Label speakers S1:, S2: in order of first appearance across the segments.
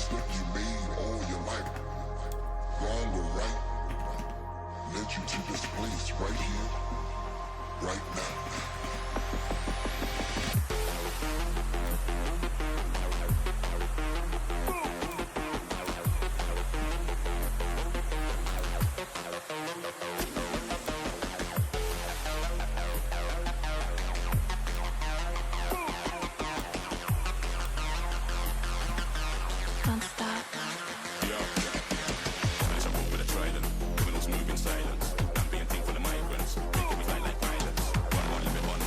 S1: mistake you made all your life, wrong or right, led you to this place right here, right now.
S2: Don't stop.
S3: It's a walk with a trident, criminals move in silence. Ambient thing for the migrants, making me fly like pilots. One live it on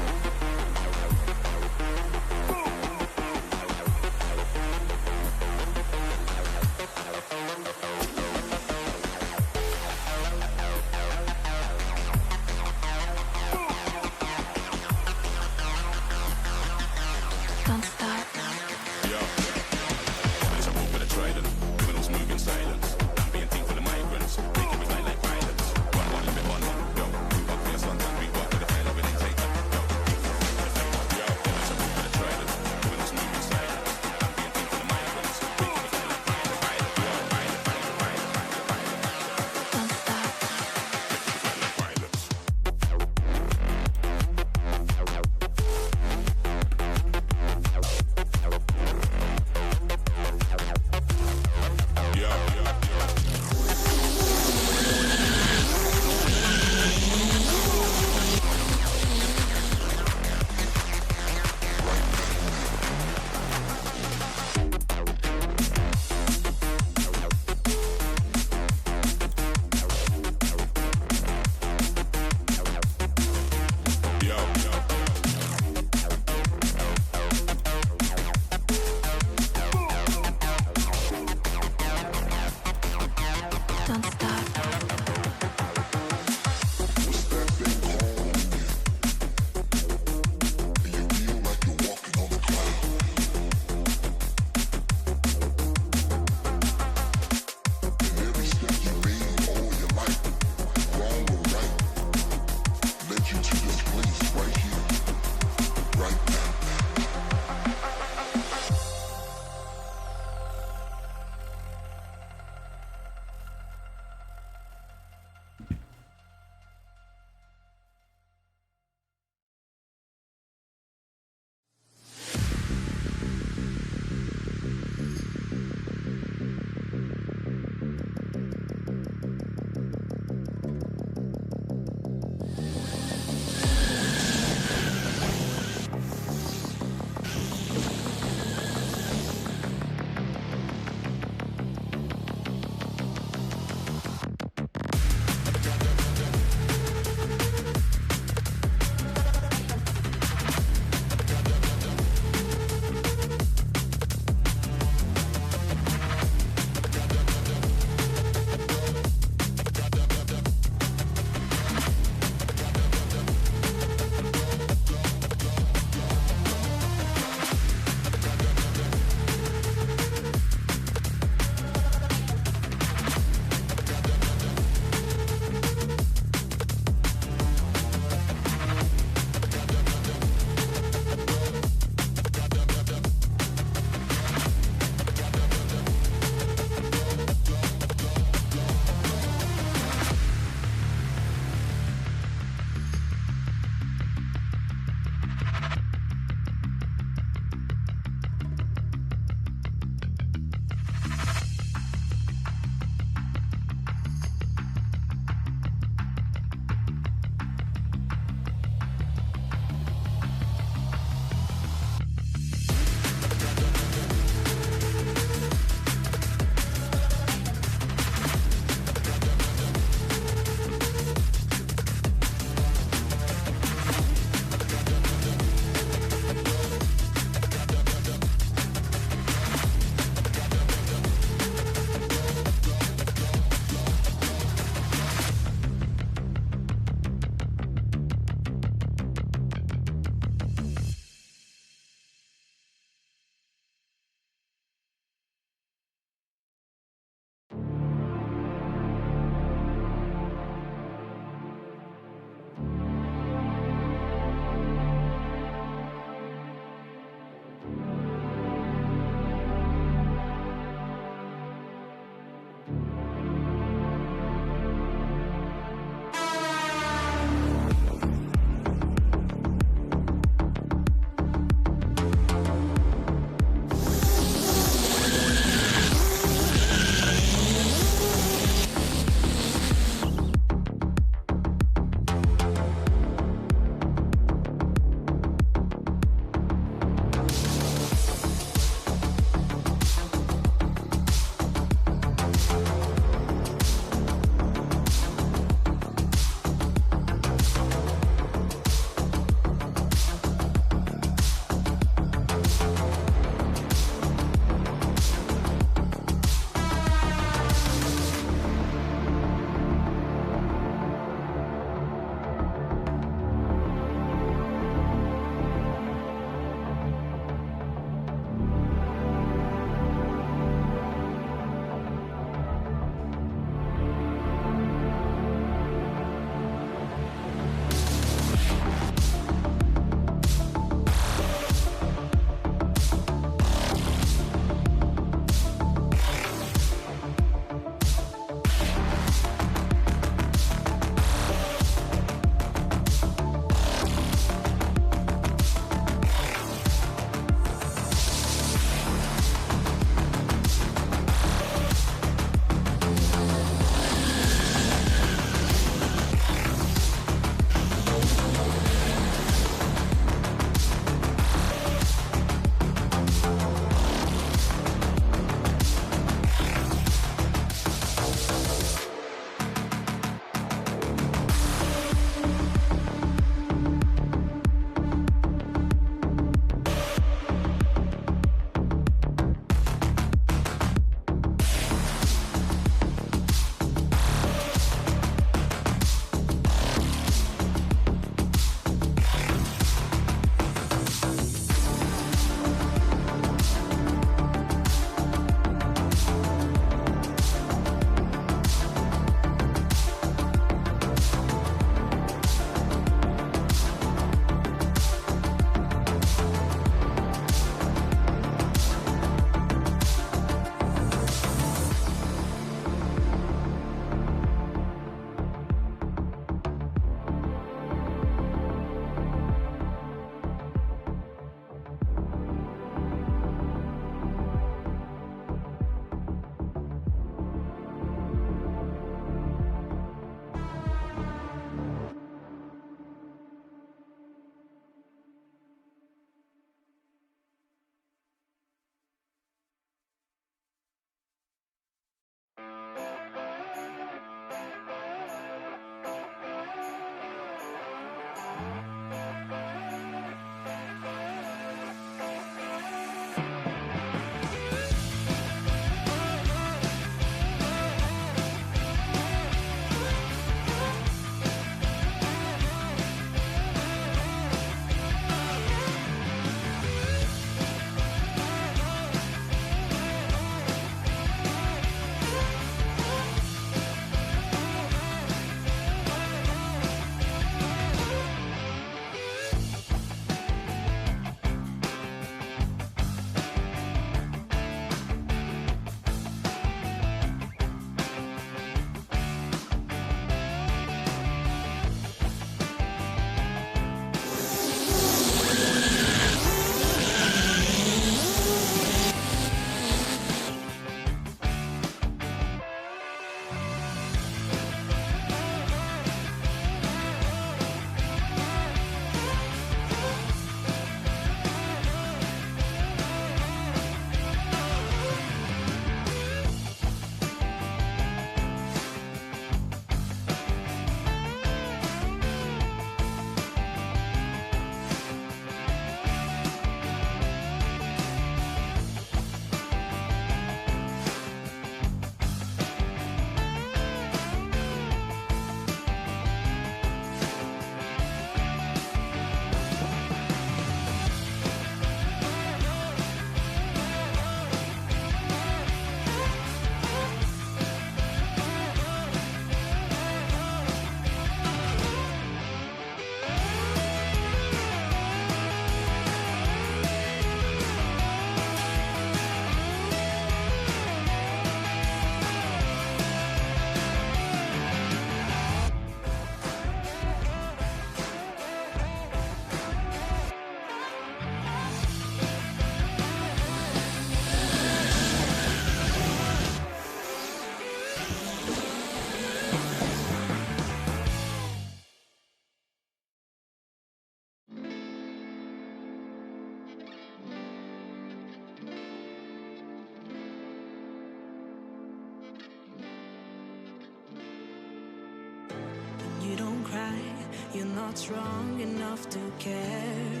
S2: You're not strong enough to care.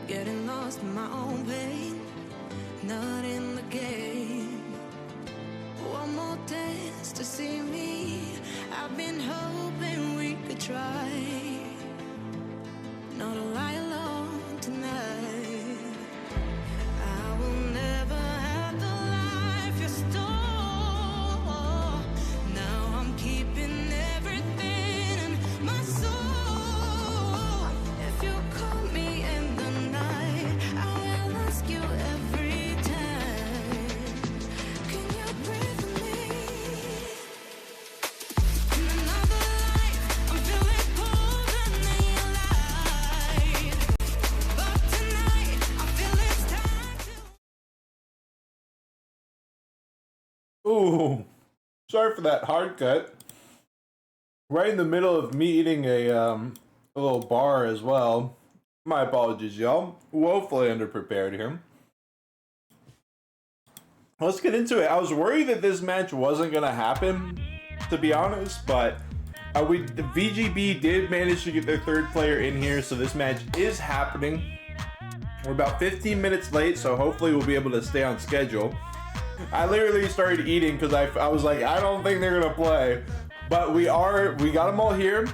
S2: Getting lost in my own pain, not in the game. One more dance to see me. I've been hoping we could try not to lie alone tonight. I will never have the life you stole. Now I'm keeping everything in my soul. If you call me in the night, I will ask you every time. Can you breathe with me? In another life, I'm feeling colder than your light. But tonight, I feel it's time to.
S3: Ooh, sorry for that hard cut. Right in the middle of me eating a little bar as well. My apologies, y'all. Woefully underprepared here. Let's get into it. I was worried that this match wasn't gonna happen, to be honest, but the VGB did manage to get their third player in here, so this match is happening. We're about 15 minutes late, so hopefully we'll be able to stay on schedule. I literally started eating because I was like, I don't think they're gonna play, but we got them all here.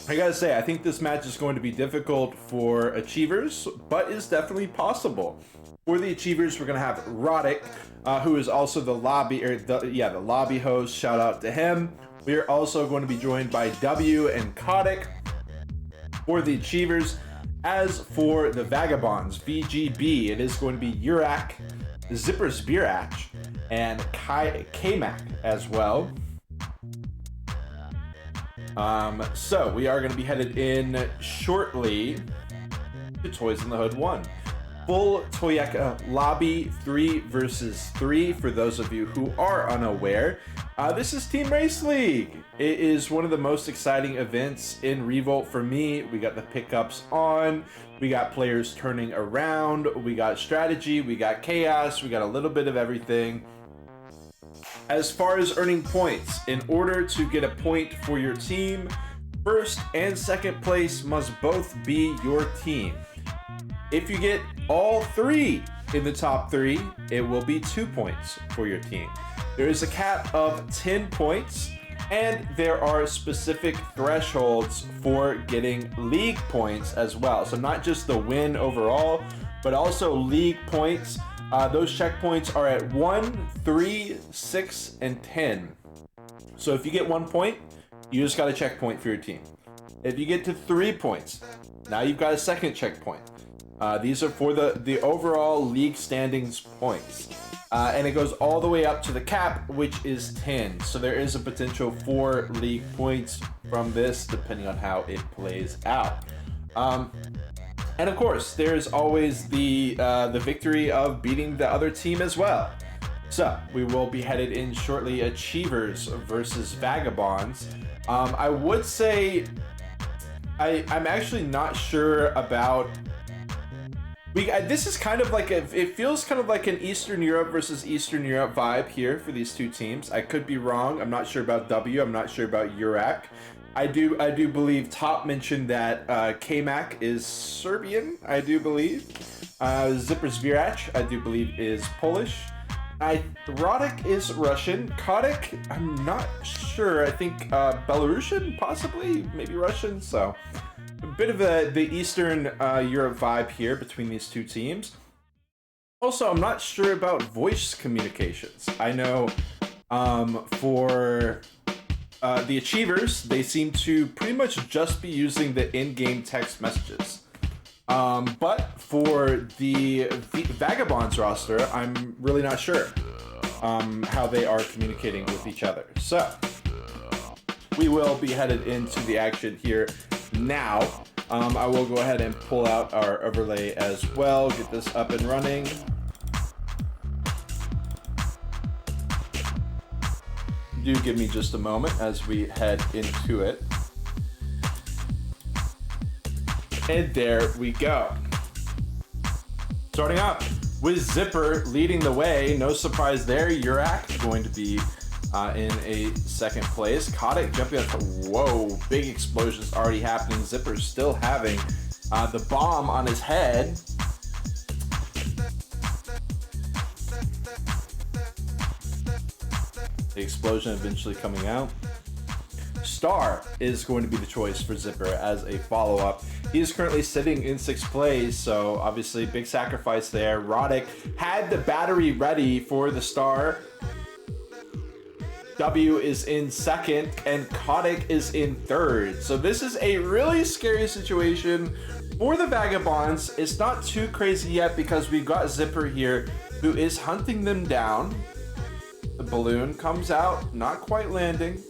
S3: I gotta say, I think this match is going to be difficult for Achievers, but is definitely possible. For the Achievers, we're gonna have Roddick, who is also the lobby host. Shout out to him. We are also going to be joined by W and Kotick for the Achievers. As for the Vagabonds, VGB, it is going to be Urak, Zipper Spirach, and K-Mac as well. So we are going to be headed in shortly to Toys in the Hood 1. Full Toyeka lobby 3 versus 3 for those of you who are unaware. This is Team Race League. It is one of the most exciting events in Revolt for me. We got the pickups on, we got players turning around, we got strategy, we got chaos, we got a little bit of everything. As far as earning points, in order to get a point for your team, first and second place must both be your team. If you get all 3 in the top 3, it will be 2 points for your team. There is a cap of 10 points, and there are specific thresholds for getting league points as well. So not just the win overall, but also league points. Those checkpoints are at 1, 3, 6, and 10. So if you get 1 point, you just got a checkpoint for your team. If you get to 3 points, now you've got a second checkpoint. These are for the overall league standings points. And it goes all the way up to the cap, which is 10. So there is a potential for league points from this, depending on how it plays out. And of course, there's always the victory of beating the other team as well. So we will be headed in shortly. Achievers versus Vagabonds. I would say I'm actually not sure about. This is kind of like it feels kind of like an Eastern Europe versus Eastern Europe vibe here for these two teams. I could be wrong. I'm not sure about W. I'm not sure about Urak. I do believe Top mentioned that K-Mac is Serbian, I do believe. Zipper Zvirac, I do believe, is Polish. Roddick is Russian. Kotick, I'm not sure. I think Belarusian, possibly, maybe Russian. So a bit of the Eastern Europe vibe here between these two teams. Also, I'm not sure about voice communications. I know for the Achievers, they seem to pretty much just be using the in-game text messages. But for the Vagabonds roster, I'm really not sure how they are communicating with each other. So we will be headed into the action here now. I will go ahead and pull out our overlay as well, get this up and running. Do give me just a moment as we head into it. And there we go. Starting up with Zipper leading the way. No surprise there. Urak going to be in a second place. Kotick jumping up. Whoa, big explosions already happening. Zipper still having the bomb on his head. The explosion eventually coming out. Star is going to be the choice for Zipper as a follow-up. He is currently sitting in 6th place, so obviously big sacrifice there. Roddick had the battery ready for the Star. W is in 2nd, and Kotick is in 3rd. So this is a really scary situation for the Vagabonds. It's not too crazy yet because we've got Zipper here who is hunting them down. The balloon comes out, not quite landing.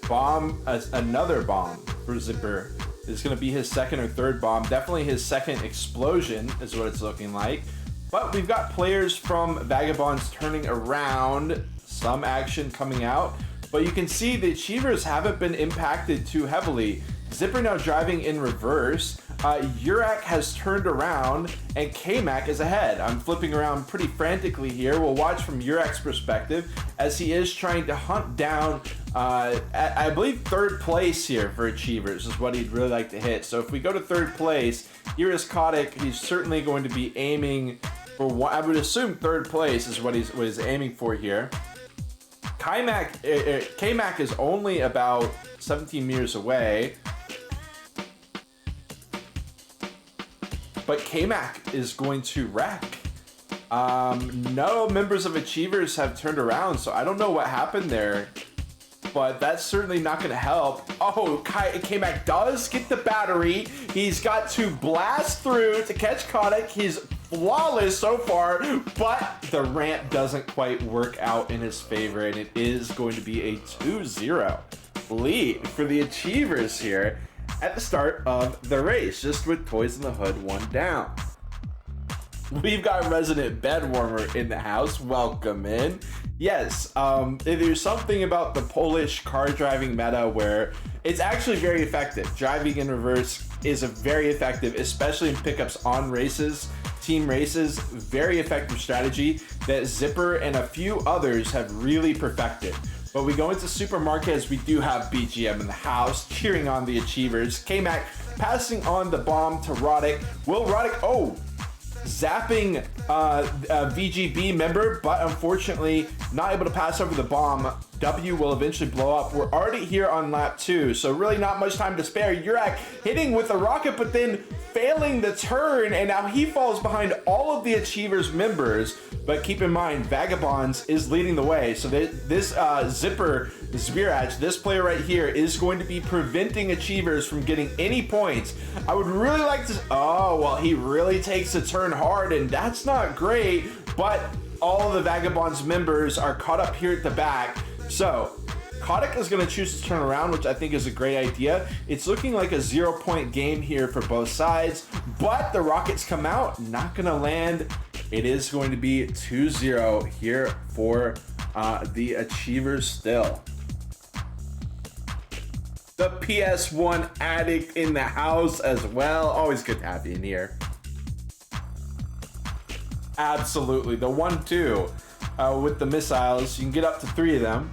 S3: Bomb, another bomb for Zipper. Is going to be his 2nd or 3rd bomb. Definitely his 2nd explosion is what it's looking like. But we've got players from Vagabonds turning around. Some action coming out. But you can see the Achievers haven't been impacted too heavily. Zipper now driving in reverse. Urak has turned around and K-Mac is ahead. I'm flipping around pretty frantically here. We'll watch from Urak's perspective as he is trying to hunt down, I believe 3rd place here for Achievers is what he'd really like to hit. So if we go to 3rd place, here is Kotick. He's certainly going to be aiming for, I would assume 3rd place is what he's aiming for here. K-Mac is only about 17 meters away. But K-Mac is going to wreck. No members of Achievers have turned around, so I don't know what happened there. But that's certainly not going to help. Oh, K-Mac does get the battery. He's got to blast through to catch Kotick. He's flawless so far, but the ramp doesn't quite work out in his favor, and it is going to be a 2-0 lead for the Achievers here at the start of the race, just with Toys in the Hood 1 down. We've got resident bed warmer in the house. Welcome in. Yes, there's something about the Polish car driving meta where it's actually very effective. Driving in reverse is very effective, especially in pickups on races, team races. Very effective strategy that Zipper and a few others have really perfected. But we go into Supermarkets, we do have BGM in the house, cheering on the Achievers. K-Mac passing on the bomb to Roddick. Will Roddick, zapping VGB member, but unfortunately not able to pass over the bomb. W will eventually blow up. We're already here on lap 2, so really not much time to spare. Urak hitting with a rocket, but then failing the turn, and now he falls behind all of the Achievers members. But keep in mind, Vagabonds is leading the way, so this Zipper Zbirach, this player right here, is going to be preventing Achievers from getting any points. I would really like to... Oh, well, he really takes a turn hard, and that's not great, but all of the Vagabonds members are caught up here at the back. So Kotick is going to choose to turn around, which I think is a great idea. It's looking like a 0-point game here for both sides, but the rockets come out, not going to land. It is going to be 2-0 here for the Achievers still. The PS1 addict in the house as well. Always good to have you in here. Absolutely. The 1-2 with the missiles. You can get up to 3 of them.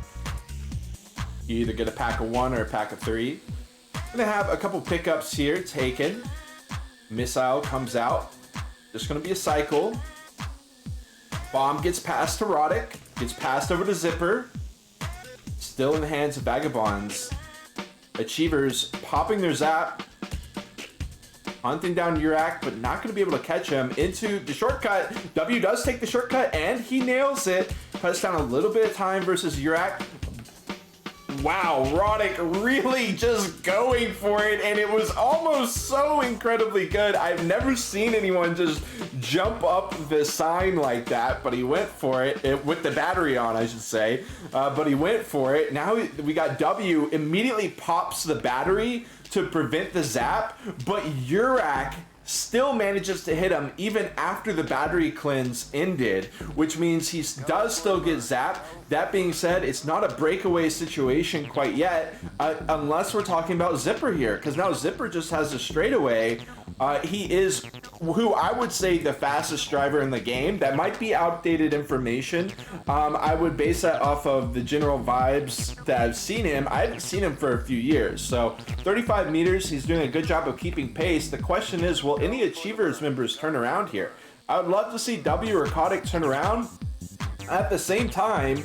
S3: You either get a pack of 1 or a pack of 3. Gonna have a couple pickups here taken. Missile comes out. There's gonna be a cycle. Bomb gets passed to Roddick. Gets passed over to Zipper. Still in the hands of Vagabonds. Achievers popping their zap. Hunting down Urak, but not going to be able to catch him into the shortcut. W does take the shortcut, and he nails it. Cuts down a little bit of time versus Urak. Wow, Roddick really just going for it, and it was almost so incredibly good. I've never seen anyone just jump up the sign like that, but he went for it with the battery on, I should say. But he went for it. Now we got W immediately pops the battery to prevent the zap, but Urak still manages to hit him even after the battery cleanse ended, which means he does still get zapped. That being said, it's not a breakaway situation quite yet, unless we're talking about Zipper here, because now Zipper just has a straightaway. He is who I would say the fastest driver in the game. That might be outdated information. I would base that off of the general vibes that I've seen him. I haven't seen him for a few years. So 35 meters, he's doing a good job of keeping pace. The question is, will any Achievers members turn around here? I would love to see W or Kotick turn around. At the same time,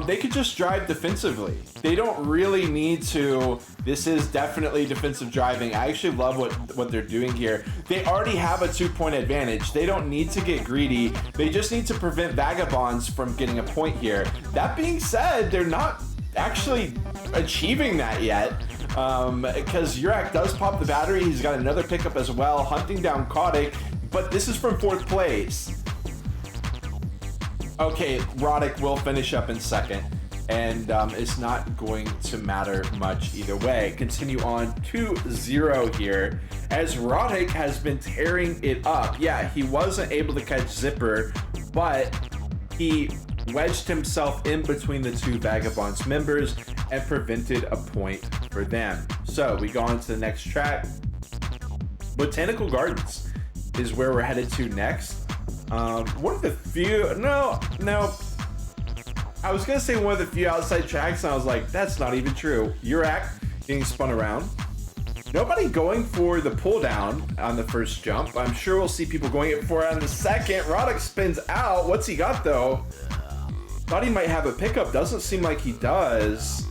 S3: they could just drive defensively. They don't really need to. This is definitely defensive driving. I actually love what they're doing here. They already have a 2-point advantage. They don't need to get greedy. They just need to prevent Vagabonds from getting a point here. That being said, they're not actually achieving that yet, because Yurak does pop the battery. He's got another pickup as well, hunting down Kotick, but this is from 4th place. Okay, Roddick will finish up in 2nd, and it's not going to matter much either way. Continue on 2-0 here, as Roddick has been tearing it up. Yeah, he wasn't able to catch Zipper, but he wedged himself in between the two Vagabonds members and prevented a point for them. So we go on to the next track. Botanical Gardens is where we're headed to next. One of the few, no, I was gonna say one of the few outside tracks, and I was like, that's not even true. Yurak getting spun around. Nobody going for the pull down on the first jump. I'm sure we'll see people going for it on the second. Roddick spins out. What's he got though? Thought he might have a pickup. Doesn't seem like he does.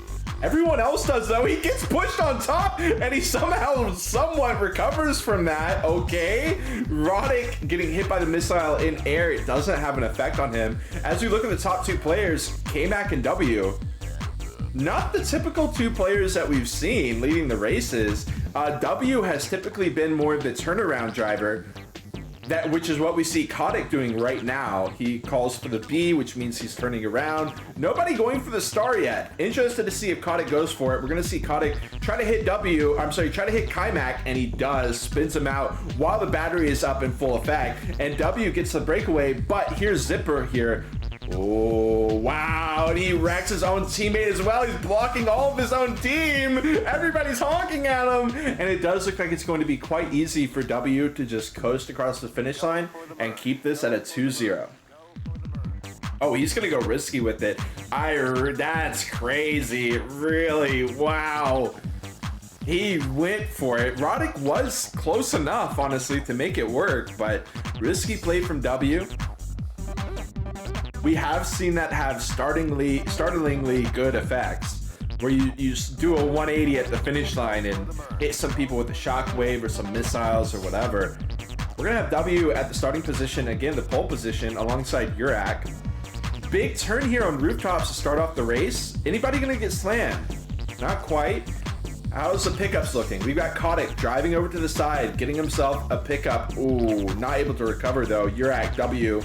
S3: Everyone else does though. He gets pushed on top and he somehow somewhat recovers from that. Okay. Roddick getting hit by the missile in air. It doesn't have an effect on him. As we look at the top two players, K-Mac and W, not the typical two players that we've seen leading the races. W has typically been more of the turnaround driver, which is what we see Kotick doing right now. He calls for the B, which means he's turning around. Nobody going for the star yet. Interested to see if Kotick goes for it. We're going to see Kotick try to hit try to hit K-Mac, and he does. Spins him out while the battery is up in full effect. And W gets the breakaway, but here's Zipper here. Oh, wow. And he wrecks his own teammate as well. He's blocking all of his own team. Everybody's honking at him. And it does look like it's going to be quite easy for W to just coast across the finish line and keep this at a 2-0. Oh, he's going to go risky with it. That's crazy. Really? Wow. He went for it. Roddick was close enough, honestly, to make it work, but risky play from W. We have seen that have startlingly good effects, where you do a 180 at the finish line and hit some people with a shockwave or some missiles or whatever. We're gonna have W at the starting position, again, the pole position, alongside Yurak. Big turn here on rooftops to start off the race. Anybody gonna get slammed? Not quite. How's the pickups looking? We've got Kotick driving over to the side, getting himself a pickup. Ooh, not able to recover though. Yurak, W.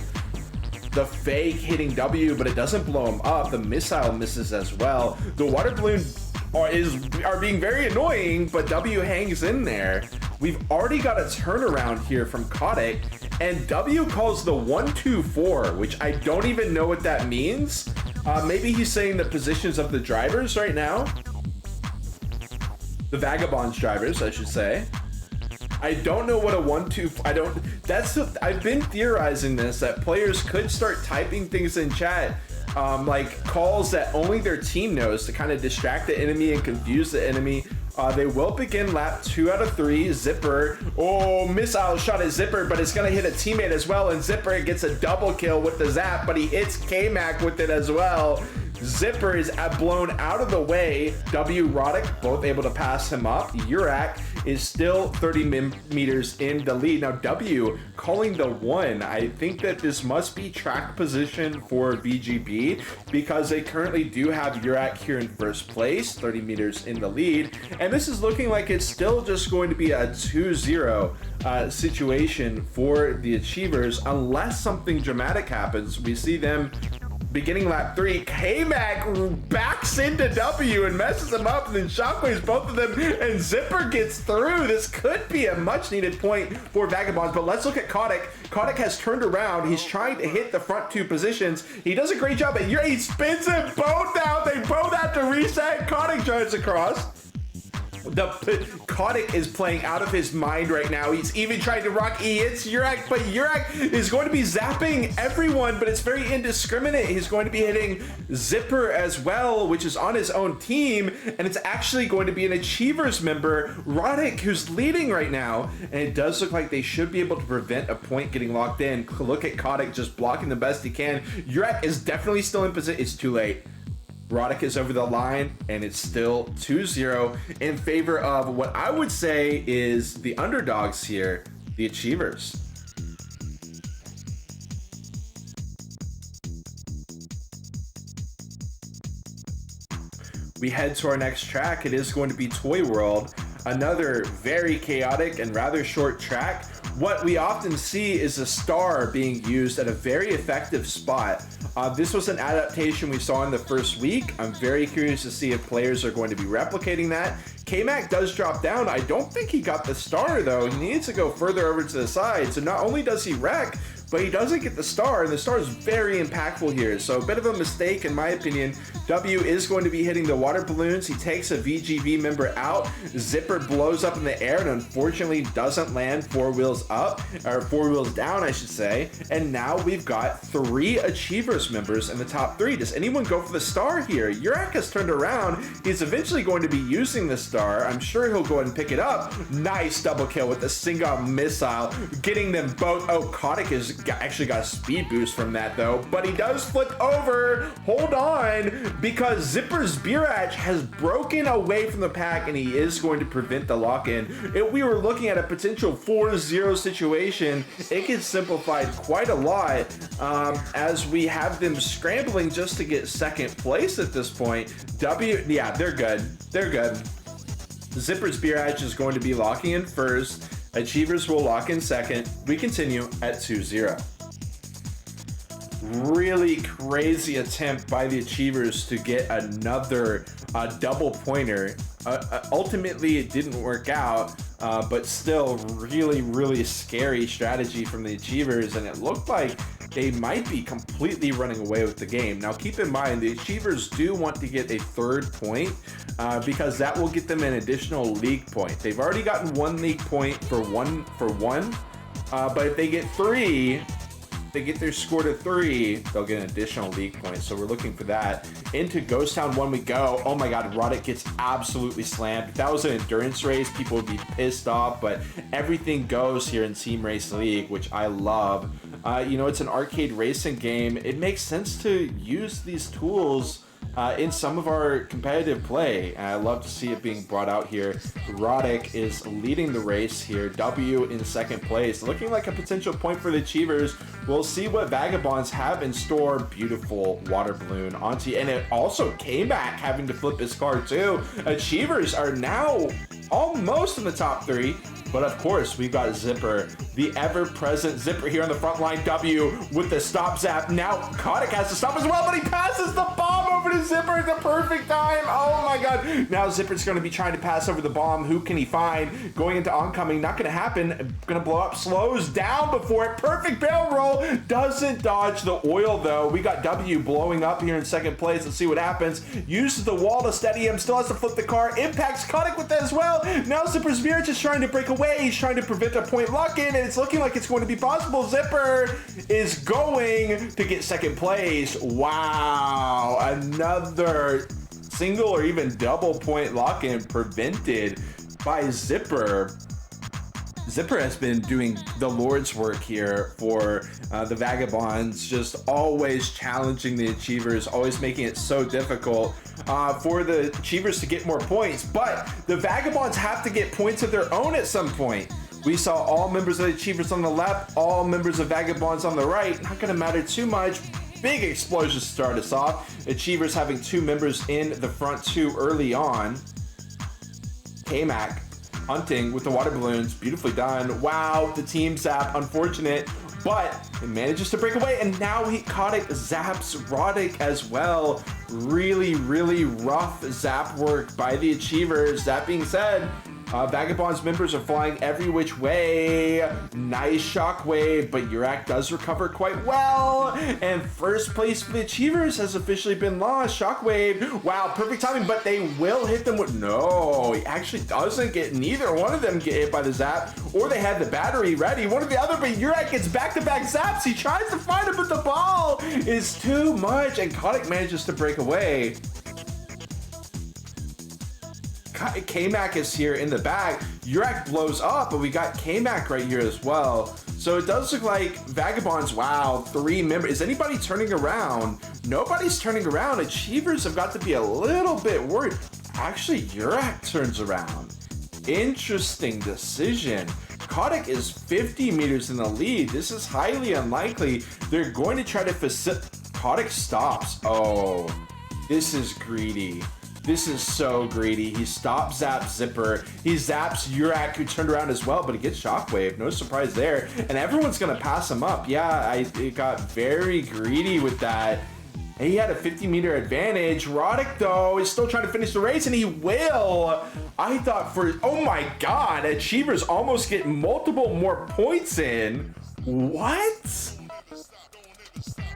S3: The fake hitting W, but it doesn't blow him up. The missile misses as well. The water balloon are being very annoying, but W hangs in there. We've already got a turnaround here from Kotick, and W calls the 1-2-4, which I don't even know what that means. Maybe he's saying the positions of the drivers right now. The Vagabonds drivers, I should say. I don't know what a 1-2. I've been theorizing this, that players could start typing things in chat, like calls that only their team knows to kind of distract the enemy and confuse the enemy. They will begin lap 2 out of 3. Zipper, missile shot at Zipper, but it's gonna hit a teammate as well, and Zipper gets a double kill with the zap, but he hits K-Mac with it as well. Zipper is blown out of the way. W, Roddick, both able to pass him up. Yurak is still 30 meters in the lead. Now W calling the 1. I think that this must be track position for VGB, because they currently do have Yurak here in first place, 30 meters in the lead. And this is looking like it's still just going to be a 2-0 situation for the Achievers, unless something dramatic happens. We see them beginning lap 3. K-Mac backs into W and messes him up, and then shockwaves both of them, and Zipper gets through. This could be a much needed point for Vagabonds, but let's look at Kotick. Kotick has turned around. He's trying to hit the front 2 positions. He does a great job, and he spins them both out. They both have to reset. Kotick drives across. Kotick is playing out of his mind right now. He's even trying to rock hits Yurak, but Yurak is going to be zapping everyone, but it's very indiscriminate. He's going to be hitting Zipper as well, which is on his own team, and it's actually going to be an Achievers member, Roddick, who's leading right now, and it does look like they should be able to prevent a point getting locked in. Look at Kotick just blocking the best he can. Yurak is definitely still in position. It's too late. Roddick is over the line, and it's still 2-0 in favor of what I would say is the underdogs here, the Achievers. We head to our next track. It is going to be Toy World, another very chaotic and rather short track. What we often see is a star being used at a very effective spot. This was an adaptation we saw in the first week. I'm very curious to see if players are going to be replicating that. K-Mac does drop down. I don't think he got the star though. He needs to go further over to the side. So not only does he wreck, but he doesn't get the star, and the star is very impactful here. So a bit of a mistake in my opinion. W is going to be hitting the water balloons. He takes a VGV member out. Zipper blows up in the air and unfortunately doesn't land 4 wheels up, or 4 wheels down, I should say. And now we've got 3 Achievers members in the top 3. Does anyone go for the star here? Yurak has turned around. He's eventually going to be using the star. I'm sure he'll go ahead and pick it up. Nice double kill with the single missile, getting them both. Oh, Kotick has actually got a speed boost from that though, but he does flip over. Hold on, because Zipper's Birach has broken away from the pack, and he is going to prevent the lock-in. If we were looking at a potential 4-0 situation, it gets simplified quite a lot, as we have them scrambling just to get second place at this point. Yeah, they're good. They're good. Zipper's Birach is going to be locking in first. Achievers will lock in second. We continue at 2-0. Really crazy attempt by the Achievers to get another double pointer. Ultimately, it didn't work out, but still really scary strategy from the Achievers, and it looked like they might be completely running away with the game. Now keep in mind, the Achievers do want to get a 3rd point, because that will get them an additional league point. They've already gotten 1 league point for one, but if they get 3, they get their score to 3, they'll get an additional league point. So we're looking for that. Into Ghost Town 1 we go. Oh my god, Roddick gets absolutely slammed. If that was an endurance race, people would be pissed off, but everything goes here in TEAMRACE League, which I love. You know, it's an arcade racing game. It makes sense to use these tools in some of our competitive play, and I love to see it being brought out here. Roddick is leading the race here. W in second place, looking like a potential point for the Achievers. We'll see what Vagabonds have in store. Beautiful water balloon onto, and it also came back having to flip his car too. Achievers are now almost in the top 3. But of course, we've got Zipper, the ever-present Zipper here on the front line. W with the stop zap. Now Kotick has to stop as well, but he passes the bomb over to Zipper at the perfect time. Oh my god. Now Zipper's going to be trying to pass over the bomb. Who can he find? Going into oncoming. Not going to happen. Going to blow up. Slows down before it. Perfect barrel roll. Doesn't dodge the oil though. We got W blowing up here in second place. Let's see what happens. Uses the wall to steady him. Still has to flip the car. Impacts Kotick with that as well. Now Zipper's Mirage is trying to break away. He's trying to prevent a point lock-in, and it's looking like it's going to be possible. Zipper is going to get second place. Wow, another single or even double point lock-in prevented by Zipper. Zipper has been doing the Lord's work here for the Vagabonds, just always challenging the Achievers, always making it so difficult for the Achievers to get more points. But the Vagabonds have to get points of their own at some point. We saw all members of the Achievers on the left, all members of Vagabonds on the right. Not going to matter too much. Big explosion to start us off. Achievers having 2 members in the front 2 early on. K-Mac hunting with the water balloons. Beautifully done. Wow, the team zap. Unfortunate. but he manages to break away, and now Kotick zaps Roddick as well. Really, really rough zap work by the Achievers. That being said, Vagabonds members are flying every which way. Nice shockwave, but Yurak does recover quite well. And first place for the Achievers has officially been lost. Shockwave, wow, perfect timing, but they will hit them with, no, he actually doesn't get, neither one of them get hit by the zap, or they had the battery ready, one or the other, but Yurak gets back-to-back zaps. He tries to find it, but the ball is too much, and Kotick manages to break away. K-Mac is here in the back. Yurak blows up, but we got K-Mac right here as well. So it does look like Vagabonds, wow, 3 members. Is anybody turning around? Nobody's turning around. Achievers have got to be a little bit worried. Actually, Yurak turns around. Interesting decision. Kotick is 50 meters in the lead. This is highly unlikely. They're going to try to facilitate. Kotick stops. Oh, this is greedy. This is so greedy. He stops Zap Zipper. He zaps Yurak, who turned around as well, but he gets Shockwave. No surprise there. And everyone's going to pass him up. Yeah, it got very greedy with that. He had a 50-meter advantage. Roddick, though, is still trying to finish the race, and he will. I thought oh my God, Achievers almost get multiple more points in. What?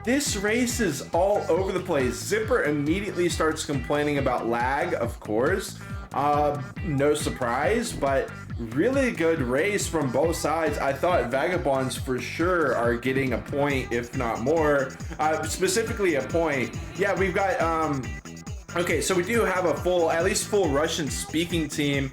S3: This race is all over the place. Zipper immediately starts complaining about lag, of course. No surprise, but really good race from both sides. I thought Vagabonds for sure are getting a point, if not more. Specifically a point. Yeah, we've got... okay, so we do have a at least full Russian-speaking team.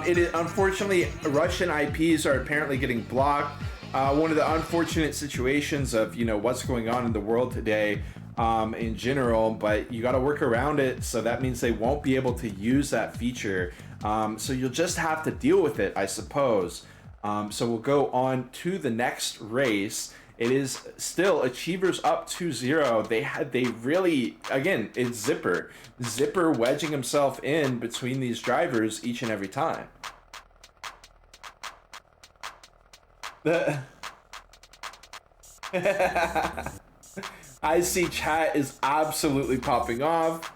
S3: It is, unfortunately, Russian IPs are apparently getting blocked. One of the unfortunate situations of, you know, what's going on in the world today in general, but you got to work around it. So that means they won't be able to use that feature. So you'll just have to deal with it, I suppose. So we'll go on to the next race. It is still Achievers up 2-0. They really, again, it's Zipper wedging himself in between these drivers each and every time. I see chat is absolutely popping off.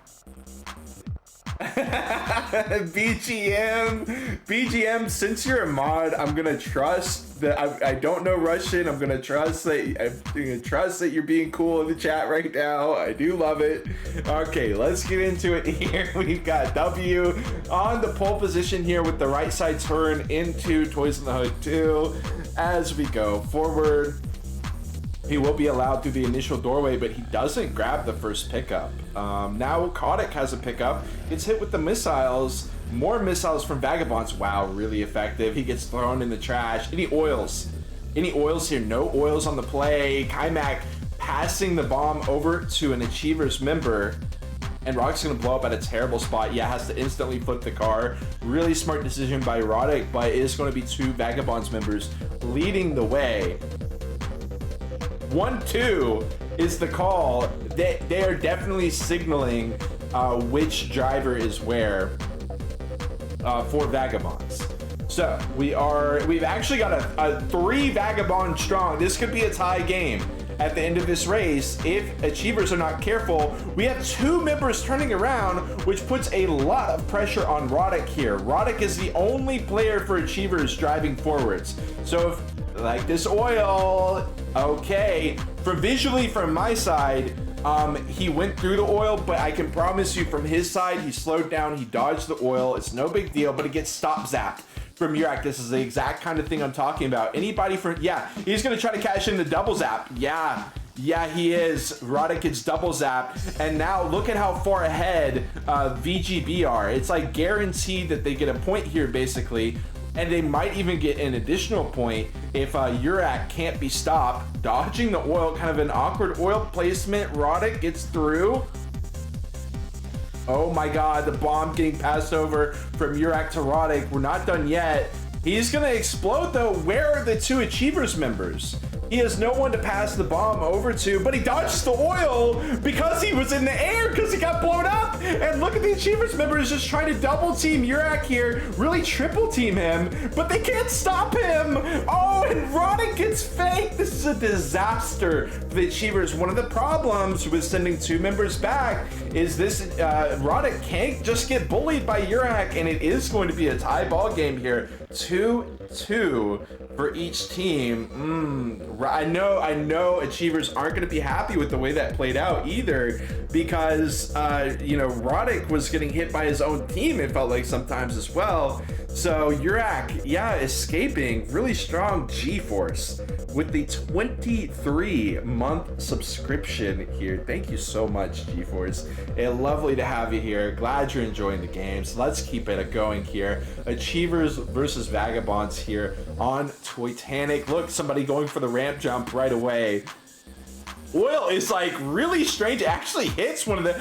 S3: BGM, since you're a mod, I'm gonna trust that I don't know Russian. I'm gonna trust that you're being cool in the chat right now. I do love it. Okay, let's get into it here. We've got W on the pole position here with the right side turn into Toys in the Hood 2. As we go forward, he will be allowed through the initial doorway, but he doesn't grab the first pickup. Now Kotick has a pickup, gets hit with the missiles. More missiles from Vagabonds. Wow, really effective. He gets thrown in the trash. Any oils here? No oils on the play. Kaimak passing the bomb over to an Achievers member. And Roddick's gonna blow up at a terrible spot. Yeah, has to instantly flip the car. Really smart decision by Roddick, but it is gonna be 2 Vagabonds members leading the way. 1-2 is the call. They are definitely signaling which driver is where for Vagabonds. So we've actually got a 3 Vagabond strong. This could be a tie game at the end of this race if Achievers are not careful. We have 2 members turning around, which puts a lot of pressure on Roddick here. Roddick is the only player for Achievers driving forwards. So if, like this oil, okay, visually from my side, he went through the oil, but I can promise you from his side, he slowed down, he dodged the oil. It's no big deal, but it gets stop zapped from Yurak. This is the exact kind of thing I'm talking about. Anybody from, yeah, he's gonna try to cash in the double zap. Yeah, he is. Roddick gets double zapped, and now look at how far ahead VGB are. It's like guaranteed that they get a point here, basically. And they might even get an additional point if Yurak can't be stopped. Dodging the oil, kind of an awkward oil placement. Roddick gets through. Oh my God, the bomb getting passed over from Yurak to Roddick. We're not done yet. He's gonna explode though. Where are the 2 Achievers members? He has no one to pass the bomb over to, but he dodges the oil because he was in the air because he got blown up. And look at the Achievers members just trying to double team Yurak here, really triple team him, but they can't stop him. Oh, and Roddick gets faked. This is a disaster for the Achievers. One of the problems with sending 2 members back is this Roddick can't just get bullied by Yurak, and it is going to be a tie ball game here. 2-2 for each team. I know Achievers aren't going to be happy with the way that played out either, because you know, Roddick was getting hit by his own team, it felt like sometimes as well. So Yurak, yeah, escaping. Really strong G-Force with the 23-month subscription here. Thank you so much, G-Force. Lovely to have you here. Glad you're enjoying the games. Let's keep it going here. Achievers versus Vagabonds here on Titanic. Look, somebody going for the ramp jump right away. Oil is like really strange. It actually hits one of the,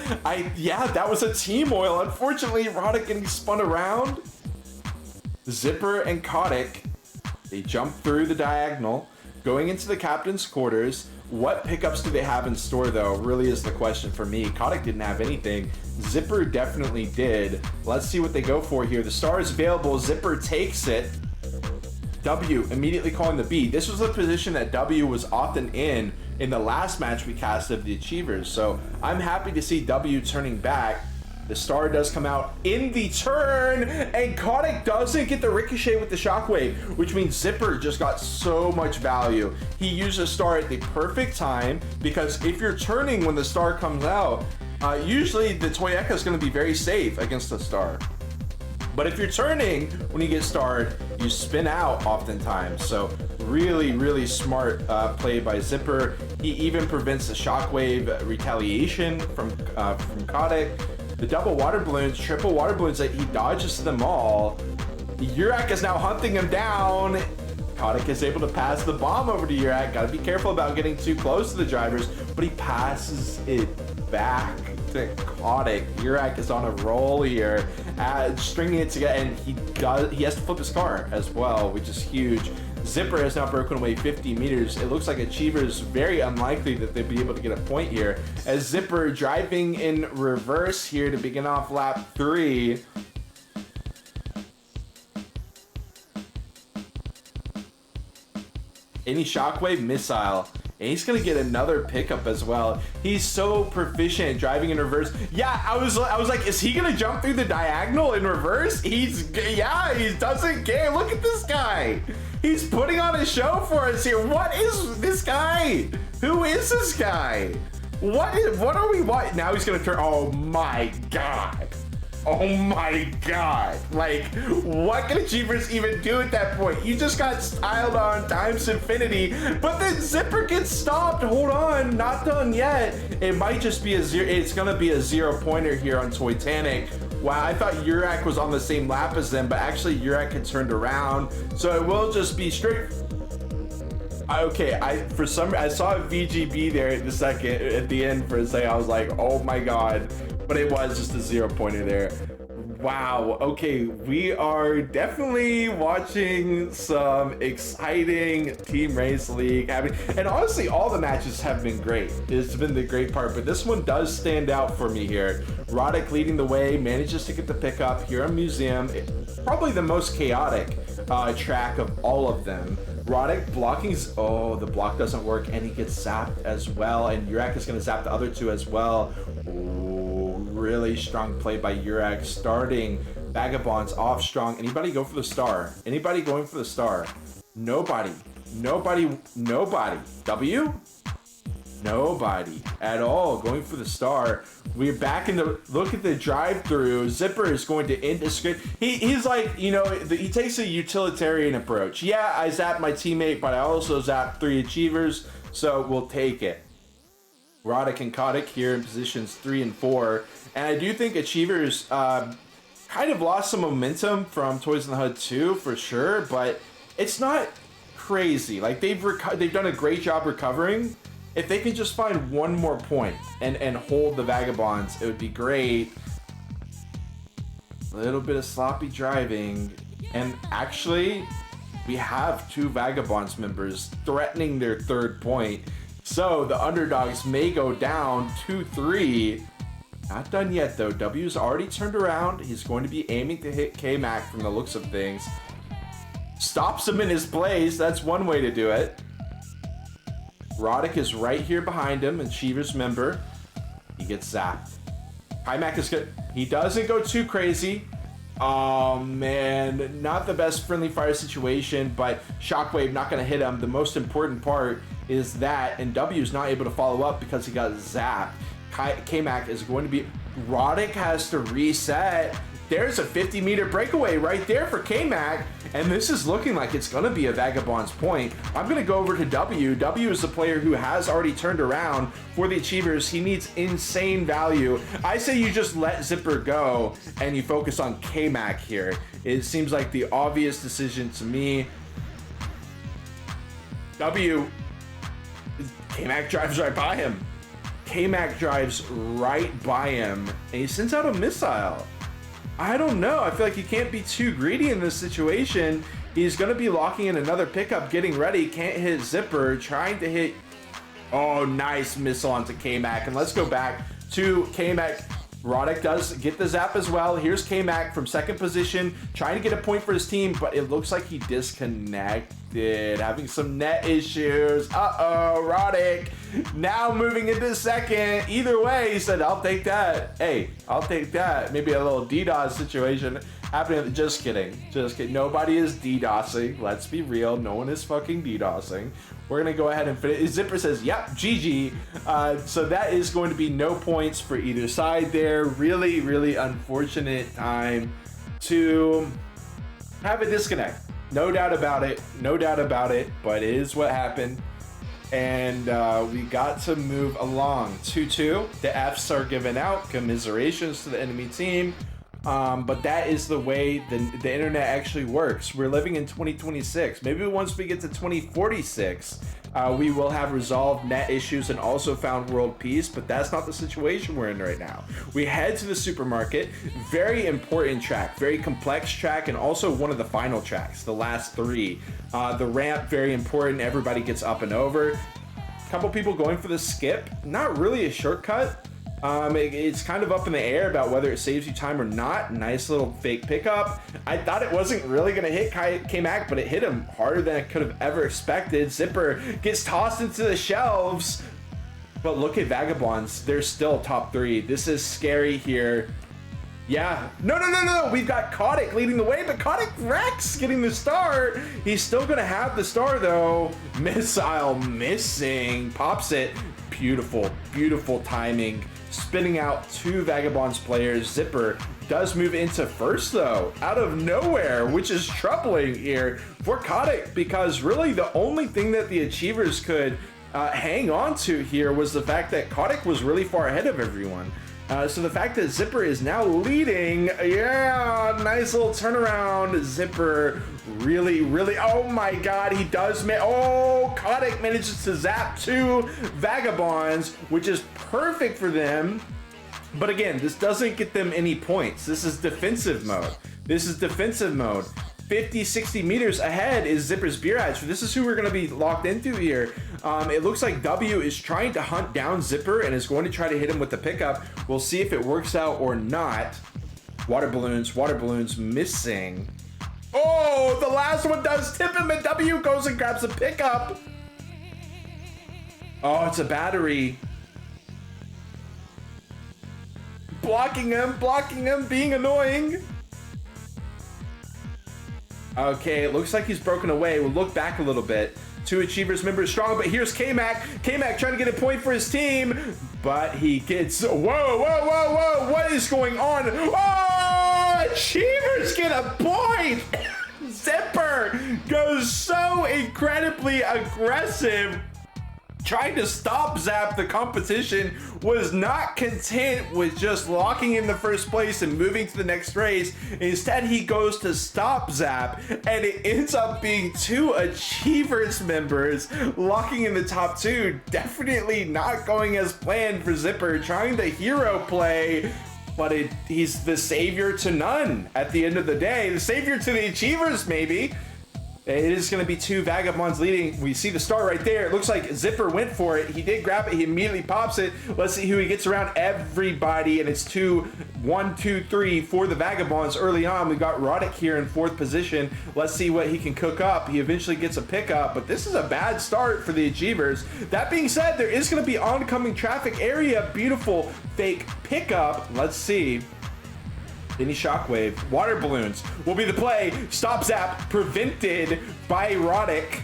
S3: yeah, that was a team oil. Unfortunately, Roddick getting spun around. Zipper and Kotick, they jump through the diagonal, going into the captain's quarters. What pickups do they have in store, though, really is the question for me. Kotick didn't have anything. Zipper definitely did. Let's see what they go for here. The star is available. Zipper takes it. W immediately calling the B. This was a position that W was often in the last match we cast of the Achievers. So I'm happy to see W turning back. The star does come out in the turn, and Kotick doesn't get the ricochet with the shockwave, which means Zipper just got so much value. He used a star at the perfect time, because if you're turning when the star comes out, usually the Toyeka is going to be very safe against the star. But if you're turning when you get starred, you spin out oftentimes. So really, really smart play by Zipper. He even prevents the shockwave retaliation from Kotick. The double water balloons, triple water balloons, that he dodges them all. Yurak is now hunting him down. Kotick is able to pass the bomb over to Yurak. Gotta be careful about getting too close to the drivers, but he passes it back to Kotick. Yurak is on a roll here, stringing it together, and he has to flip his car as well, which is huge. Zipper has now broken away 50 meters. It looks like Achievers very unlikely that they'd be able to get a point here, as Zipper driving in reverse here to begin off lap 3. Any shockwave missile, and he's gonna get another pickup as well. He's so proficient driving in reverse. Yeah, I was like, is he gonna jump through the diagonal in reverse? He doesn't care. Look at this guy. He's putting on a show for us here. What is this guy? Who is this guy? What are we? Now he's gonna turn. Oh my god. Oh my god. Like, what can Achievers even do at that point? You just got styled on times infinity, but then Zipper gets stopped. Hold on, not done yet. It might just be a zero. It's gonna be a 0-pointer here on Titanic. Wow, I thought Yurak was on the same lap as them, but actually Yurak had turned around. So it will just be straight. Okay, I saw a VGB there at the end for a second. I was like, oh my god. But it was just a 0-pointer there. Wow, okay, we are definitely watching some exciting Team Race League happening. And honestly, all the matches have been great. It's been the great part, but this one does stand out for me here. Roddick leading the way, manages to get the pickup here on Museum. Probably the most chaotic track of all of them. Roddick blocking, oh, the block doesn't work, and he gets zapped as well, and Yurak is going to zap the other two as well. Ooh, really strong play by Yurak, starting Vagabonds off strong. Anybody go for the star? Anybody going for the star? Nobody. W? Nobody at all going for the star. We're back in the, look at the drive-through. Zipper is going to end the script. He's like, you know, he takes a utilitarian approach. Yeah, I zapped my teammate, but I also zapped 3 Achievers, so we'll take it. Roddick and Kotick here in positions 3 and 4. And I do think Achievers kind of lost some momentum from Toys in the Hood 2 for sure, but it's not crazy. Like, they've done a great job recovering. If they could just find one more point and hold the Vagabonds, it would be great. A little bit of sloppy driving. And actually, we have two Vagabonds members threatening their third point. So the underdogs may go down 2-3. Not done yet though. W's already turned around. He's going to be aiming to hit K-Mac from the looks of things. Stops him in his place. That's one way to do it. Roddick is right here behind him, Achievers member. He gets zapped. K-Mac is good. He doesn't go too crazy. Oh man, not the best friendly fire situation, but Shockwave not going to hit him. The most important part is that, and W's not able to follow up because he got zapped. K-Mac is going to be... Roddick has to reset. There's a 50-meter breakaway right there for K-Mac, and this is looking like it's going to be a Vagabond's point. I'm going to go over to W. W is the player who has already turned around for the Achievers. He needs insane value. I say you just let Zipper go, and you focus on K-Mac here. It seems like the obvious decision to me. W... K-Mac drives right by him. K-Mac drives right by him, and he sends out a missile. I don't know. I feel like you can't be too greedy in this situation. He's going to be locking in another pickup, getting ready. Can't hit Zipper, trying to hit... Oh, nice missile onto K-Mac. And let's go back to K-Mac. Roddick does get the zap as well. Here's K-Mac from second position, trying to get a point for his team, but it looks like he disconnected, having some net issues. Uh-oh, Roddick now moving into second. Either way, he said, I'll take that. Hey, I'll take that. Maybe a little DDoS situation happening. Just kidding. Just kidding. Nobody is DDoSing. Let's be real. No one is fucking DDoSing. We're going to go ahead and finish. Zipper says, yep, GG. So that is going to be no points for either side there. Really, really unfortunate time to have a disconnect. No doubt about it. No doubt about it. But it is what happened. And we got to move along. 2-2. The Fs are given out. Commiserations to the enemy team. But that is the way the internet actually works. We're living in 2026. Maybe once we get to 2046, we will have resolved net issues and also found world peace, but that's not the situation we're in right now. We head to the supermarket. Very important track, very complex track, and also one of the final tracks, the last three. The ramp, very important. Everybody gets up and over. A couple people going for the skip. Not really a shortcut. It's kind of up in the air about whether it saves you time or not. Nice little fake pickup. I thought it wasn't really going to hit K-Mac, but it hit him harder than I could have ever expected. Zipper gets tossed into the shelves. But look at Vagabonds. They're still top three. This is scary here. Yeah. No. We've got Kotick leading the way, but Kotick Rex getting the star. He's still going to have the star, though. Missile missing. Pops it. Beautiful, beautiful timing. Spinning out two Vagabonds players. Zipper does move into first, though, out of nowhere, which is troubling here for Kotick, because really the only thing that the Achievers could hang on to here was the fact that Kotick was really far ahead of everyone. So the fact that Zipper is now leading, yeah, nice little turnaround. Zipper really, oh my god, he does, Kotick manages to zap two Vagabonds, which is perfect for them. But again, this doesn't get them any points. This is defensive mode. 50, 60 meters ahead is Zipper's Beer Hatch. This is who we're going to be locked into here. It looks like W is trying to hunt down Zipper and is going to try to hit him with the pickup. We'll see if it works out or not. Water balloons missing. Oh, the last one does tip him, and W goes and grabs a pickup. Oh, it's a battery. Blocking him, being annoying. Okay, it looks like he's broken away. We'll look back a little bit. Two Achievers members strong, but here's K-Mac. K-Mac trying to get a point for his team, but he gets... Whoa! What is going on? Oh! Achievers get a point! Zipper goes so incredibly aggressive. Trying to stop zap the competition, was not content with just locking in the first place and moving to the next race. Instead, he goes to stop zap, and it ends up being two Achievers members locking in the top two. Definitely not going as planned for Zipper, trying the hero play, but he's the savior to none at the end of the day. The savior to the Achievers, maybe. It is going to be 2 Vagabonds leading. We see the star right there. It looks like Zipper went for it. He did grab it. He immediately pops it. Let's see who he gets around. Everybody, and it's 1, 2, 3 for the Vagabonds early on. We got Roddick here in 4th position. Let's see what he can cook up. He eventually gets a pickup, but this is a bad start for the Achievers. That being said, there is going to be oncoming traffic area. Beautiful fake pickup. Let's see. Any shockwave, water balloons will be the play. Stop zap prevented by Roddick.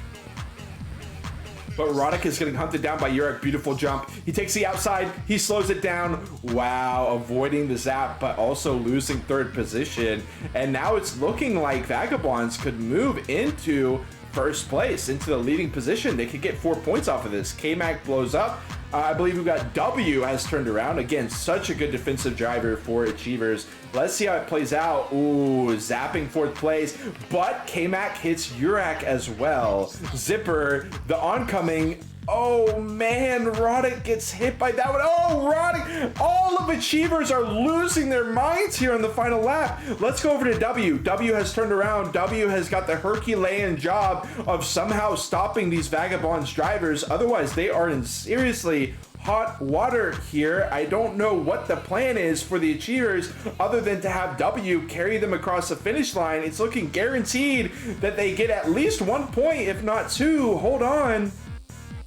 S3: But Roddick is getting hunted down by Urek. Beautiful jump. He takes the outside. He slows it down. Wow, avoiding the zap, but also losing 3rd position. And now it's looking like Vagabonds could move into 1st place, into the leading position. They could get 4 points off of this. K-Mac blows up. I believe we've got W has turned around. Again, such a good defensive driver for Achievers. Let's see how it plays out. Ooh, zapping 4th place, but K-Mac hits Urek as well. Zipper, the oncoming. Oh man, Roddick gets hit by that one. Oh, Roddick! All of Achievers are losing their minds here on the final lap. Let's go over to W. W has turned around. W has got the Herculean job of somehow stopping these Vagabonds drivers. Otherwise, they are in seriously hot water here. I don't know what the plan is for the Achievers other than to have W carry them across the finish line. It's looking guaranteed that they get at least 1 point, if not 2. Hold on.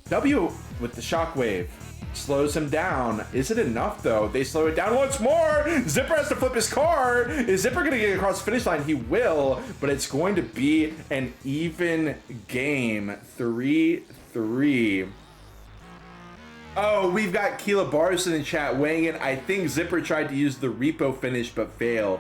S3: W with the shockwave slows him down. Is it enough though? They slow it down once more. Zipper has to flip his car. Is Zipper gonna get across the finish line? He will, but it's going to be an even game. 3-3. Oh, we've got Keela Bars in the chat weighing in. I think Zipper tried to use the repo finish but failed.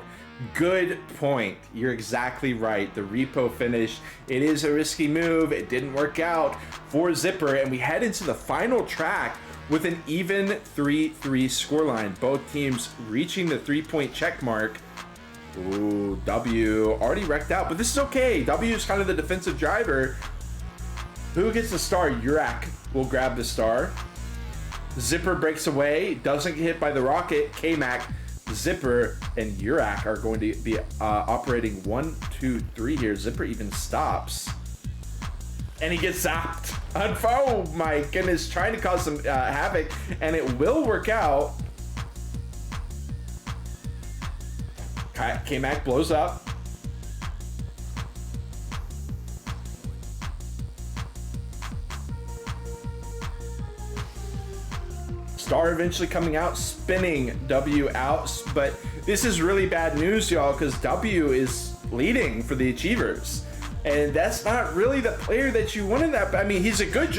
S3: Good point. You're exactly right. The repo finish, it is a risky move. It didn't work out for Zipper, and we head into the final track with an even 3-3 scoreline. Both teams reaching the 3-point check mark. Ooh, W already wrecked out, but this is okay. W is kind of the defensive driver. Who gets the star? Urek will grab the star. Zipper breaks away, doesn't get hit by the rocket. K-Mac, Zipper, and Urek are going to be operating 1, 2, 3 here. Zipper even stops. And he gets zapped. Oh my goodness, trying to cause some havoc, and it will work out. K-Mac blows up. Star eventually coming out, spinning W out, but this is really bad news, y'all, because W is leading for the Achievers, and that's not really the player that you wanted. That, I mean, he is a good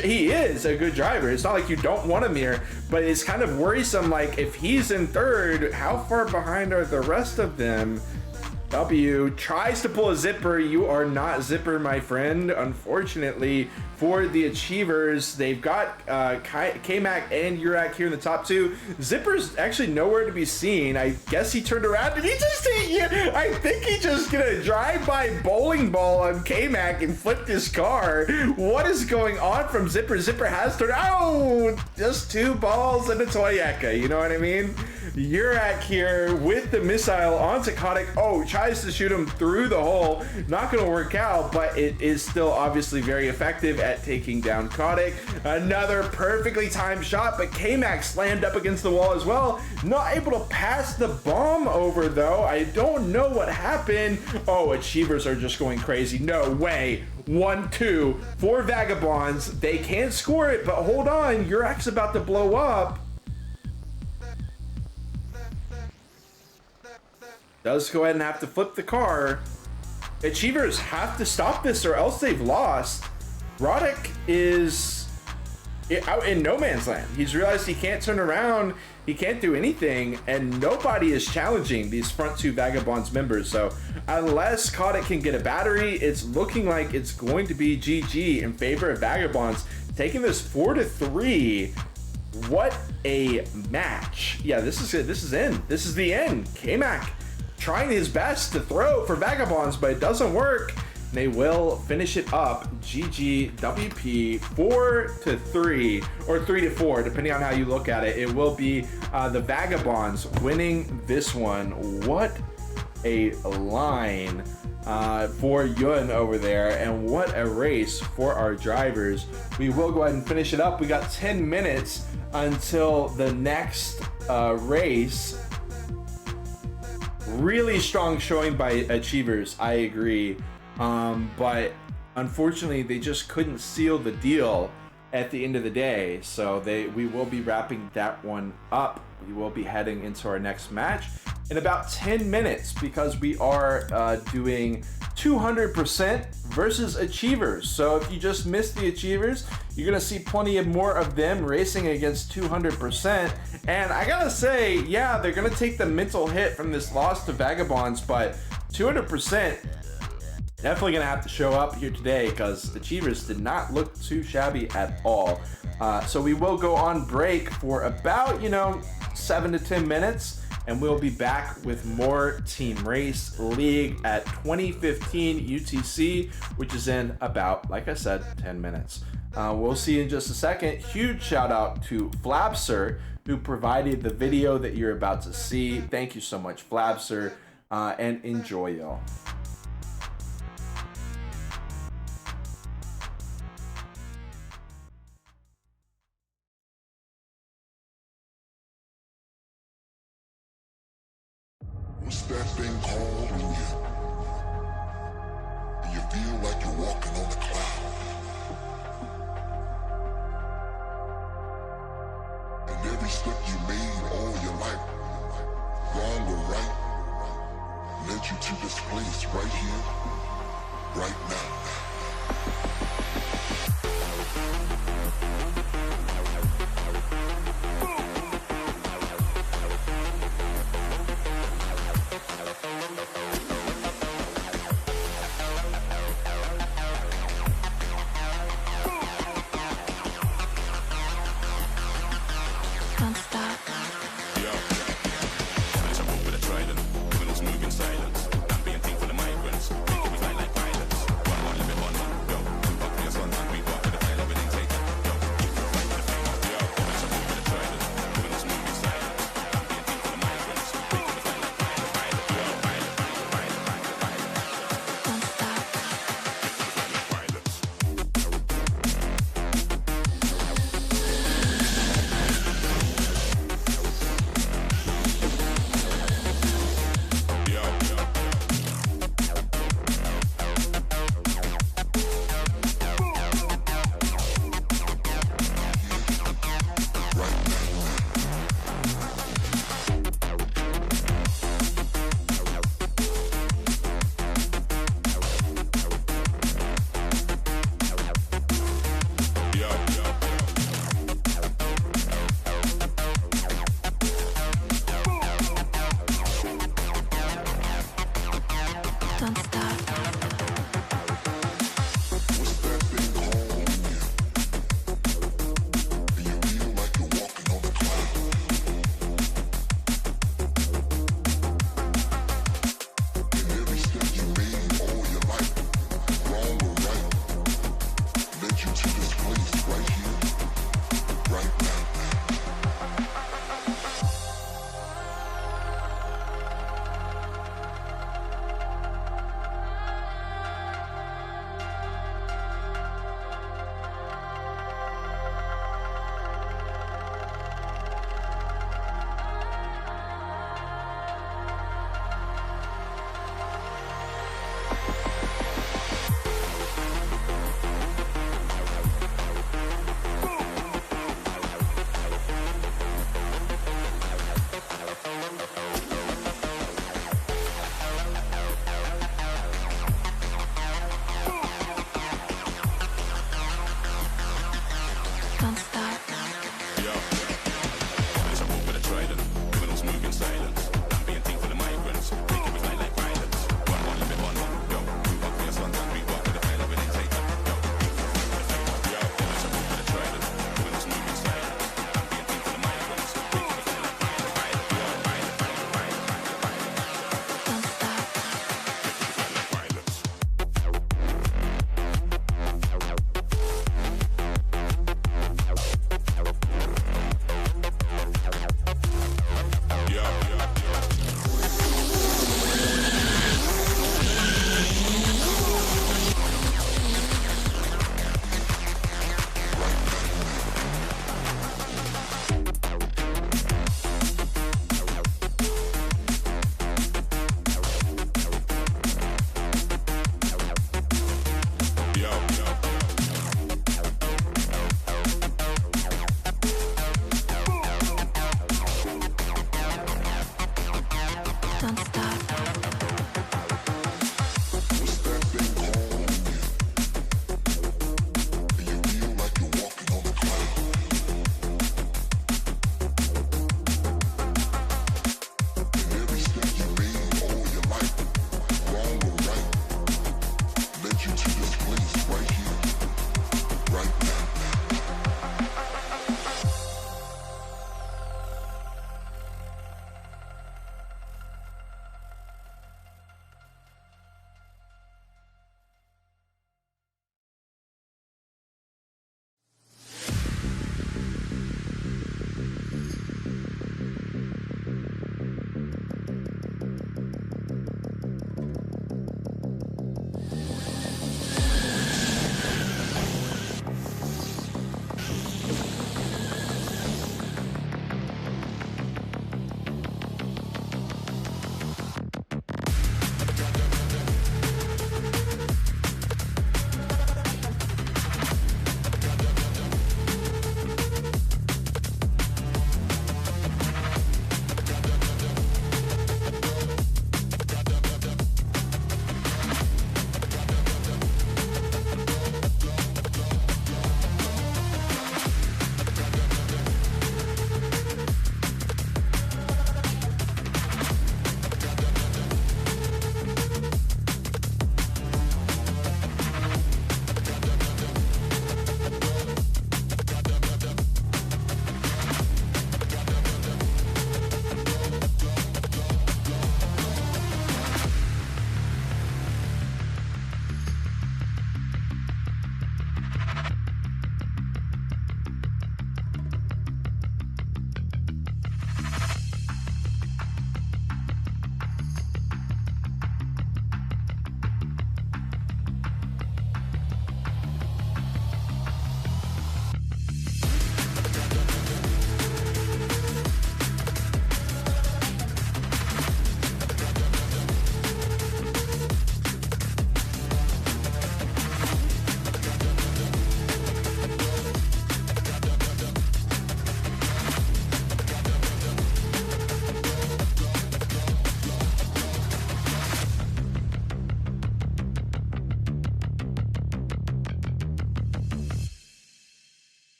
S3: driver. It's not like you don't want him here, but it's kind of worrisome. Like, if he's in 3rd, how far behind are the rest of them? W tries to pull a Zipper. You are not Zipper, my friend. Unfortunately for the Achievers, they've got K-Mac and Urek here in the top 2. Zipper's actually nowhere to be seen. I guess he turned around. Did he just hit you? I think he just get a drive-by bowling ball on K-Mac and flipped his car. What is going on from Zipper? Zipper has turned. Oh, just 2 balls and a Toyeka. You know what I mean? Urek here with the missile onto Kotick. Oh, tries to shoot him through the hole. Not going to work out, but it is still obviously very effective at taking down Kotick. Another perfectly timed shot, but K-Mac slammed up against the wall as well. Not able to pass the bomb over though. I don't know what happened. Oh, Achievers are just going crazy. No way. 1-2 for Vagabonds. They can't score it, but hold on. Urek's about to blow up. Does go ahead and have to flip the car. Achievers have to stop this or else they've lost. Roddick is out in no man's land. He's realized he can't turn around. He can't do anything, and nobody is challenging these front 2 Vagabonds members. So unless Kotick can get a battery, it's looking like it's going to be GG in favor of Vagabonds, taking this 4-3. What a match. Yeah, this is it. This is in. This is the end. K-Mac trying his best to throw for Vagabonds, but it doesn't work. They will finish it up. GG WP 4-3 or 3-4, depending on how you look at it. It will be the Vagabonds winning this one. What a line. for Yun over there, and what a race for our drivers. We will go ahead and finish it up. We got 10 minutes until the next race. Really strong showing by Achievers, I agree, but unfortunately they just couldn't seal the deal at the end of the day, so we will be wrapping that one up. We will be heading into our next match in about 10 minutes because we are doing 200% versus Achievers. So if you just missed the Achievers, you're gonna see plenty of more of them racing against 200%. And I gotta say, yeah, they're gonna take the mental hit from this loss to Vagabonds, but 200% definitely gonna have to show up here today because Achievers did not look too shabby at all. So we will go on break for about 7 to 10 minutes, and we'll be back with more Team Race League at 2015 UTC, which is in about, like I said, 10 minutes. We'll see you in just a second. Huge shout out to Flabsir, who provided the video that you're about to see. Thank you so much, Flabsir, and enjoy, y'all.
S1: What's that thing called when you feel like you're walking on a cloud? And every step you made all your life, wrong or right, led you to this place right here, right now.
S2: Don't stop.
S4: Moving silence, ambient thing for the migrants. Think it was like violence.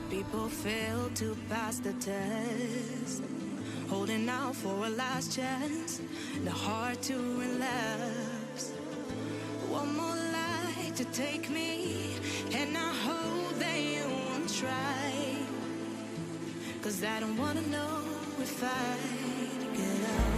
S2: People fail to pass the test, holding out for a last chance, the heart to relapse. One more light to take me, and I hope they won't try, 'cause I don't wanna know if I get out.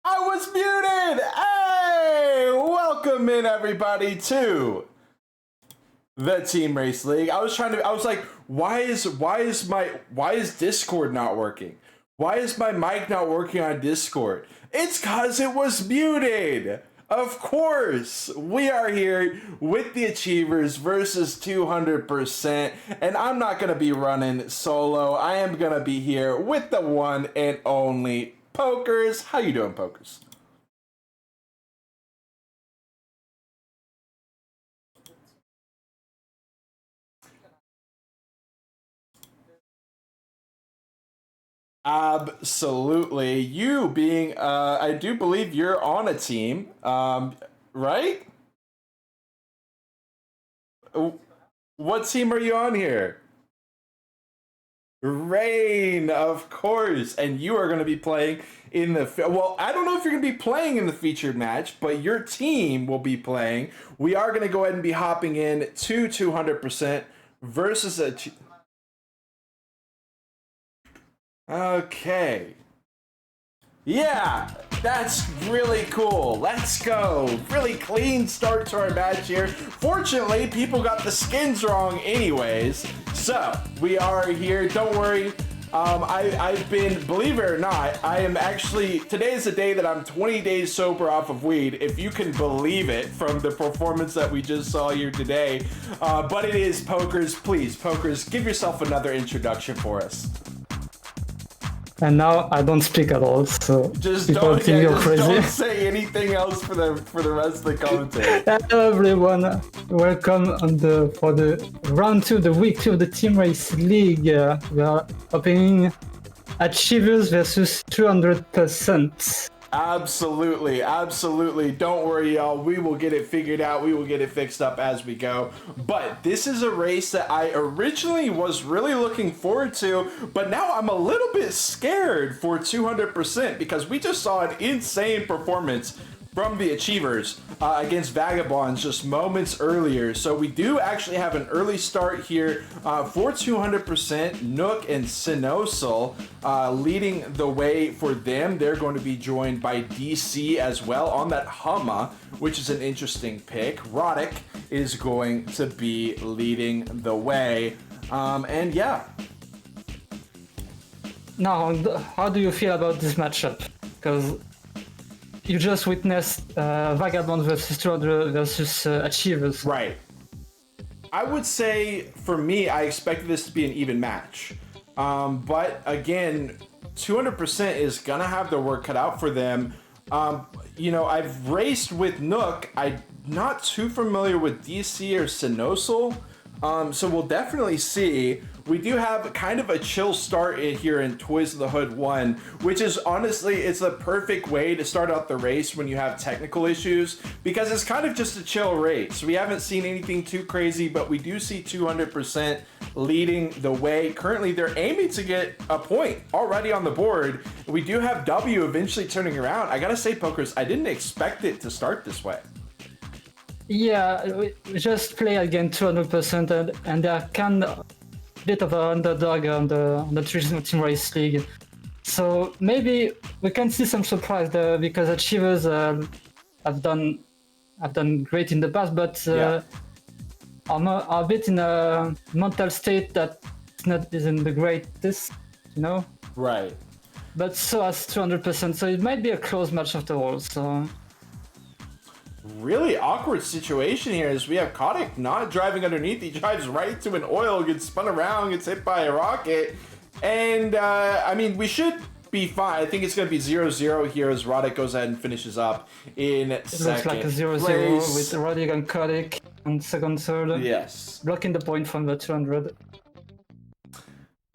S3: I was muted! Hey! Welcome in, everybody, to the Team Race League. I was like, why is Discord not working? Why is my mic not working on Discord? It's cause it was muted! Of course! We are here with the Achievers versus 200%, and I'm not gonna be running solo. I am gonna be here with the one and only Pokers. How you doing, Pokers? Absolutely. You being, I do believe you're on a team, right? What team are you on here? Rain, of course. And you are going to be playing in the, well, I don't know if you're going to be playing in the featured match, but your team will be playing. We are going to go ahead and be hopping in to 200% versus a... Okay. Yeah, that's really cool. Let's go. Really clean start to our match here. Fortunately, people got the skins wrong anyways. So, we are here. Don't worry. I've been, believe it or not, I am actually, today is the day that I'm 20 days sober off of weed, if you can believe it from the performance that we just saw here today. But it is Pokers. Please, Pokers, give yourself another introduction for us.
S4: And now I don't speak at all, so
S3: Just
S4: people
S3: don't,
S4: think
S3: yeah,
S4: you're
S3: just
S4: crazy.
S3: don't say anything else for the rest of the commentary.
S4: Hello everyone, welcome for the round 2, the week 2 of the Team Race League. We are opening Achievers versus 200%.
S3: Absolutely, absolutely. Don't worry, y'all. We will get it figured out. We will get it fixed up as we go. But this is a race that I originally was really looking forward to, but now I'm a little bit scared for 200% because we just saw an insane performance from the Achievers against Vagabonds just moments earlier. So we do actually have an early start here for 200%. Nook and Sinosal leading the way for them. They're going to be joined by DC as well on that Humma, which is an interesting pick. Roddick is going to be leading the way. And yeah.
S4: Now, how do you feel about this matchup? Because you just witnessed Vagabonds versus 200 versus Achievers.
S3: Right. I would say, for me, I expected this to be an even match. But again, 200% is going to have their work cut out for them. You know, I've raced with Nook. I'm not too familiar with DC or Sinosal. So we'll definitely see. We do have kind of a chill start here in Toys of the Hood 1, which is honestly, it's a perfect way to start out the race when you have technical issues, because it's kind of just a chill race. We haven't seen anything too crazy, but we do see 200% leading the way. Currently, they're aiming to get a point already on the board. We do have W eventually turning around. I gotta say, Pokers, I didn't expect it to start this way.
S4: Yeah, we just play again 200% and they are kind of a bit of an underdog on the traditional Team Race League. So maybe we can see some surprise there because Achievers have done great in the past, but are a bit in a mental state that isn't the greatest, you know?
S3: Right.
S4: But so has 200%, so it might be a close match after all, so...
S3: Really awkward situation here is we have Kotick not driving underneath. He drives right into an oil, gets spun around, gets hit by a rocket. And, I mean, we should be fine. I think it's going to be 0-0 here as Roddick goes ahead and finishes up in second
S4: looks like a 0-0
S3: place.
S4: with Roddick and Kotick on second, third.
S3: Yes.
S4: Blocking the point from the 200.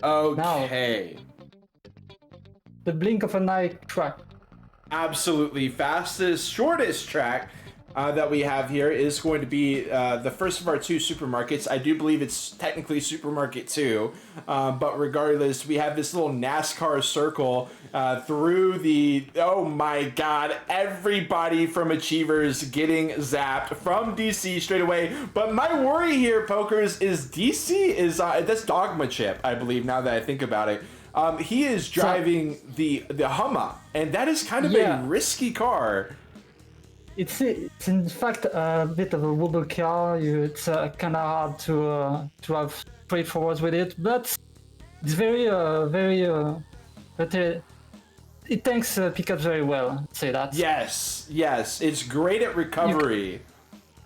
S3: Okay.
S4: The blink of an eye track.
S3: Absolutely. Fastest, shortest track that we have here is going to be the first of our two supermarkets. I do believe it's technically Supermarket 2, but regardless, we have this little NASCAR circle through the... Oh my god, everybody from Achievers getting zapped from DC straight away. But my worry here, Pokers, is DC is... that's Dogma Chip, I believe, now that I think about it. He is driving the Humma, and that is kind of a risky car.
S4: It's in fact a bit of a wobble car. It's kind of hard to have straightforwards with it, but it's very it tanks pickups very well. I'd say that.
S3: Yes, it's great at recovery.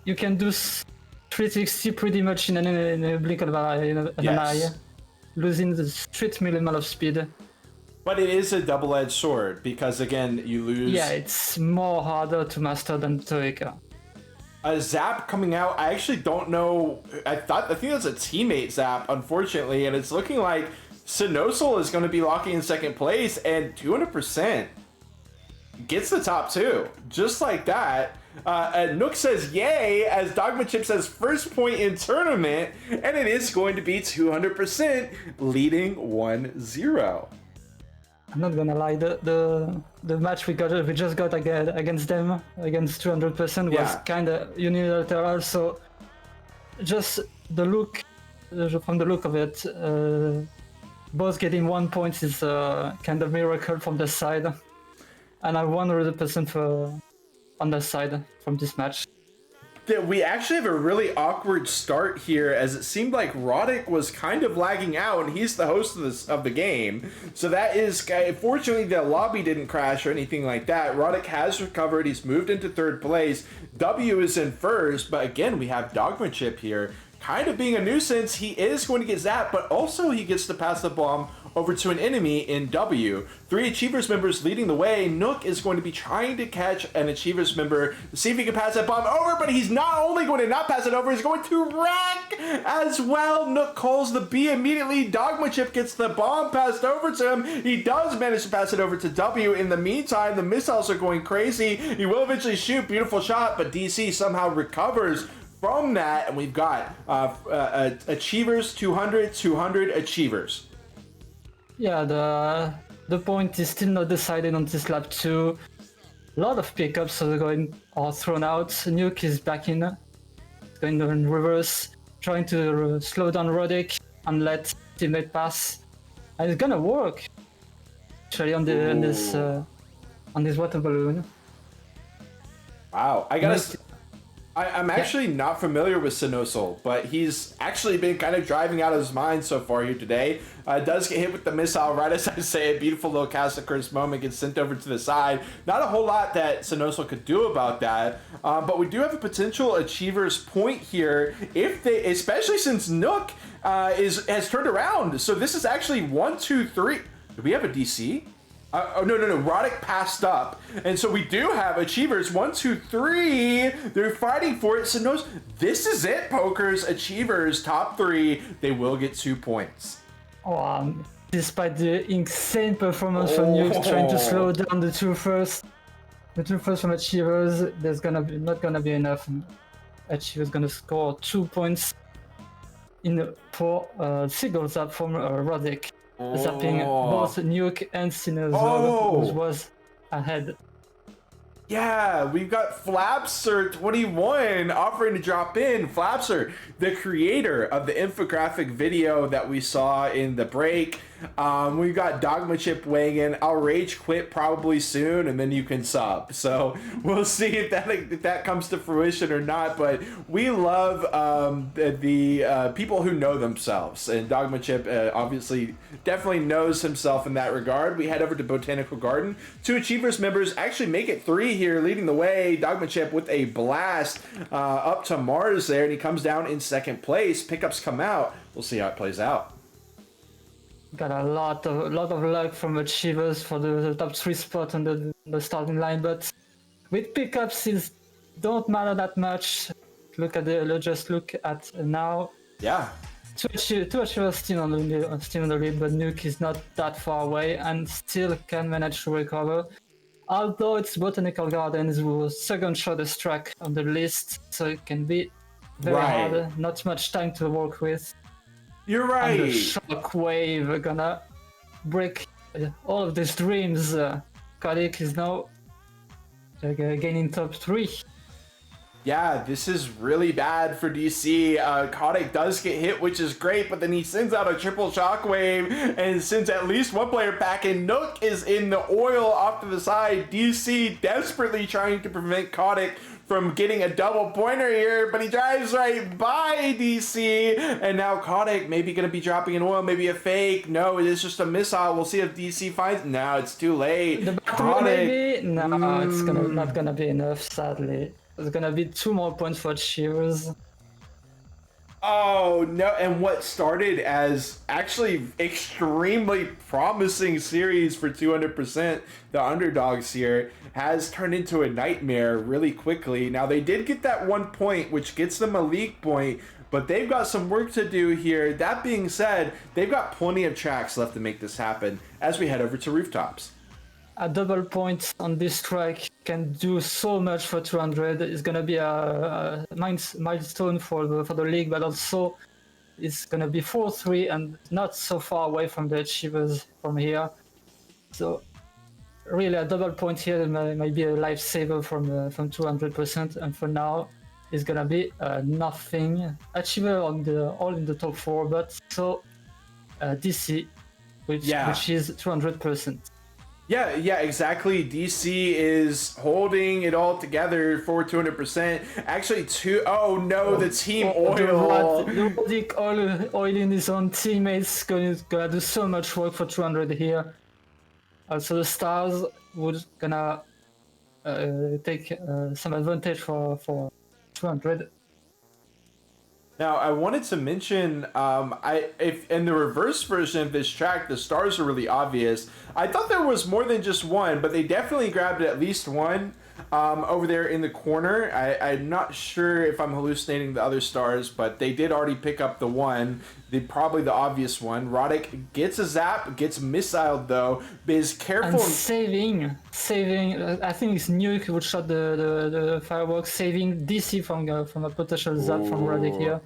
S4: You can do 360 pretty much in a blink of an eye, losing the straight minimal of speed.
S3: But it is a double-edged sword because, again, you lose...
S4: Yeah, it's more harder to master than Toyota.
S3: A zap coming out, I actually don't know... I think that's a teammate zap, unfortunately, and it's looking like Sinosal is going to be locking in second place, and 200% gets the top two. Just like that. Nook says yay as Dogma Chip says first point in tournament, and it is going to be 200% leading 1-0.
S4: I'm not gonna lie, the match we just got against them, against 200%, was kind of unilateral. So just from the look of it, both getting 1 point is kind of miracle from the side, and I'm 100% on the side from this match.
S3: We actually have a really awkward start here, as it seemed like Roddick was kind of lagging out, and he's the host of the game. So that is, fortunately, the lobby didn't crash or anything like that. Roddick has recovered. He's moved into third place. W is in first, but again, we have Dogma Chip here kind of being a nuisance. He is going to get zapped, but also he gets to pass the bomb over to an enemy in W. 3 Achievers members leading the way. Nook is going to be trying to catch an Achievers member to see if he can pass that bomb over, but he's not only going to not pass it over, he's going to wreck as well. Nook calls the B immediately. Dogma Chip gets the bomb passed over to him. He does manage to pass it over to W. In the meantime, the missiles are going crazy. He will eventually shoot. Beautiful shot, but DC somehow recovers from that, and we've got Achievers 200, 200 Achievers.
S4: Yeah, the point is still not decided on this lap 2. A lot of pickups are thrown out. Nuke is back in, going in reverse, trying to slow down Roddick and let teammate pass. And it's gonna work. Actually, on this water balloon.
S3: Wow, I'm actually not familiar with Sinosol, but he's actually been kind of driving out of his mind so far here today. Does get hit with the missile right as I say a beautiful little cast of curse moment, gets sent over to the side. Not a whole lot that Sinosol could do about that, but we do have a potential Achievers point here, if they, especially since Nook has turned around. So this is actually 1, 2, 3. Do we have a DC? No. Roddick passed up. And so we do have Achievers 1, 2, 3. They're fighting for it. So no, this is it, Pokers. Achievers, top 3. They will get 2 points.
S4: Despite the insane performance from Nuke trying to slow down the two first from Achievers, there's not gonna be enough. Achievers gonna score 2 points for single zap from Roddick. Zapping both Nuke and Sinosol, which was ahead.
S3: Yeah, we've got Flapser21 offering to drop in. Flapser, the creator of the infographic video that we saw in the break. We've got Dogma Chip weighing in. I'll rage quit probably soon, and then you can sub. So we'll see if that comes to fruition or not. But we love the people who know themselves, and Dogma Chip obviously definitely knows himself in that regard. We head over to Botanical Garden. 2 Achievers members actually make it 3 here, leading the way. Dogma Chip with a blast up to Mars there, and he comes down in 2nd place. Pickups come out. We'll see how it plays out.
S4: Got a lot of luck from Achievers for the top 3 spot on the starting line, but with pickups it don't matter that much. Just look at now.
S3: Yeah.
S4: 2 Achievers still on the lead, but Nuke is not that far away and still can manage to recover. Although it's Botanical Gardens whose second shortest track on the list, so it can be very hard. Not much time to work with.
S3: You're right.
S4: And the shock wave gonna break all of these dreams. Kodik is now gaining top 3.
S3: Yeah, this is really bad for DC. Kodik does get hit, which is great, but then he sends out a triple shockwave and sends at least one player packing. Nook is in the oil off to the side. DC desperately trying to prevent Kodik from getting a double pointer here, but he drives right by DC, and now Kodik maybe going to be dropping in oil, maybe a fake. No, it is just a missile. We'll see if DC finds. No, it's too late.
S4: Kodik. No, it's not gonna be enough, sadly. There's gonna be 2 more points for Achievers.
S3: Oh no, and what started as actually extremely promising series for 200%, the underdogs here, has turned into a nightmare really quickly. Now they did get that 1 point, which gets them a league point, but they've got some work to do here. That being said, they've got plenty of tracks left to make this happen as we head over to Rooftops.
S4: A double point on this track can do so much for 200. It's gonna be a milestone for the league, but also it's gonna be 4-3 and not so far away from the Achievers from here. So really a double point here might be a lifesaver from 200%, and for now it's gonna be nothing. Achiever all in the top 4, but so DC, which is 200%.
S3: Yeah, exactly. DC is holding it all together for 200%. Actually, oh no, the team oil.
S4: Roddick oiling his own teammates, gonna do so much work for 200 here. Also, the stars would gonna take some advantage for 200.
S3: Now, I wanted to mention, if in the reverse version of this track, the stars are really obvious. I thought there was more than just one, but they definitely grabbed at least one over there in the corner. I'm not sure if I'm hallucinating the other stars, but they did already pick up the one, probably the obvious one. Roddick gets a zap, gets missiled though, but is careful.
S4: And saving. I think it's Nuke who shot the fireworks, saving DC from a potential zap from Roddick here.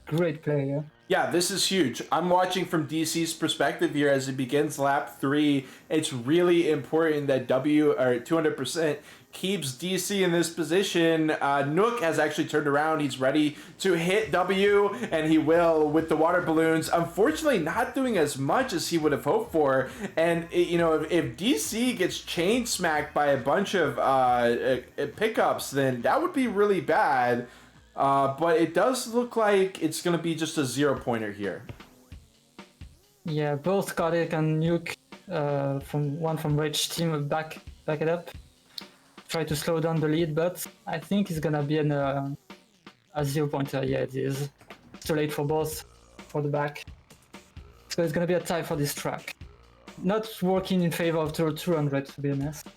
S4: Great play, yeah.
S3: Yeah, this is huge. I'm watching from DC's perspective here as it begins lap 3. It's really important that 200% keeps DC in this position. Nook has actually turned around. He's ready to hit W, and he will with the water balloons. Unfortunately, not doing as much as he would have hoped for. And, if DC gets chain smacked by a bunch of pickups, then that would be really bad. But it does look like it's going to be just a 0-pointer here.
S4: Yeah, both Cardiac and Nuke from Rage team back it up. Try to slow down the lead, but I think it's gonna be a 0-pointer. Yeah, it is. It's too late for both, for the back. So it's gonna be a tie for this track. Not working in favor of 200, to be honest.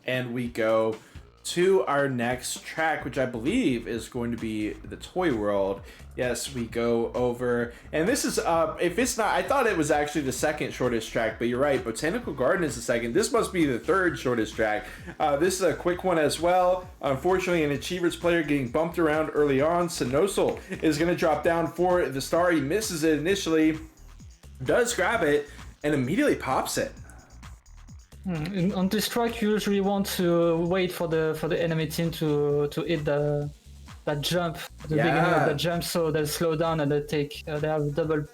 S3: And we go to our next track, which I believe is going to be the Toy World. Yes, we go over, and this is, if it's not, I thought it was actually the second shortest track, but you're right, Botanical Garden is the second. This must be the third shortest track. This is a quick one as well. Unfortunately, an Achievers player getting bumped around early on. Sinosal is going to drop down for the star. He misses it initially, does grab it, and immediately pops it.
S4: On this track, you usually want to wait for the enemy team to hit that jump at the beginning of the jump, so they slow down and they have double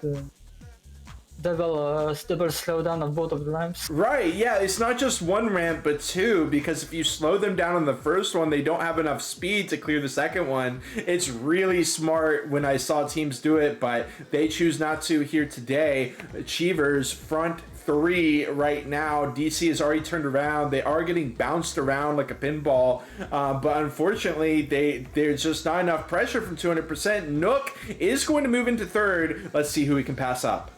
S4: slowdown of both of the ramps.
S3: Right, yeah, it's not just one ramp, but two, because if you slow them down on the first one, they don't have enough speed to clear the second one. It's really smart when I saw teams do it, but they choose not to here today. Achievers front 3 right now. DC has already turned around. They are getting bounced around like a pinball, but unfortunately there's just not enough pressure from 200%. Nook is going to move into third. Let's see who he can pass up.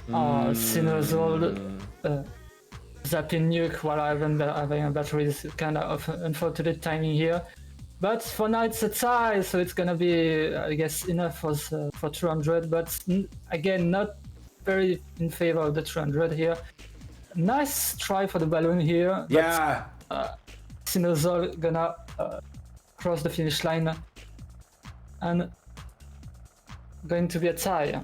S4: Sinosol zapping Nuke while having a battery is kind of unfortunate timing here. But for now it's a tie, so it's gonna be, I guess, enough for 200, but again, not very in favor of the 200 here. Nice try for the balloon here.
S3: Yeah.
S4: Sinosol gonna cross the finish line and going to be a tie.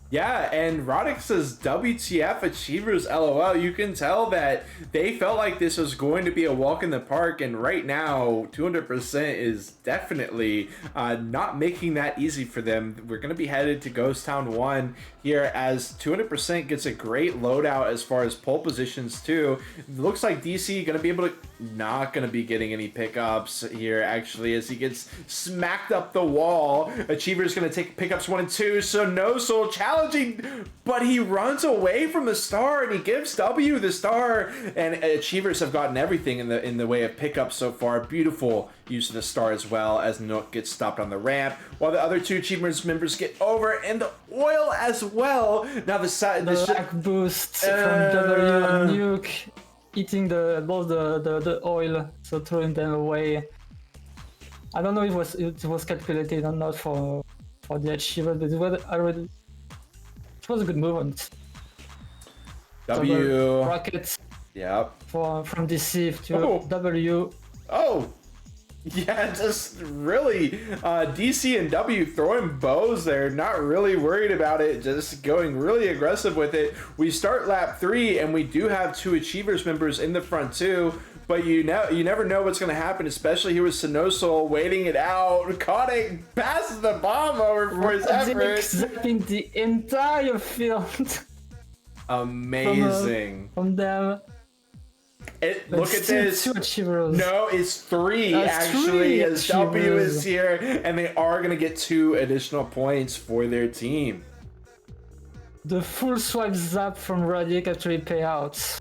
S3: Yeah, and Roddick says, WTF Achievers, LOL. You can tell that they felt like this was going to be a walk in the park, and right now, 200% is definitely not making that easy for them. We're going to be headed to Ghost Town 1 here as 200% gets a great loadout as far as pole positions too. It looks like DC going to be able to, not going to be getting any pickups here actually, as he gets smacked up the wall. Achievers going to take pickups 1 and 2, so no soul challenging, but he runs away from the star and he gives W the star, and Achievers have gotten everything in the way of pickups so far. Beautiful use of the star as well, as Nook gets stopped on the ramp, while the other two Achievers members get over, and the oil as well. Now the
S4: lag boost from W and Nuke eating both the oil, so throwing them away. I don't know if it was calculated or not for the Achiever, but it was a good movement.
S3: W
S4: rockets.
S3: Yep.
S4: From DC to W.
S3: Oh. Yeah, just really, DC and W throwing bows there, not really worried about it, just going really aggressive with it. We start lap 3, and we do have 2 Achievers members in the front too, but you never know what's going to happen, especially here with Sinosol waiting it out. Kotick passes the bomb over for his effort.
S4: Zapping the entire field.
S3: Amazing.
S4: From them.
S3: Look at this.
S4: 2 Achievers.
S3: No, it's 3 actually, as W is here, and they are going to get 2 additional points for their team.
S4: The full swipe zap from Roddick actually pay out.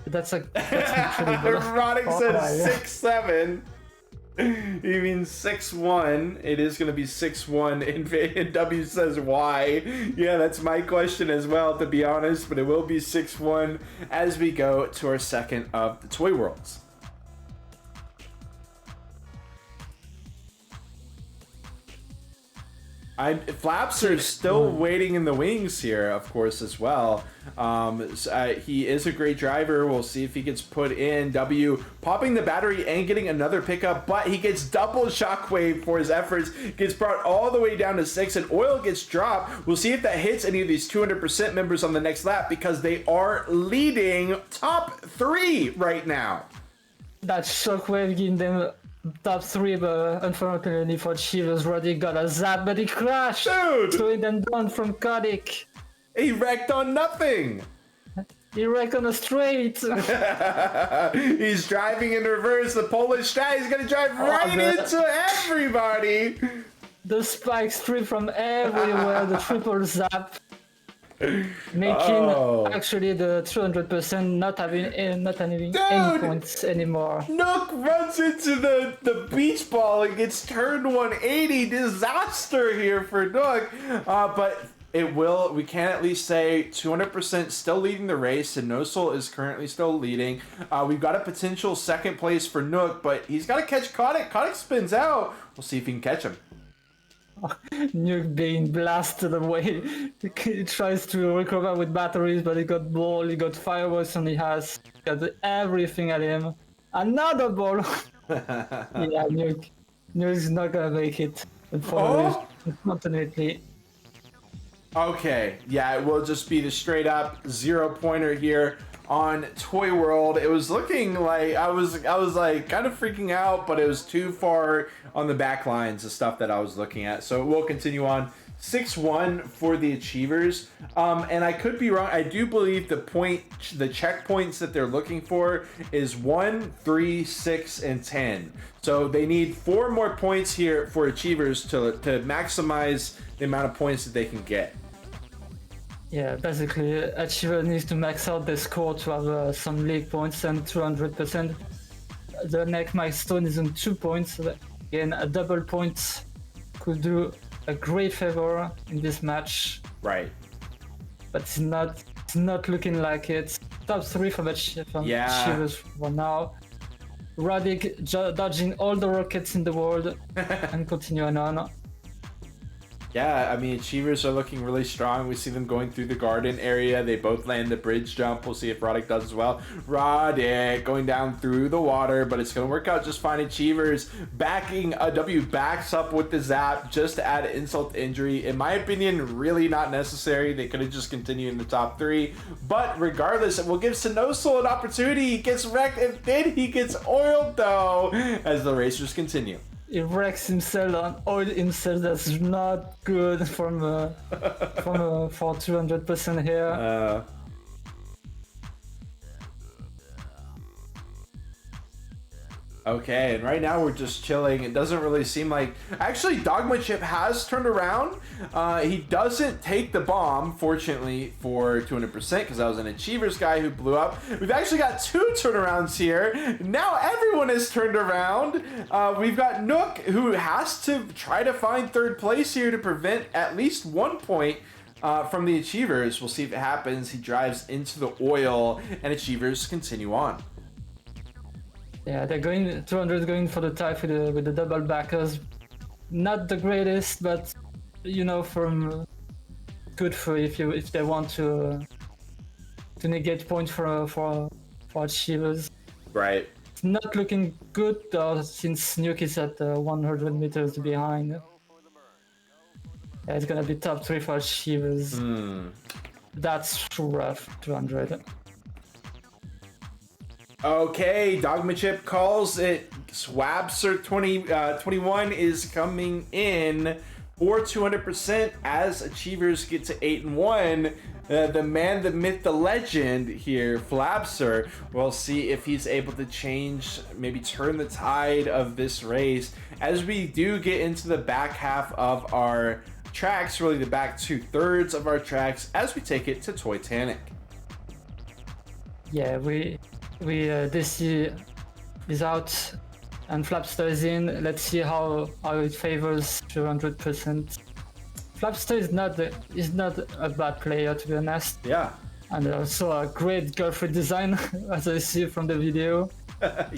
S4: That's incredible.
S3: Roddick says
S4: yeah.
S3: 6'7". He means 6'1". It is going to be 6'1". And W says why. Yeah, that's my question as well, to be honest. But it will be 6'1" as we go to our second of the Toy Worlds. Flaps are still waiting in the wings here, of course, as well. He is a great driver. We'll see if he gets put in. W popping the battery and getting another pickup, but he gets double shockwave for his efforts. Gets brought all the way down to 6, and oil gets dropped. We'll see if that hits any of these 200% members on the next lap, because they are leading top 3 right now.
S4: That shockwave giving them top 3, but unfortunately for Chivas, Roddy got a zap, but he crashed.
S3: Dude!
S4: Slowing them down from Kodik.
S3: He wrecked on nothing.
S4: He wrecked on a straight.
S3: He's driving in reverse. The Polish guy is going to drive right into everybody.
S4: The spikes strip from everywhere, the triple zap. Making actually the 200% not having any points anymore.
S3: Nook runs into the beach ball and gets turned 180. Disaster here for Nook. But we can at least say 200% still leading the race, and Nosol is currently still leading. We've got a potential second place for Nook, but he's got to catch Kodik. Kodik spins out. We'll see if he can catch him.
S4: Nuke being blasted away. He tries to recover with batteries, but he got ball, he got fireworks, and he got everything at him. Another ball! Yeah, Nuke's not gonna make it, unfortunately.
S3: Okay, yeah, it will just be the straight up 0-pointer here on Toy World. It was looking like I was like kind of freaking out, but it was too far on the back lines, the stuff that I was looking at. So we'll continue on. 6-1 for the Achievers. And I could be wrong. I do believe the checkpoints that they're looking for is 1, 3, 6, and 10. So they need 4 more points here for Achievers to maximize the amount of points that they can get.
S4: Yeah, basically, Achiever needs to max out the score to have some league points and 200%. The next milestone is on 2 points. Again, a double point could do a great favor in this match.
S3: Right.
S4: But it's not looking like it. Top 3 from Achievers for now. Roddick dodging all the rockets in the world and continuing on.
S3: Yeah, I mean, Achievers are looking really strong. We see them going through the garden area. They both land the bridge jump. We'll see if Roddick does as well. Roddick going down through the water, but it's going to work out just fine. Achievers backing W backs up with the zap just to add insult to injury. In my opinion, really not necessary. They could have just continued in the top 3. But regardless, it will give Sinosol an opportunity. He gets wrecked, and then he gets oiled, though, as the racers continue.
S4: He wrecks himself and oil himself. That's not good for 200% here.
S3: Okay, and right now we're just chilling. It doesn't really seem like... Actually, Dogma Chip has turned around. He doesn't take the bomb, fortunately, for 200%, because that was an Achievers guy who blew up. We've actually got 2 turnarounds here. Now everyone is turned around. We've got Nook, who has to try to find 3rd place here to prevent at least 1 point from the Achievers. We'll see if it happens. He drives into the oil, and Achievers continue on.
S4: Yeah, they're going 200 going for the tie with the double backers. Not the greatest, but from good for if they want to negate points for Achievers.
S3: Right.
S4: It's not looking good though, since Nuke is at 100 meters behind. Yeah, it's gonna be top 3 for Achievers. That's rough. 200.
S3: Okay, Dogma Chip calls it. Swabster 21 is coming in for 200% as Achievers get to 8-1. The man, the myth, the legend here, Flabster. We'll see if he's able to change, maybe turn the tide of this race as we do get into the back half of our tracks, really the back 2/3 of our tracks as we take it to Toytanic.
S4: Yeah, DC is out and Flapster is in. Let's see how it favors 200%. Flapster is not a bad player, to be honest.
S3: Yeah.
S4: And also a great girlfriend design, as I see from the video.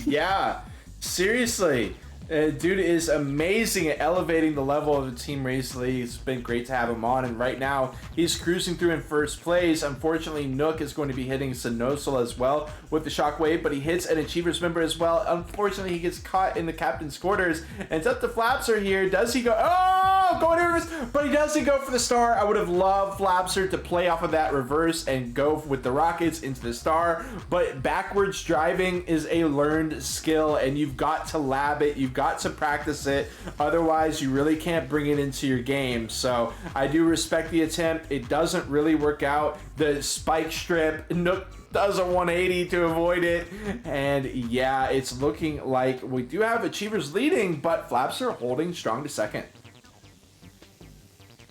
S3: Yeah, seriously. Dude is amazing at elevating the level of the Team Race League. It's been great to have him on, and right now he's cruising through in first place. Unfortunately, Nook is going to be hitting Sinosol as well with the Shockwave, but he hits an Achievers member as well. Unfortunately, he gets caught in the captain's quarters, and it's up to Flapser here. Does he go? Oh, going to reverse, but he doesn't go for the star. I would have loved Flapser to play off of that reverse and go with the rockets into the star, but backwards driving is a learned skill, and you've got to lab it. You've got to practice it, otherwise you really can't bring it into your game. So I do respect the attempt. It doesn't really work out. The spike strip, Nook does a 180 to avoid it, and yeah, it's looking like we do have Achievers leading, but Flapser holding strong to second.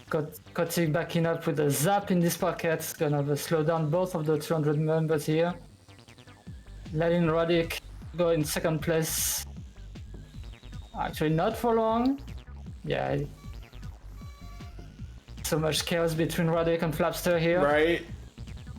S4: Kotick backing up with a zap in this pocket, gonna slow down both of the 200 members here. Letting Rodic go in second place. Actually, not for long. Yeah. So much chaos between Rodic and Flapster here.
S3: Right.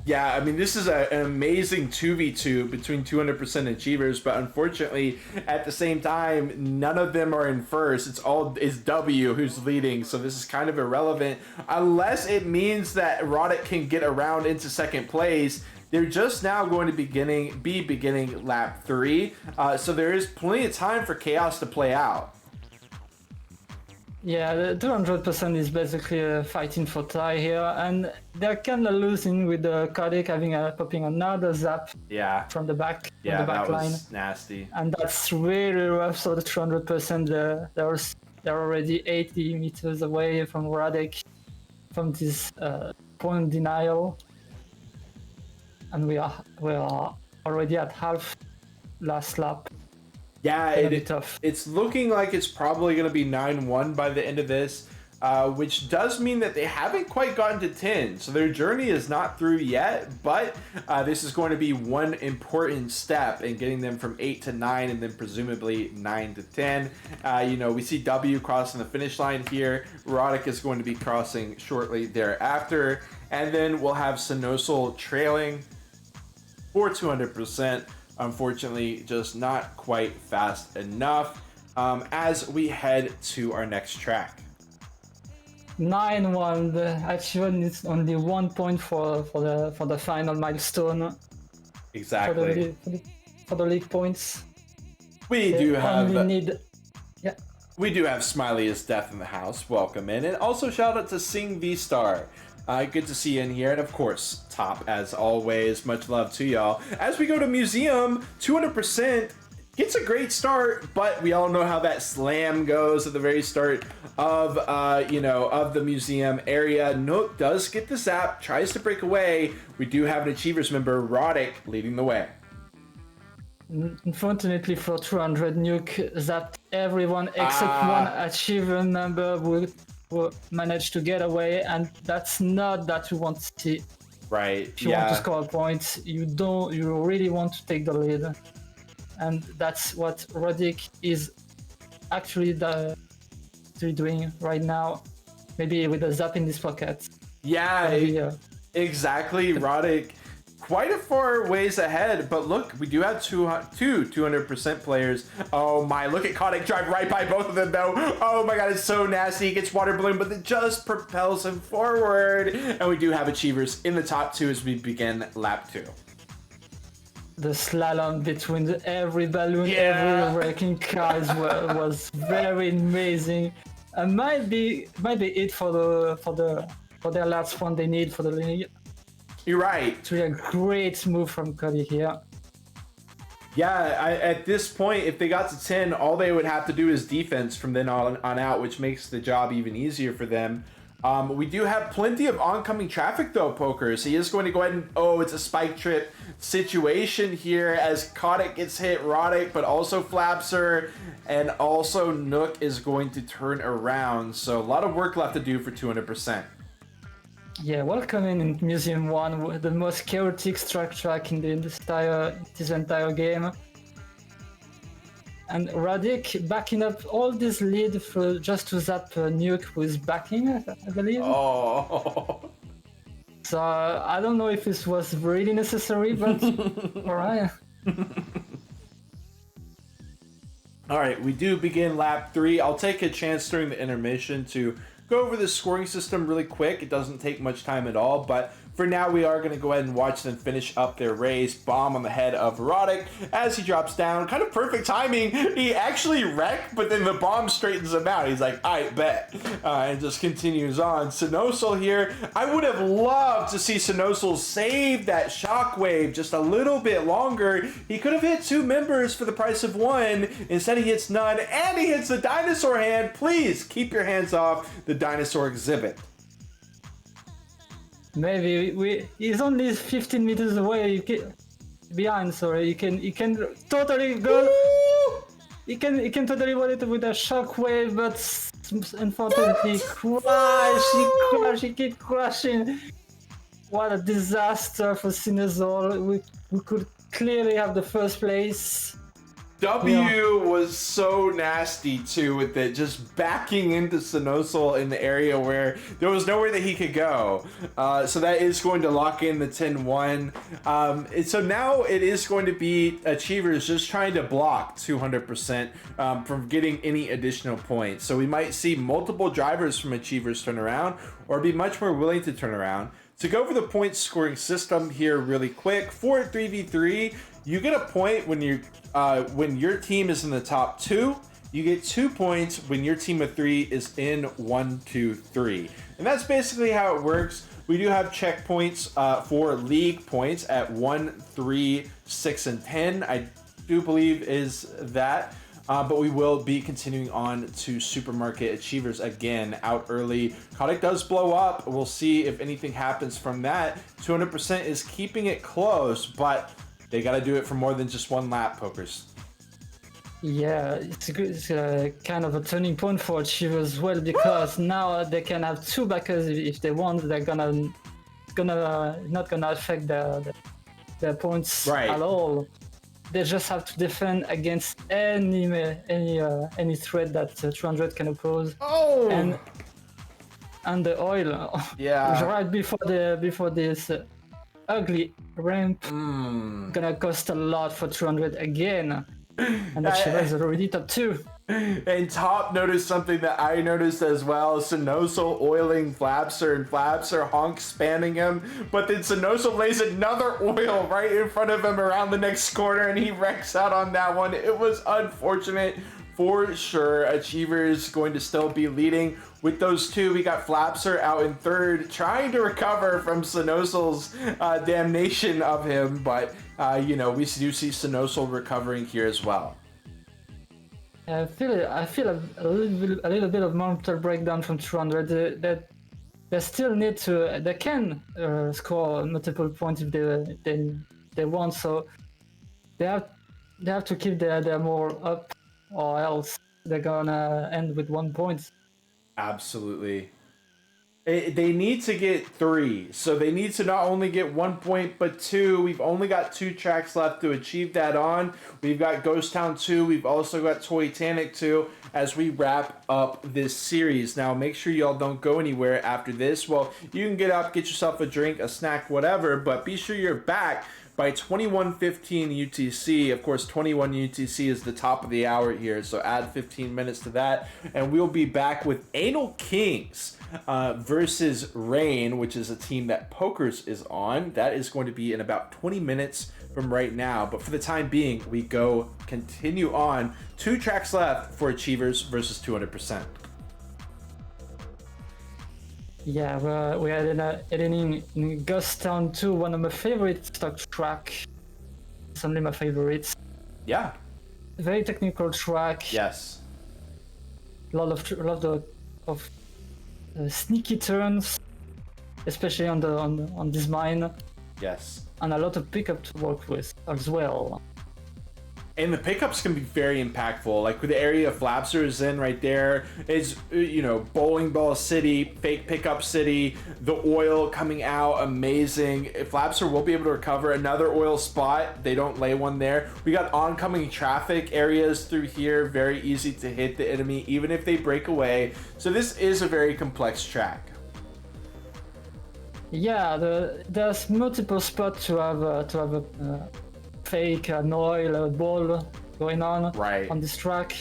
S3: Yeah, I mean, this is an amazing 2v2 between 200% Achievers, but unfortunately, at the same time, none of them are in first. It's W who's leading, so this is kind of irrelevant. Unless it means that Rodic can get around into second place. They're just now going to be beginning lap 3, so there is plenty of time for chaos to play out.
S4: Yeah, the 200% is basically fighting for tie here, and they're kind of losing with the Kotick popping another zap from the back,
S3: Yeah,
S4: from the back
S3: that
S4: line.
S3: was nasty.
S4: And that's really rough. So the 200%, they're already 80 meters away from Rodic, from this point denial. And we are already at half last lap.
S3: Yeah, it's looking like it's probably going to be 9-1 by the end of this, which does mean that they haven't quite gotten to 10. So their journey is not through yet, but this is going to be one important step in getting them from 8 to 9 and then presumably 9 to 10. We see W crossing the finish line here. Rodic is going to be crossing shortly thereafter. And then we'll have Sinosol trailing for 200%. Unfortunately, just not quite fast enough as we head to our next track.
S4: 9-1. The achievement is only 1 point for the final milestone.
S3: Exactly.
S4: For the league points.
S3: We do have
S4: Smiley
S3: as Death in the house. Welcome in, and also shout out to Sing V Star. Good to see you in here, and of course, Top as always. Much love to y'all. As we go to Museum, 200% gets a great start, but we all know how that slam goes at the very start of the Museum area. Nook does get the zap, tries to break away. We do have an Achievers member, Rodic, leading the way.
S4: Unfortunately for 200, Nuke zapped everyone except one Achiever member who managed to get away, and that's not that you want to see.
S3: Right.
S4: If you want to score points, you really want to take the lead, and that's what Rodic is actually doing right now. Maybe with a zap in this pocket.
S3: Yeah, exactly. Rodic quite a far ways ahead, but look, we do have two 200% players. Oh my, look at Kotick drive right by both of them though. Oh my god, it's so nasty. He gets water balloon, but it just propels him forward. And we do have Achievers in the top 2 as we begin lap 2.
S4: The slalom between every balloon, every wrecking car was very amazing. And might be it for their last one they need for the league.
S3: You're right.
S4: It's really a great move from Kotick here.
S3: Yeah, at this point, if they got to 10, all they would have to do is defense from then on out, which makes the job even easier for them. We do have plenty of oncoming traffic though, Pokers. He is going to go ahead and, it's a spike trip situation here as Kotick gets hit, Rodic, but also Flapser, and also Nook is going to turn around. So a lot of work left to do for 200%.
S4: Yeah, welcome in Museum 1, the most chaotic track in this entire game. And Radic backing up all this lead for just to zap Nuke who is backing, I believe.
S3: Oh.
S4: So I don't know if this was really necessary, but alright.
S3: All right, we do begin lap 3. I'll take a chance during the intermission to go over the scoring system really quick. It doesn't take much time at all, but for now we are going to go ahead and watch them finish up their race. Bomb on the head of Roddick as he drops down. Kind of perfect timing. He actually wrecked, but then the bomb straightens him out. He's like, I bet. And just continues on. Sinosal here. I would have loved to see Sinosal save that shockwave just a little bit longer. He could have hit 2 members for the price of 1. Instead he hits none, and he hits the dinosaur hand. Please keep your hands off the dinosaur exhibit.
S4: Maybe he's only 15 meters away behind, sorry. You can totally go. He can totally win it with a shockwave, but unfortunately he keep crashing. What a disaster for Sinosol. We could clearly have the first place.
S3: W was so nasty too with it, just backing into Sinosol in the area where there was nowhere that he could go. So that is going to lock in the 10-1. So now it is going to be Achievers just trying to block 200% from getting any additional points. So we might see multiple drivers from Achievers turn around or be much more willing to turn around. To go over the point scoring system here really quick, for 3v3, you get a point when your team is in the top 2. You get 2 points when your team of 3 is in 1, 2, 3. And that's basically how it works. We do have checkpoints for league points at 1, 3, 6, and 10. I do believe is that. But we will be continuing on to Supermarket Achievers again, out early. Kotick does blow up. We'll see if anything happens from that. 200% is keeping it close, but they got to do it for more than just 1 lap, Pokers.
S4: Yeah, it's kind of a turning point for Achievers as well, because now they can have 2 backers if they want. They're not gonna affect their points at all. They just have to defend against any threat that 200 can oppose.
S3: Oh!
S4: And the oil.
S3: Yeah.
S4: Right before this ugly ramp, gonna cost a lot for 200 again. And Achievers are already top 2.
S3: And Top noticed something that I noticed as well. Sinosal oiling Flapser, and Flapser honk spamming him, but then Sinosal lays another oil right in front of him around the next corner, and he wrecks out on that one. It was unfortunate for sure. Achievers going to still be leading with those 2. We got Flapser out in 3rd, trying to recover from Sinosal's damnation of him, but we do see Sinosal recovering here as well.
S4: I feel a little bit of mental breakdown from 200. That they still need to. They can score multiple points if they want. So they have to keep their more up, or else they're gonna end with 1 point.
S3: Absolutely. They need to get 3. So they need to not only get 1 point, but 2. We've only got 2 tracks left to achieve that on. We've got Ghost Town 2. We've also got Toytanic 2 as we wrap up this series. Now, make sure y'all don't go anywhere after this. Well, you can get up, get yourself a drink, a snack, whatever, but be sure you're back by 21:15 UTC. Of course, 21 UTC is the top of the hour here, so add 15 minutes to that, and we'll be back with Analkings versus Rain, which is a team that Pokers is on. That is going to be in about 20 minutes from right now, but for the time being, we continue on. 2 tracks left for Achievers versus 200%.
S4: Yeah, we are heading in Ghost Town 2, one of my favorite stock track. It's only my favorites.
S3: Yeah.
S4: Very technical track.
S3: Yes.
S4: A lot of sneaky turns, especially on this mine.
S3: Yes.
S4: And a lot of pickup to work with as well.
S3: And the pickups can be very impactful. Like with the area Flapser is in right there is, you know, bowling ball city, fake pickup city, the oil coming out, amazing. Flapser will be able to recover another oil spot. They don't lay one there. We got oncoming traffic areas through here, very easy to hit the enemy, even if they break away. So this is a very complex track.
S4: Yeah, there's multiple spots to have a fake an oil ball going on
S3: Right.
S4: on this track.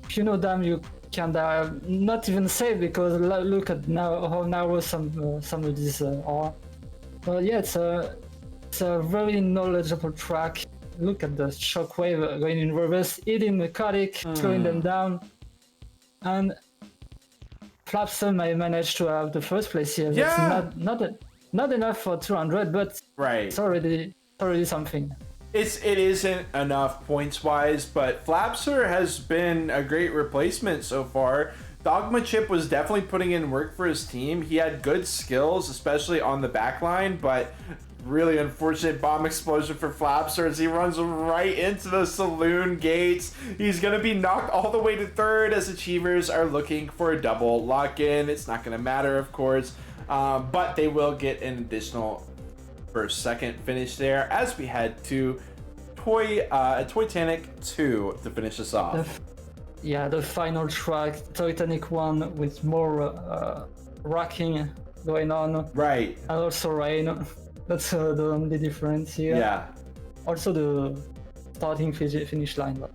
S4: If you know them, you can not even save because look at now how narrow some of these are. But yeah, it's a very knowledgeable track. Look at the shockwave going in reverse, hitting the Kotick, slowing them down, and Flapster may manage to have the first place here.
S3: Yeah.
S4: That's not enough for 200, but
S3: Right.
S4: it's already something.
S3: It isn't enough points wise, but Flapser has been a great replacement so far. Dogma Chip was definitely putting in work for his team. He had good skills, especially on the back line, but really unfortunate bomb explosion for Flapser as he runs right into the saloon gates. He's going to be knocked all the way to third as Achievers are looking for a double lock-in. It's not going to matter, of course, but they will get an additional first second finish there as we head to Titanic 2 to finish us off.
S4: The final track, Titanic 1, with more rocking going on.
S3: Right.
S4: And also rain. That's the only difference here.
S3: Yeah.
S4: Also the starting finish line, but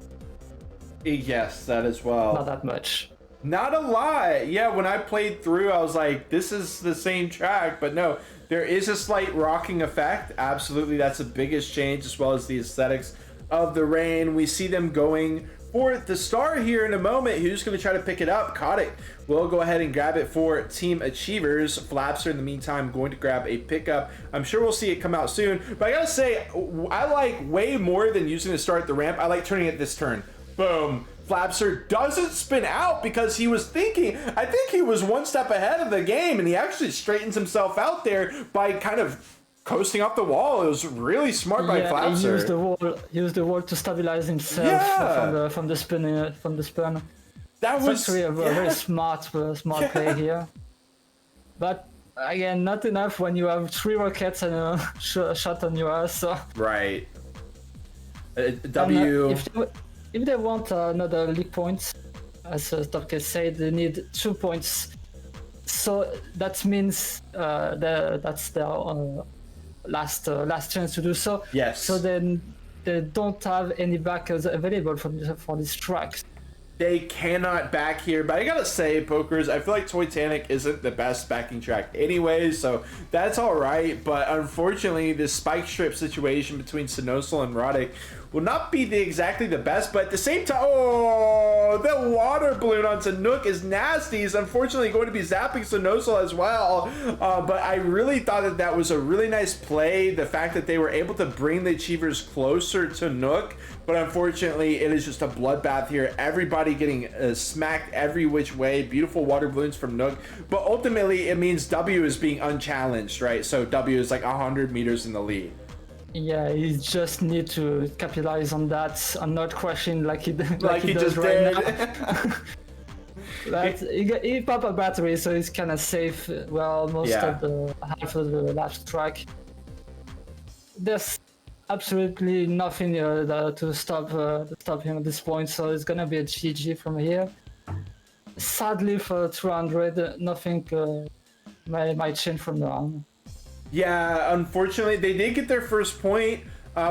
S3: Yes, that as well.
S4: not that much.
S3: Not a lot. Yeah, when I played through, I was like, this is the same track, but no, there is a slight rocking effect. Absolutely, that's the biggest change, as well as the aesthetics of the rain. We see them going for the star here in a moment. Who's going to try to pick it up? Kotick will go ahead and grab it for Team Achievers. Flapser, in the meantime, going to grab a pickup. I'm sure we'll see it come out soon, but I gotta say, I like way more than using the star at the ramp. I like turning it this turn. Boom. Flapser doesn't spin out because he was thinking, I think he was one step ahead of the game, and he actually straightens himself out there by kind of coasting off the wall. It was really smart by Flapser.
S4: He used the wall to stabilize himself from the spin.
S3: That
S4: It's
S3: was
S4: actually a very smart play here. But again, not enough when you have 3 rockets and a shot on your ass. So.
S3: right.
S4: If they want another league points, as Topke said, they need 2 points. So that means that's their last chance to do so.
S3: Yes.
S4: So then they don't have any backers available for this track.
S3: They cannot back here, but I gotta say, Pokers, I feel like Titanic isn't the best backing track anyway, so that's alright, but unfortunately, this spike strip situation between Sinosol and Roddick will not be exactly the best, but at the same time, oh, the water balloon onto Nook is nasty. He's unfortunately going to be zapping Sinosol as well, but I really thought that was a really nice play, the fact that they were able to bring the Achievers closer to Nook, but unfortunately, it is just a bloodbath here. Everybody getting smacked every which way. Beautiful water balloons from Nook. But ultimately, it means W is being unchallenged, right? So W is like 100 meters in the lead.
S4: Yeah, he just need to capitalize on that and not crashing like he
S3: He
S4: does
S3: just
S4: right
S3: did.
S4: now. But he popped a battery, so he's kind of safe. Well, most of the half of the last track. There's absolutely nothing to stop him at this point, so it's gonna be a GG from here. Sadly for 200, nothing might change from now on.
S3: Yeah, unfortunately, they did get their first point.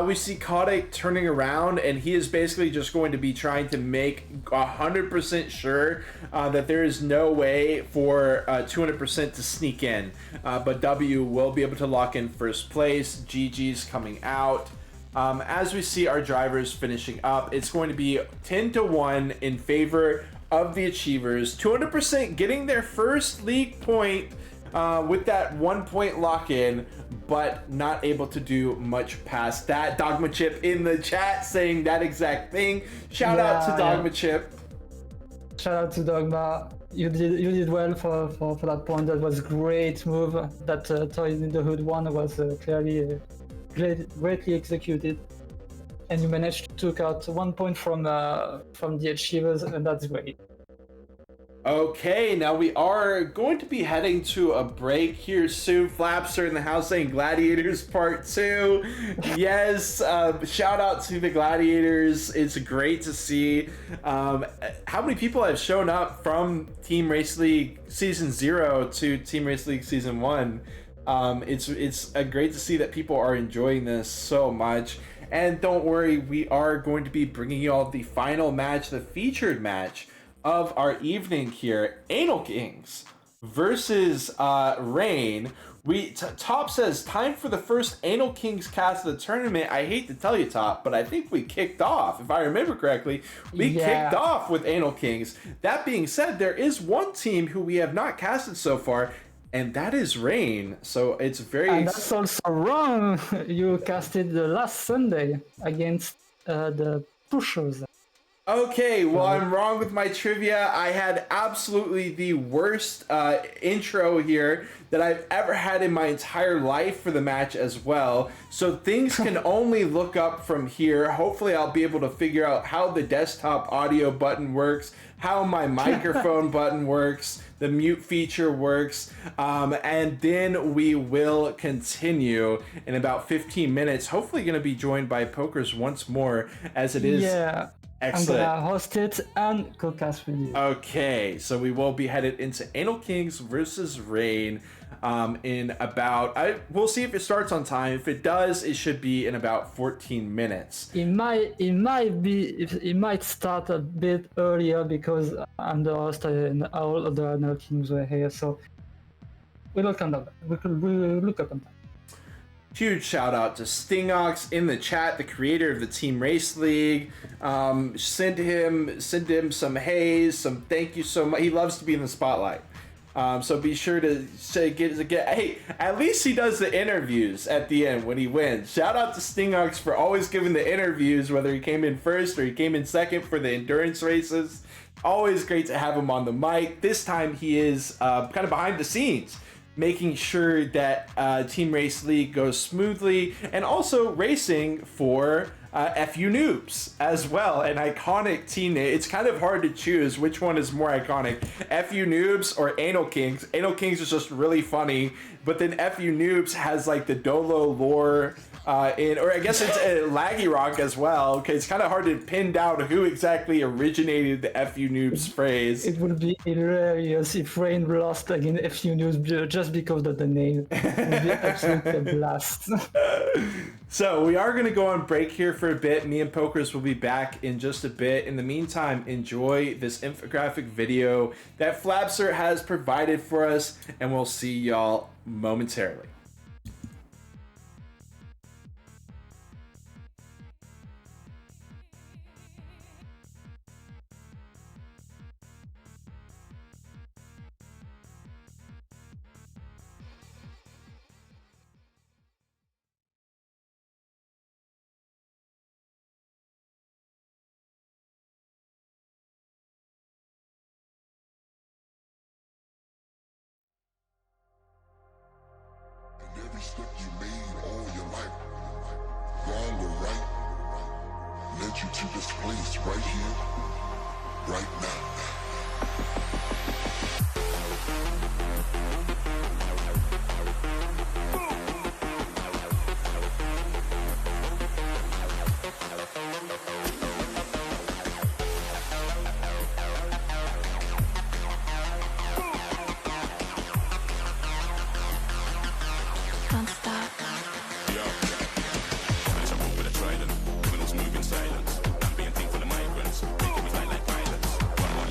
S3: We see Kotick turning around, and he is basically just going to be trying to make 100% sure that there is no way for 200% to sneak in. But W will be able to lock in first place. GG's coming out. As we see our drivers finishing up, it's going to be 10-1 in favor of the Achievers. 200% getting their first league point with that 1 point lock-in, but not able to do much past that. Dogma Chip in the chat saying that exact thing. Shout out to Dogma Chip.
S4: Shout out to Dogma. You did well for that point. That was a great move. That Toys in the Hood one was clearly greatly executed. and you managed to take out 1 point from the achievers, and that's great.
S3: Okay, now we are going to be heading to a break here soon. Flapster in the house saying Gladiators Part 2. Yes, shout out to the Gladiators. It's great to see how many people have shown up from Team Race League Season 0 to Team Race League Season 1. It's great to see that people are enjoying this so much. And don't worry, we are going to be bringing you all the final match, the featured match of our evening here, Analkings versus Rain. Top says time for the first Analkings cast of the tournament. I hate to tell you, Top, but I think we kicked off. If I remember correctly, we kicked off with Analkings. That being said, there is one team who we have not casted so far, and that is Rain. So it's very.
S4: And that's also wrong. You casted the last Sunday against the Pushers.
S3: Okay, well, I'm wrong with my trivia. I had absolutely the worst intro here that I've ever had in my entire life for the match as well. So things can only look up from here. Hopefully I'll be able to figure out how the desktop audio button works, how my microphone button works, the mute feature works, and then we will continue in about 15 minutes. Hopefully going to be joined by Pokers once more, as it is...
S4: Yeah.
S3: Excellent.
S4: I'm gonna host it and co-cast with you.
S3: Okay, so we will be headed into Analkings versus Rain in about... we'll see if it starts on time. If it does, it should be in about 14 minutes.
S4: It might start a bit earlier because I'm the host and all of the Analkings were here, so we'll look on that. We'll look up on that.
S3: Huge shout out to Stingox in the chat, the creator of the Team Race League. Send him some haze, some thank you so much. He loves to be in the spotlight. So be sure to hey, at least he does the interviews at the end when he wins. Shout out to Stingox for always giving the interviews, whether he came in first or he came in second for the endurance races. Always great to have him on the mic. This time he is kind of behind the scenes, making sure that Team Race League goes smoothly, and also racing for FU Noobs as well, an iconic team name. It's kind of hard to choose which one is more iconic, FU Noobs or Analkings. Analkings is just really funny, but then FU Noobs has like the Dolo lore or I guess it's Laggy Rock as well, because it's kind of hard to pin down who exactly originated the FU Noobs phrase.
S4: It would be hilarious if Rain lost against FU Noobs just because of the name. It would be absolutely a blast.
S3: So we are going to go on break here for a bit. Me and Pokers will be back in just a bit. In the meantime, enjoy this infographic video that Flapster has provided for us, and we'll see y'all momentarily.
S1: Every step you made all your life, wrong or right, led you to this place right here, right now.
S2: Don't stop.
S5: It's a rope with a trident. Criminals move in silence. Ambient thing for the migrants. Making me fly like pilots. One more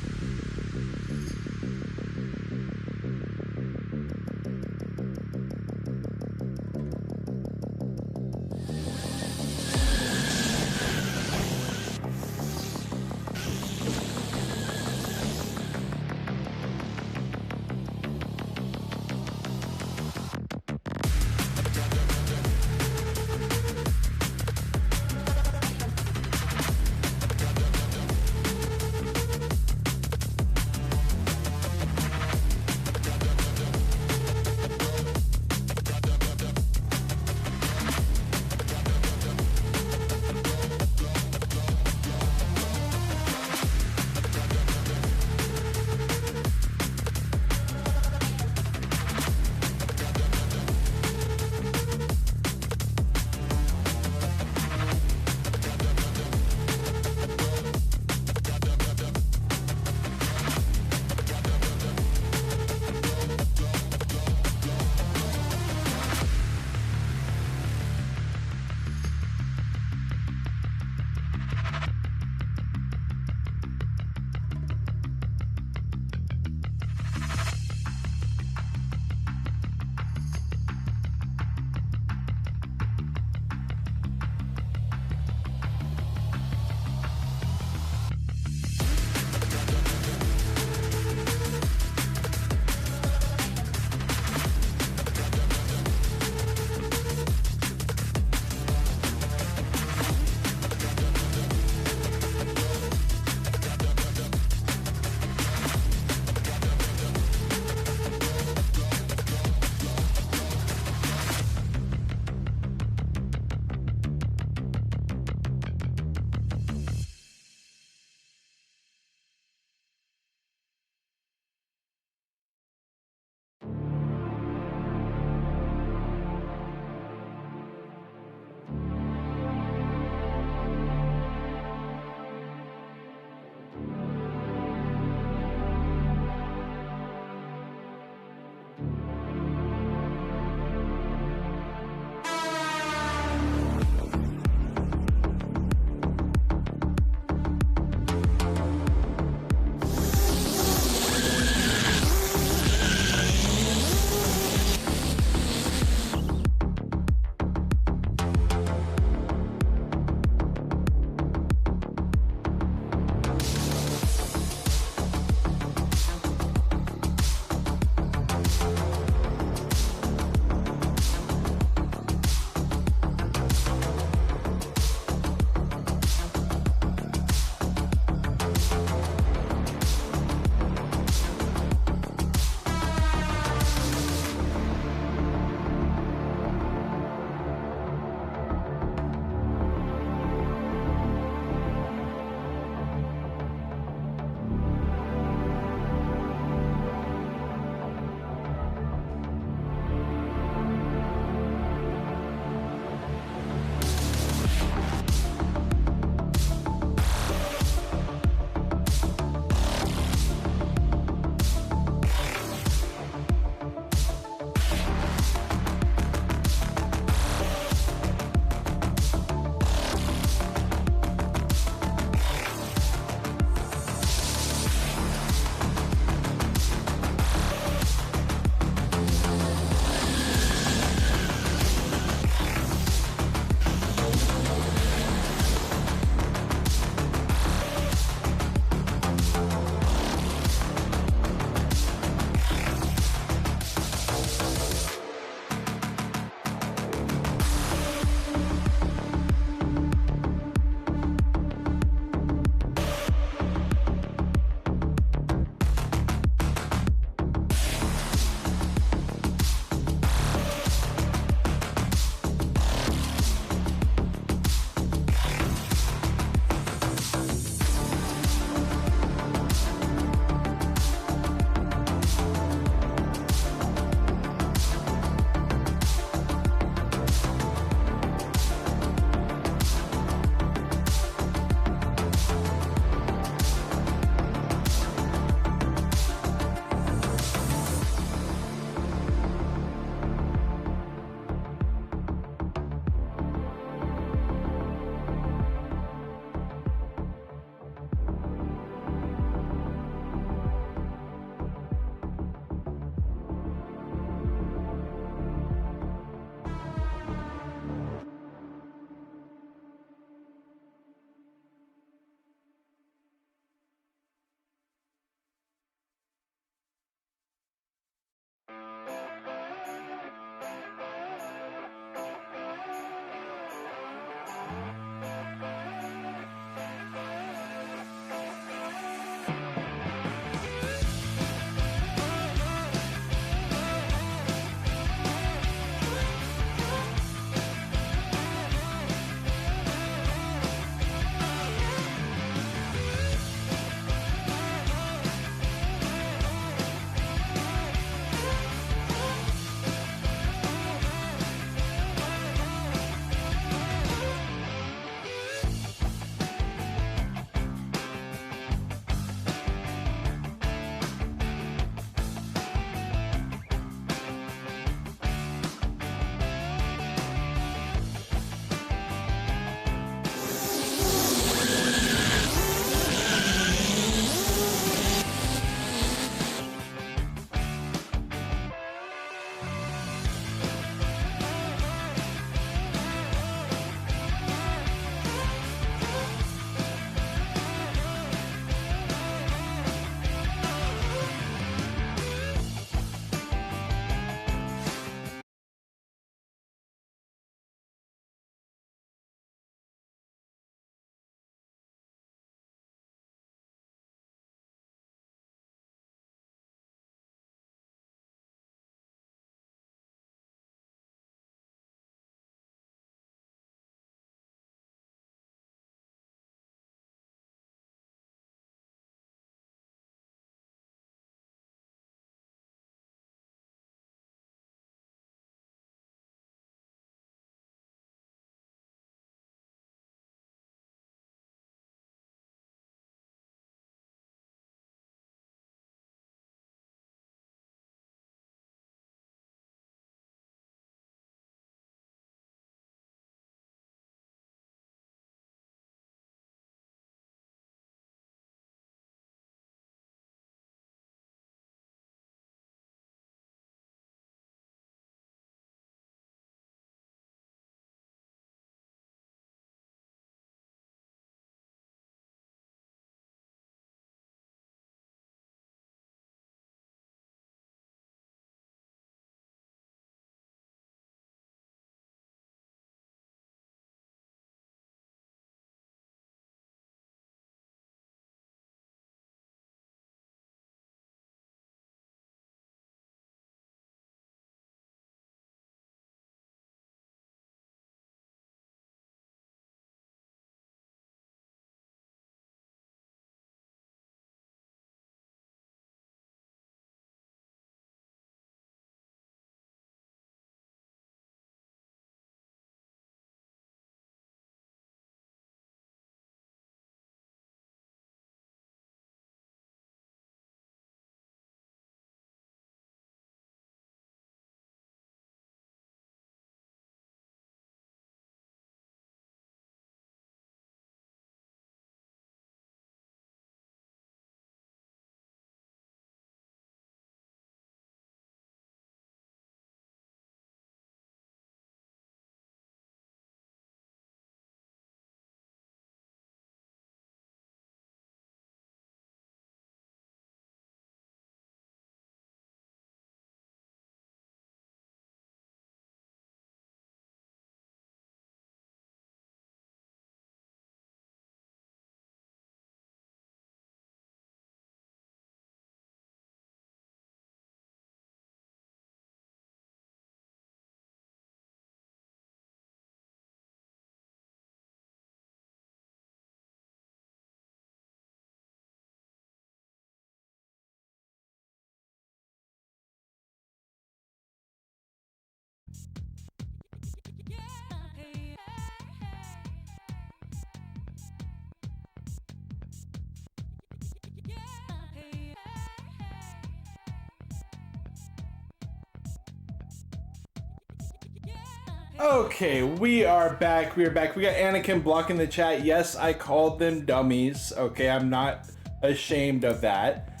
S3: Okay, we are back. We are back. We got Anakin blocking the chat. Yes, I called them dummies. Okay, I'm not ashamed of that.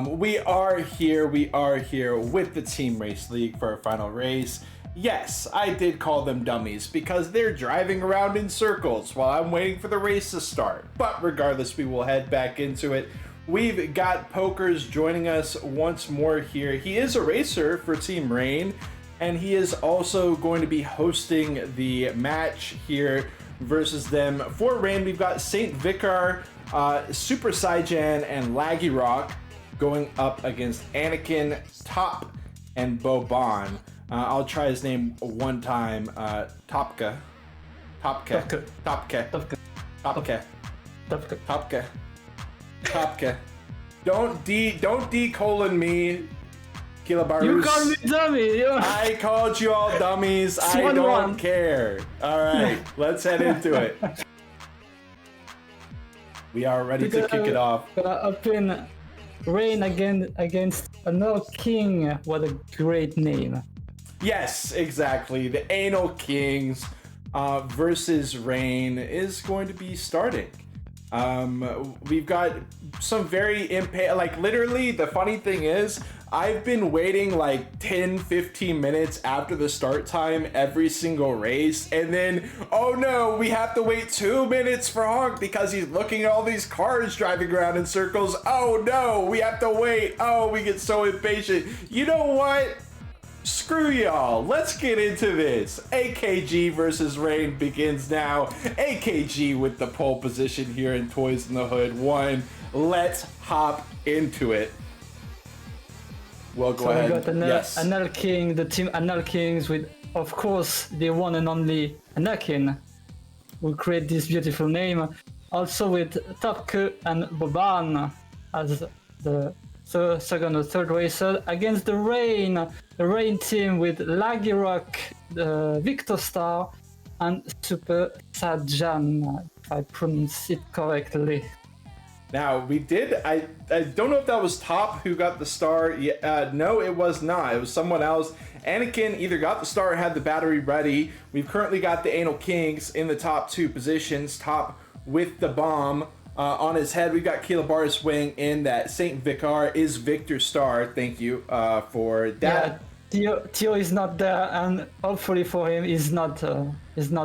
S3: We are here. We are here with the Team Race League for our final race. Yes, I did call them dummies because they're driving around in circles while I'm waiting for the race to start. But regardless, we will head back into it. We've got Pokers joining us once more here. He is a racer for Team Rain, and he is also going to be hosting the match here versus them. For Rain, we've got Saint Vicar, Super Saijan, and Laggy Rock going up against Anakin, Top, and Boban. I'll try his name one time. Topka. Don't D colon me, Kilabarus.
S4: You call me dummy.
S3: I called you all dummies. I don't care. All right, let's head into it. We are ready to kick it off.
S4: Up in Rain again against Analkings. What a great name.
S3: Yes, exactly. The Analkings versus Rain is going to be starting. We've got some very like literally the funny thing is I've been waiting like 10-15 minutes after the start time every single race, and then oh no, we have to wait 2 minutes for Honk because he's looking at all these cars driving around in circles. Oh no, we have to wait. Oh, we get so impatient. You know what? Screw y'all, let's get into this. AKG versus Rain begins now. AKG with the pole position here in Toys in the Hood 1. Let's hop into it. Well, go ahead.
S4: We got
S3: Yes.
S4: Analkings, the team Analkings with, of course, the one and only Anakin, who create this beautiful name. Also with Topke and Boban as the second or third racer against the Rain team with Laggy Rock, the Victor Star, and Super Saiyan, if I pronounce it correctly.
S3: Now, we did, I don't know if that was Top who got the star. No, it was not. It was someone else. Anakin either got the star or had the battery ready. We've currently got the Analkings in the top 2 positions. Top with the bomb on his head. We've got Kilabar's wing in that. Saint Vicar is Victor Star. Thank you for that.
S4: Yeah, Tio is not there, and hopefully for him is not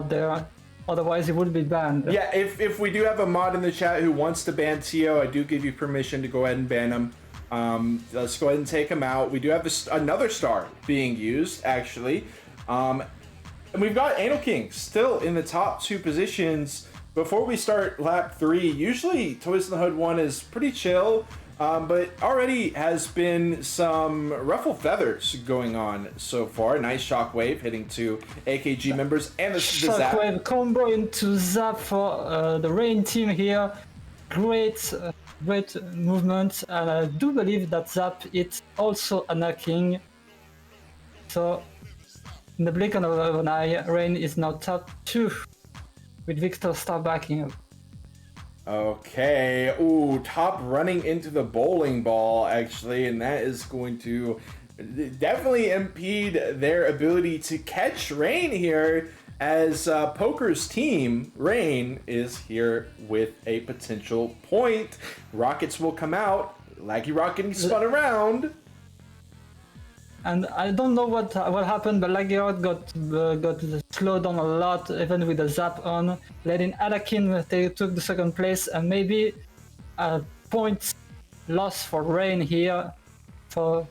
S4: there. Otherwise, he would be banned.
S3: Yeah, if we do have a mod in the chat who wants to ban Tio, I do give you permission to go ahead and ban him. Let's go ahead and take him out. We do have another star being used, actually. And we've got Analkings still in the top 2 positions. Before we start lap 3, usually Toys in the Hood 1 is pretty chill, but already has been some ruffle feathers going on so far. Nice shockwave hitting 2 AKG members and the zap.
S4: Shockwave combo into zap for the Rain team here. Great movement, and I do believe that zap is also Anakin. So in the blink of an eye, Rain is now top 2 with Victor Star backing up.
S3: Okay, ooh, Top running into the bowling ball, actually, and that is going to definitely impede their ability to catch Rain here, as Poker's team, Rain, is here with a potential point. Rockets will come out, Laggy Rock getting spun around.
S4: And I don't know what happened, but Laggy Rock got slowed down a lot, even with the zap on, letting Anakin took the second place, and maybe a point loss for Rain here from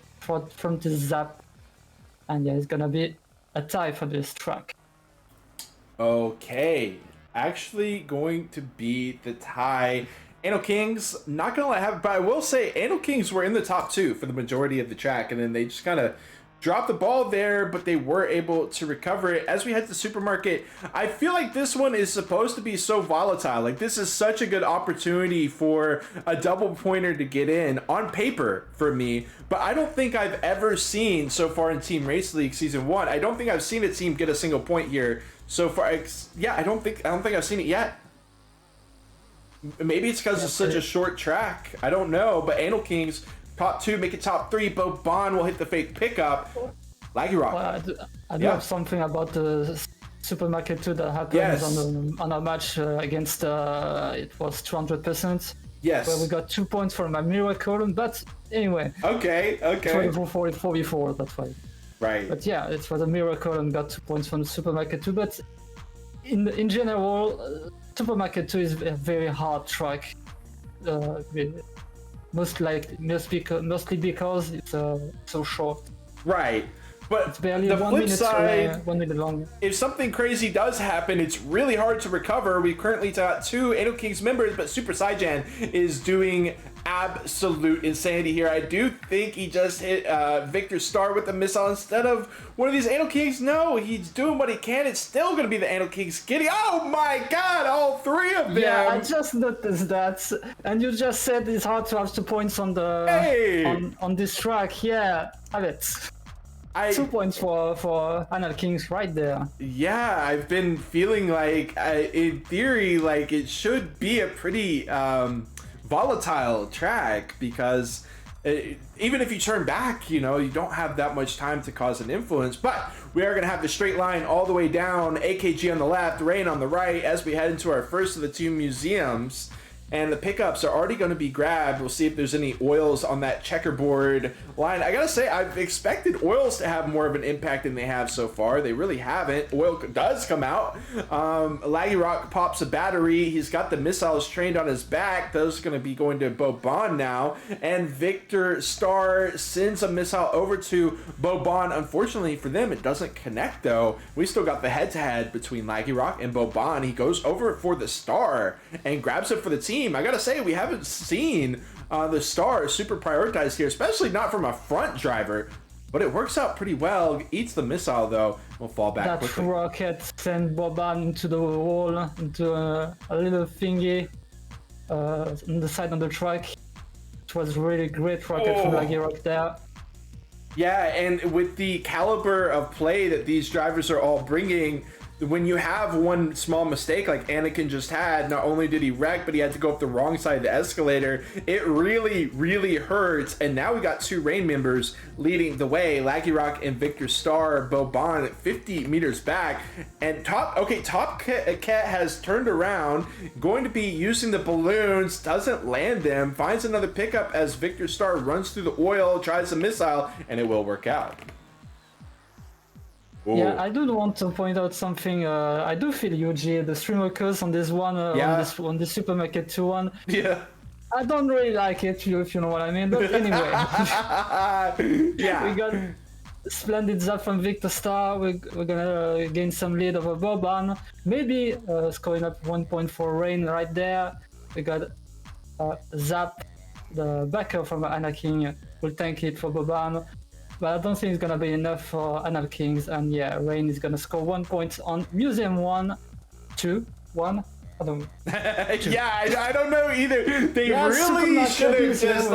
S4: the zap. And yeah, it's gonna be a tie for this track.
S3: Okay, actually going to be the tie. Analkings, not gonna have it, but I will say Analkings were in the top 2 for the majority of the track, and then they just kind of dropped the ball there, but they were able to recover it. As we head to the supermarket, I feel like this one is supposed to be so volatile. Like, this is such a good opportunity for a double pointer to get in on paper for me, but I don't think I've ever seen so far in Team Race League Season 1. I don't think I've seen a team get a single point here so far. Yeah, I don't think I've seen it yet. Maybe it's because it's such a short track. I don't know, but Analkings top 2, make it top 3. Boban will hit the fake pickup. Laggy Rock.
S4: Well, I do have something about the Supermarket 2 that happened
S3: Yes.
S4: on a match against it was 200%.
S3: Yes.
S4: Where we got 2 points from a miracle, but anyway.
S3: Okay.
S4: 4-4, that's why.
S3: Right.
S4: But yeah, it was a miracle and got 2 points from the Supermarket 2. But in general, Supermarket 2 is a very hard track. Mostly because it's so short.
S3: Right. But
S4: It's barely
S3: the
S4: 1
S3: flip
S4: minute,
S3: side,
S4: 1 minute long.
S3: if something crazy does happen, it's really hard to recover. We've currently got 2 Analkings members, but Super Saiyan is doing absolute insanity here. I do think he just hit Victor Star with the missile instead of one of these Analkings. No, he's doing what he can. It's still going to be the Analkings getting... Oh my god, all 3 of them!
S4: Yeah, I just noticed that. And you just said it's hard to have 2 points on the on this track. Yeah, have it. 2 points for Analkings right there.
S3: Yeah, I've been feeling like, in theory, like it should be a pretty volatile track because even if you turn back, you don't have that much time to cause an influence. But we are going to have the straight line all the way down, AKG on the left, Rain on the right, as we head into our first of the 2 museums. And the pickups are already going to be grabbed. We'll see if there's any oils on that checkerboard line. I gotta say, I've expected oils to have more of an impact than they have so far. They really haven't. Oil does come out. Laggy Rock pops a battery. He's got the missiles trained on his back. Those are going to be going to Boban now. And Victor Star sends a missile over to Boban. Unfortunately for them, it doesn't connect though. We still got the head-to-head between Laggy Rock and Boban. He goes over for the Star and grabs it for the team. I gotta say, we haven't seen the Star super prioritized here, especially not from a front driver, but it works out pretty well. Eats the missile though, will fall back
S4: that
S3: quickly.
S4: Rocket sent Boban into the wall, into a little thingy on the side of the track. It was really great rocket from Laggy Rock there.
S3: Yeah, and with the caliber of play that these drivers are all bringing, when you have one small mistake like Anakin just had, not only did he wreck, but he had to go up the wrong side of the escalator. It really, really hurts. And now we got 2 Rain members leading the way, Laggy Rock and Victor Star. Boban 50 meters back. And Top Cat has turned around, going to be using the balloons, doesn't land them, finds another pickup as Victor Star runs through the oil, tries a missile, and it will work out. Ooh.
S4: Yeah, I do want to point out something. I do feel Yuji, the streamer curse on this one, on this Supermarket 2 one.
S3: Yeah.
S4: I don't really like it, if you know what I mean. But anyway,
S3: yeah,
S4: we got splendid zap from Victor Star. We're gonna gain some lead over Boban. Maybe scoring up 1 point for Rain right there. We got Zap, the backer from Anakin. Will tank it for Boban. But I don't think it's gonna be enough for Analkings, and yeah, Rain is gonna score 1 point on Museum 1, 2, 1. I don't.
S3: Yeah, I don't know either. They really should have just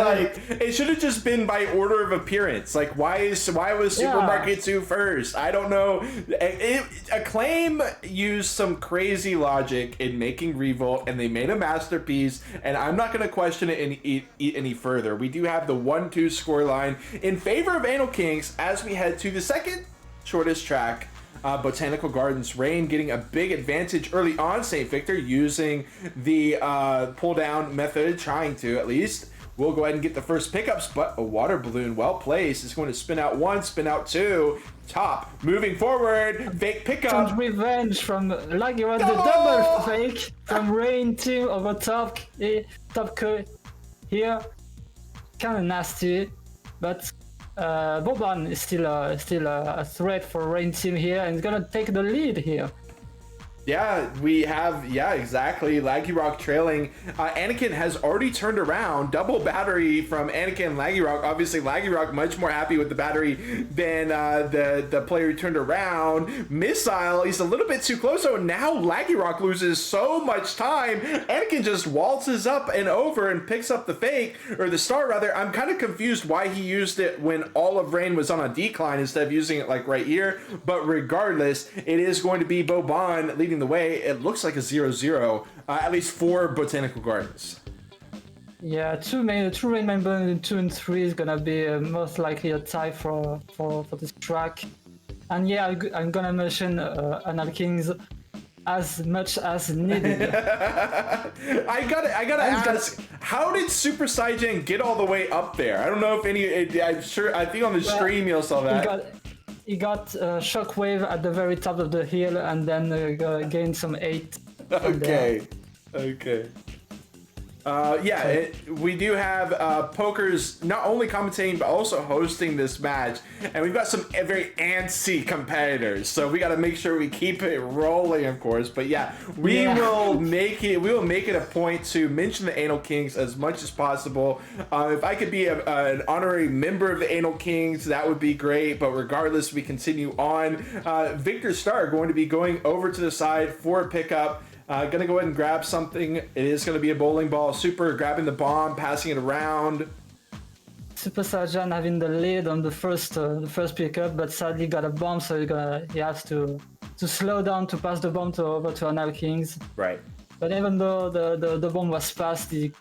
S3: it should have just been by order of appearance. Like why was Supermarket 2 first? I don't know. Acclaim used some crazy logic in making Revolt, and they made a masterpiece. And I'm not going to question it any further. We do have the 1-2 scoreline in favor of Analkings as we head to the second shortest track. Botanical Gardens. Rain getting a big advantage early on. St. Victor using the pull down method, trying to at least. We'll go ahead and get the first pickups, but a water balloon well placed is going to spin out 1, spin out 2. Top moving forward. Fake pickup.
S4: Some revenge from Laggy Rock, the double fake from Rain team over top here. Kind of nasty, but Boban is still a threat for Rain team here, and he's gonna take the lead here.
S3: Yeah, we have, exactly. Laggy Rock trailing. Anakin has already turned around. Double battery from Anakin and Laggy Rock. Obviously, Laggy Rock much more happy with the battery than the player who turned around. Missile, he's a little bit too close. So now Laggy Rock loses so much time. Anakin just waltzes up and over and picks up the fake, or the star rather. I'm kind of confused why he used it when all of Rain was on a decline instead of using it like right here. But regardless, it is going to be Boban leading the way. It looks like a 0-0, at least for Botanical Gardens.
S4: Yeah, two Rain members in 2 and 3 is gonna be most likely a tie for this track. And yeah, I'm gonna mention Analkings as much as needed.
S3: I gotta ask, how did Super Saiyan get all the way up there? I don't know if I'm sure. I think on the stream you'll saw that.
S4: He got Shockwave at the very top of the hill, and then gained some 8.
S3: Okay. We do have Pokers not only commentating but also hosting this match, and we've got some very antsy competitors, so we got to make sure we keep it rolling, of course. But we will make it a point to mention the Analkings as much as possible. If I could be an honorary member of the Analkings, that would be great. But regardless, we continue on. Victor Star going to be going over to the side for a pickup. Gonna go ahead and grab something. It is gonna be a bowling ball. Super grabbing the bomb, passing it around.
S4: Super Saiyan having the lead on the first pickup, but sadly got a bomb, so he has to slow down to pass the bomb over to Analkings.
S3: Right.
S4: But even though the bomb was passed, he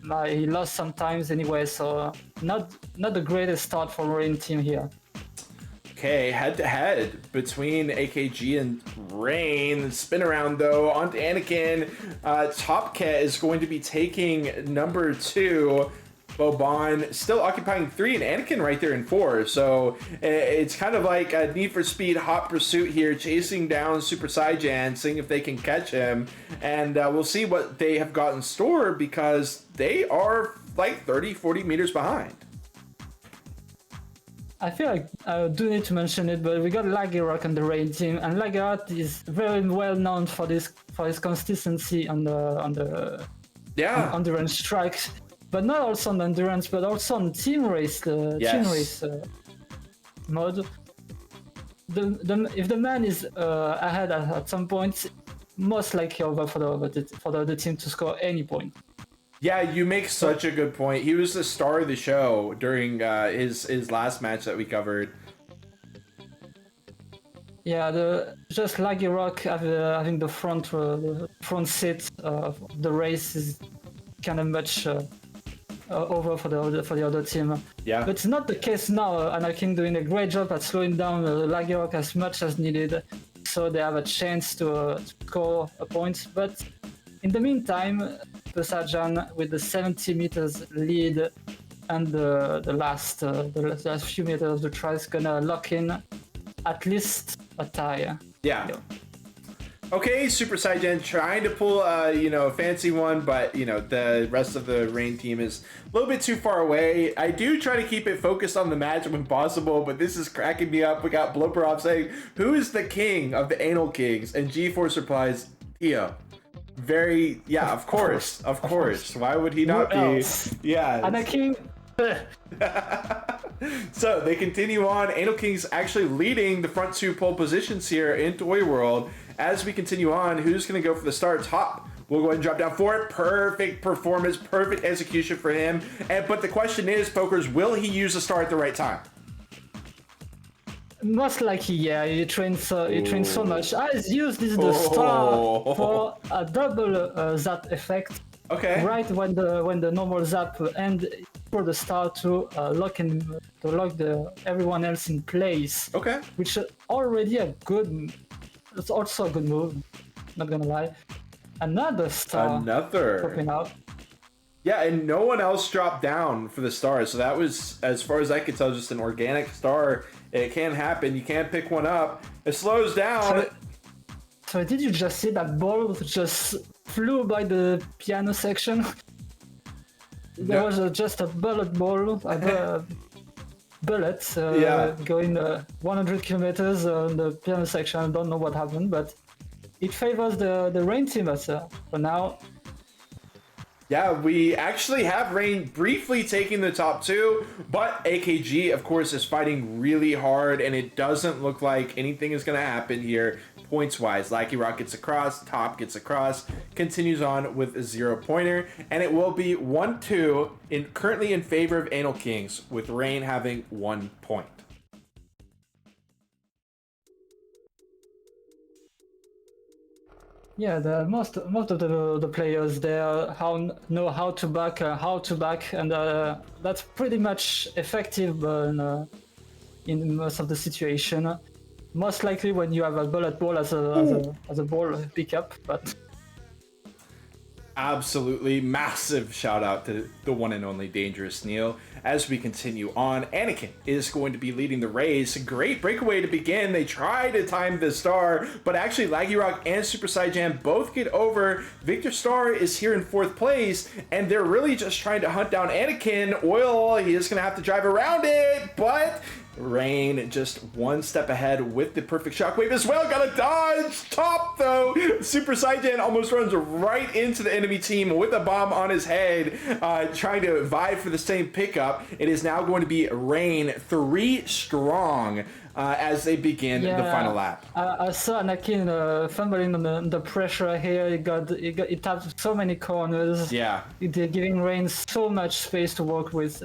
S4: lost some times anyway. So not the greatest start for Rain team here.
S3: Okay, head-to-head between AKG and Rain. Spin around, though, onto Anakin. Top Cat is going to be taking number 2. Boban still occupying 3, and Anakin right there in 4. So it's kind of like a Need for Speed hot pursuit here, chasing down Super Saiyan, seeing if they can catch him. And we'll see what they have got in store, because they are like 30-40 meters behind.
S4: I feel like I do need to mention it, but we got Lagirock on the Rain team, and Lagirock is very well known for his consistency on the endurance strikes, but not also on endurance, but also on TEAMRACE mode. If the man is ahead at some point, most likely over for the other team to score any point.
S3: Yeah, you make such a good point. He was the star of the show during his last match that we covered.
S4: Yeah, just Lagirock having the front seat of the race is kind of much over for the other team.
S3: Yeah,
S4: but it's not the case now. Analking doing a great job at slowing down Lagirock as much as needed, so they have a chance to score a point. But in the meantime, Saiyan with the 70 meters lead and the last few meters of the try is gonna lock in at least a tie.
S3: Yeah. Okay, Super Saiyan trying to pull a fancy one, but the rest of the Rain team is a little bit too far away. I do try to keep it focused on the match when possible, but this is cracking me up. We got Bloperov saying, "Who is the king of the Analkings?" And G-Force replies, "Tio." Of course. Why would he not be? Yeah.
S4: Analking.
S3: So they continue on. Analkings actually leading the front 2 pole positions here in Toy World. As we continue on, who's going to go for the start? Top. We'll go ahead and drop down for it. Perfect performance, perfect execution for him. But the question is, Pokers, will he use the star at the right time?
S4: Most likely, yeah. He trains so much. He's used the star for a double zap effect.
S3: Okay.
S4: Right when the normal zap and for the star to lock everyone else in place.
S3: Okay.
S4: Which is already it's also a good move. Not gonna lie. Another star. Popping out.
S3: Yeah, and no one else dropped down for the star, so that was, as far as I could tell, just an organic star. It can happen. You can't pick one up. It slows down.
S4: So did you just see that ball just flew by the piano section? There was just a bullet ball, going 100 kilometers on the piano section. I don't know what happened, but it favors the Rain team for now.
S3: Yeah, we actually have Rain briefly taking the top 2, but AKG, of course, is fighting really hard, and it doesn't look like anything is going to happen here points-wise. Lagirock gets across, Top gets across, continues on with a 0-pointer, and it will be 1-2 currently in favor of Analkings, with Rain having 1 point.
S4: Yeah, most of the players there know how to back, and that's pretty much effective in in most of the situation. Most likely when you have a bullet ball as a ball pickup, but
S3: Absolutely massive shout out to the one and only Dangerous Neil. As we continue on, Anakin is going to be leading the race. Great breakaway to begin. They try to time the star, but actually Laggy Rock and Super Saiyan Jam both get over. Victor Star is here in 4th place, and they're really just trying to hunt down Anakin. Oil, he is going to have to drive around it, but Rain just one step ahead with the perfect shockwave as well. Got a dodge top though. Super Saiyan almost runs right into the enemy team with a bomb on his head, trying to vie for the same pickup. It is now going to be Rain 3 strong as they begin the final lap.
S4: I saw Anakin fumbling on the pressure here. He tapped so many corners.
S3: Yeah.
S4: They're giving Rain so much space to work with.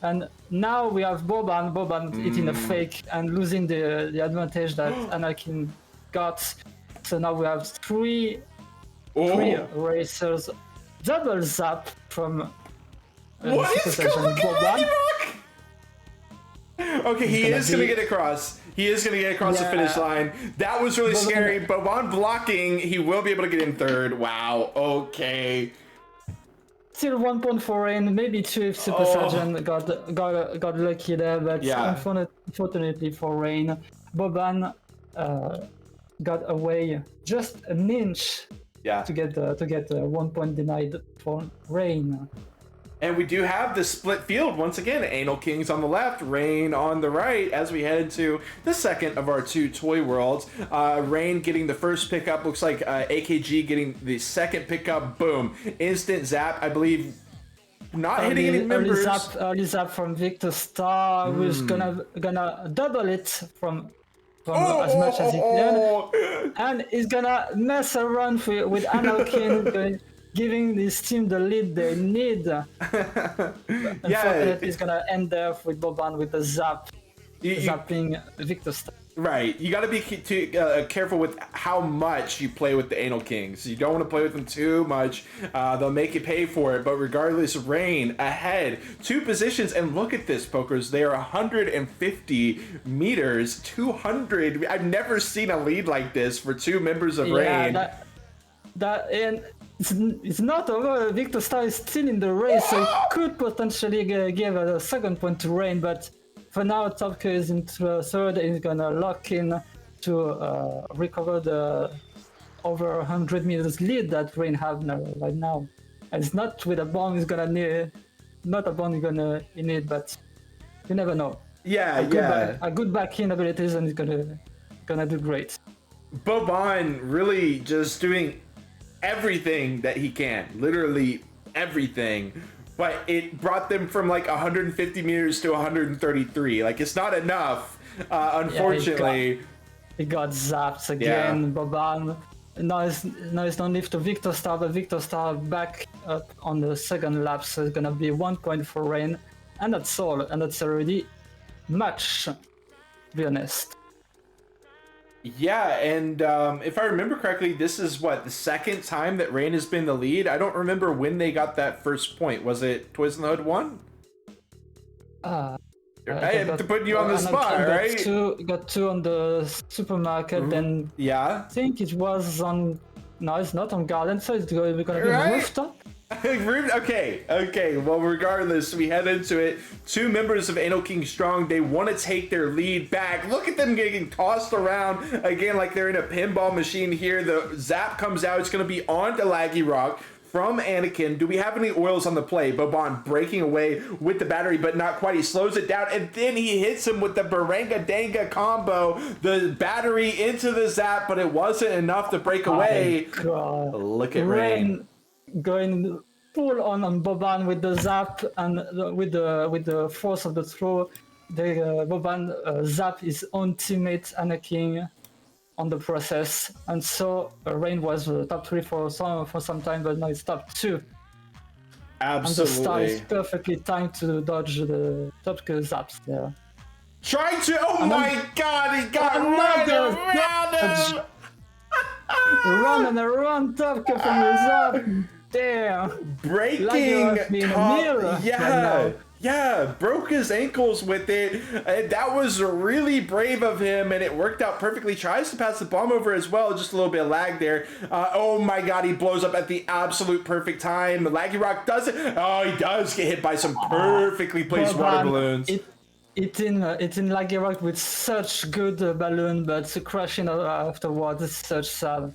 S4: And now we have Boban hitting a fake and losing the advantage that Anakin got. So now we have three racers. Double zap from
S3: what is going on, Okay, he is going to get across. He is going to get across the finish line. That was really scary. Boban blocking. He will be able to get in 3rd. Wow. Okay.
S4: Still 1 point for Rain, maybe 2 if Super Saiyan got lucky there, but unfortunately for Rain, Boban got away just an inch to get 1 point denied for Rain.
S3: And we do have the split field once again. Analkings on the left, Rain on the right as we head into the second of our 2 toy worlds. Rain getting the first pickup, looks like AKG getting the second pickup. Boom. Instant zap, I believe. Not hitting any members.
S4: Early zap from Victor Star, who's gonna double it from as much as he can. And he's gonna mess around with Analking, giving this team the lead they need. Unfortunately, it's gonna end there with Boban with the zapping Victor Star.
S3: Right, you got to be careful with how much you play with the Analkings. You don't want to play with them too much. They'll make you pay for it. But regardless, Rain ahead, 2 positions, and look at this, pokers. They are 150 meters, 200. I've never seen a lead like this for 2 members of Rain.
S4: And it's not over. Victor Star is still in the race, so he could potentially give a second point to Rain, but for now, Topka is into 3rd and he's gonna lock in to recover the over 100 meters lead that Rain have right now. And it's not with a bomb he's gonna need, not a bomb he's gonna need, but you never know. A good back-in abilities and he's gonna do great.
S3: Boban really just doing everything that he can, literally everything. But it brought them from like 150 meters to 133. Like, it's not enough, unfortunately.
S4: He got zapped again, Boban. Now it's no lift to Victor Star, but Victor Star back up on the second lap, so it's gonna be 1 point for Rain. And that's all, and that's already much, to be honest.
S3: Yeah, and if I remember correctly, this is the second time that Rain has been the lead. I don't remember when they got that first point. Was it Toys in the Hood 1?
S4: I
S3: have to put you on the spot, right?
S4: Got 2 on the supermarket, then I think it was on. No, it's not on Garden, so it's gonna be Rooftop. Okay. Well,
S3: regardless, we head into it. 2 members of Analking Strong, they want to take their lead back. Look at them getting tossed around again like they're in a pinball machine here. The zap comes out. It's going to be on to Laggy Rock from Anakin. Do we have any oils on the play? Boban breaking away with the battery, but not quite. He slows it down, and then he hits him with the Baranga Danga combo. The battery into the zap, but it wasn't enough to break away. Look at Rain.
S4: Going full on Boban with the zap and with the force of the throw. Boban zap his own teammate Anakin on the process, and so Rain was top 3 for some time, but now it's top 2.
S3: Absolutely.
S4: And the star is perfectly timed to dodge the top zaps there.
S3: Trying to, my god, he got right around him!
S4: Run and around Topka from the zap. Damn.
S3: Breaking top, Yeah, broke his ankles with it. And that was really brave of him, and it worked out perfectly. Tries to pass the bomb over as well. Just a little bit of lag there. Oh my god, he blows up at the absolute perfect time. Laggy Rock does it. Oh, he does get hit by some perfectly placed water balloons.
S4: It's in Laggy Rock with such good balloon, but crashing afterwards is such sad.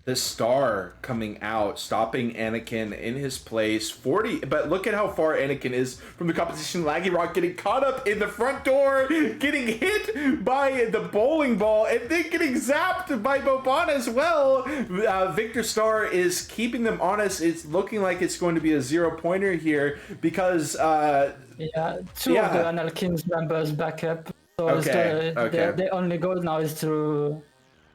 S3: The star coming out, stopping Anakin in his place. 40, but look at how far Anakin is from the competition. Laggy Rock getting caught up in the front door, getting hit by the bowling ball, and then getting zapped by Boban as well. Victor Star is keeping them honest. It's looking like it's going to be a 0-pointer here because...
S4: two of the Analkings members back up. So
S3: Okay.
S4: the only goal now is to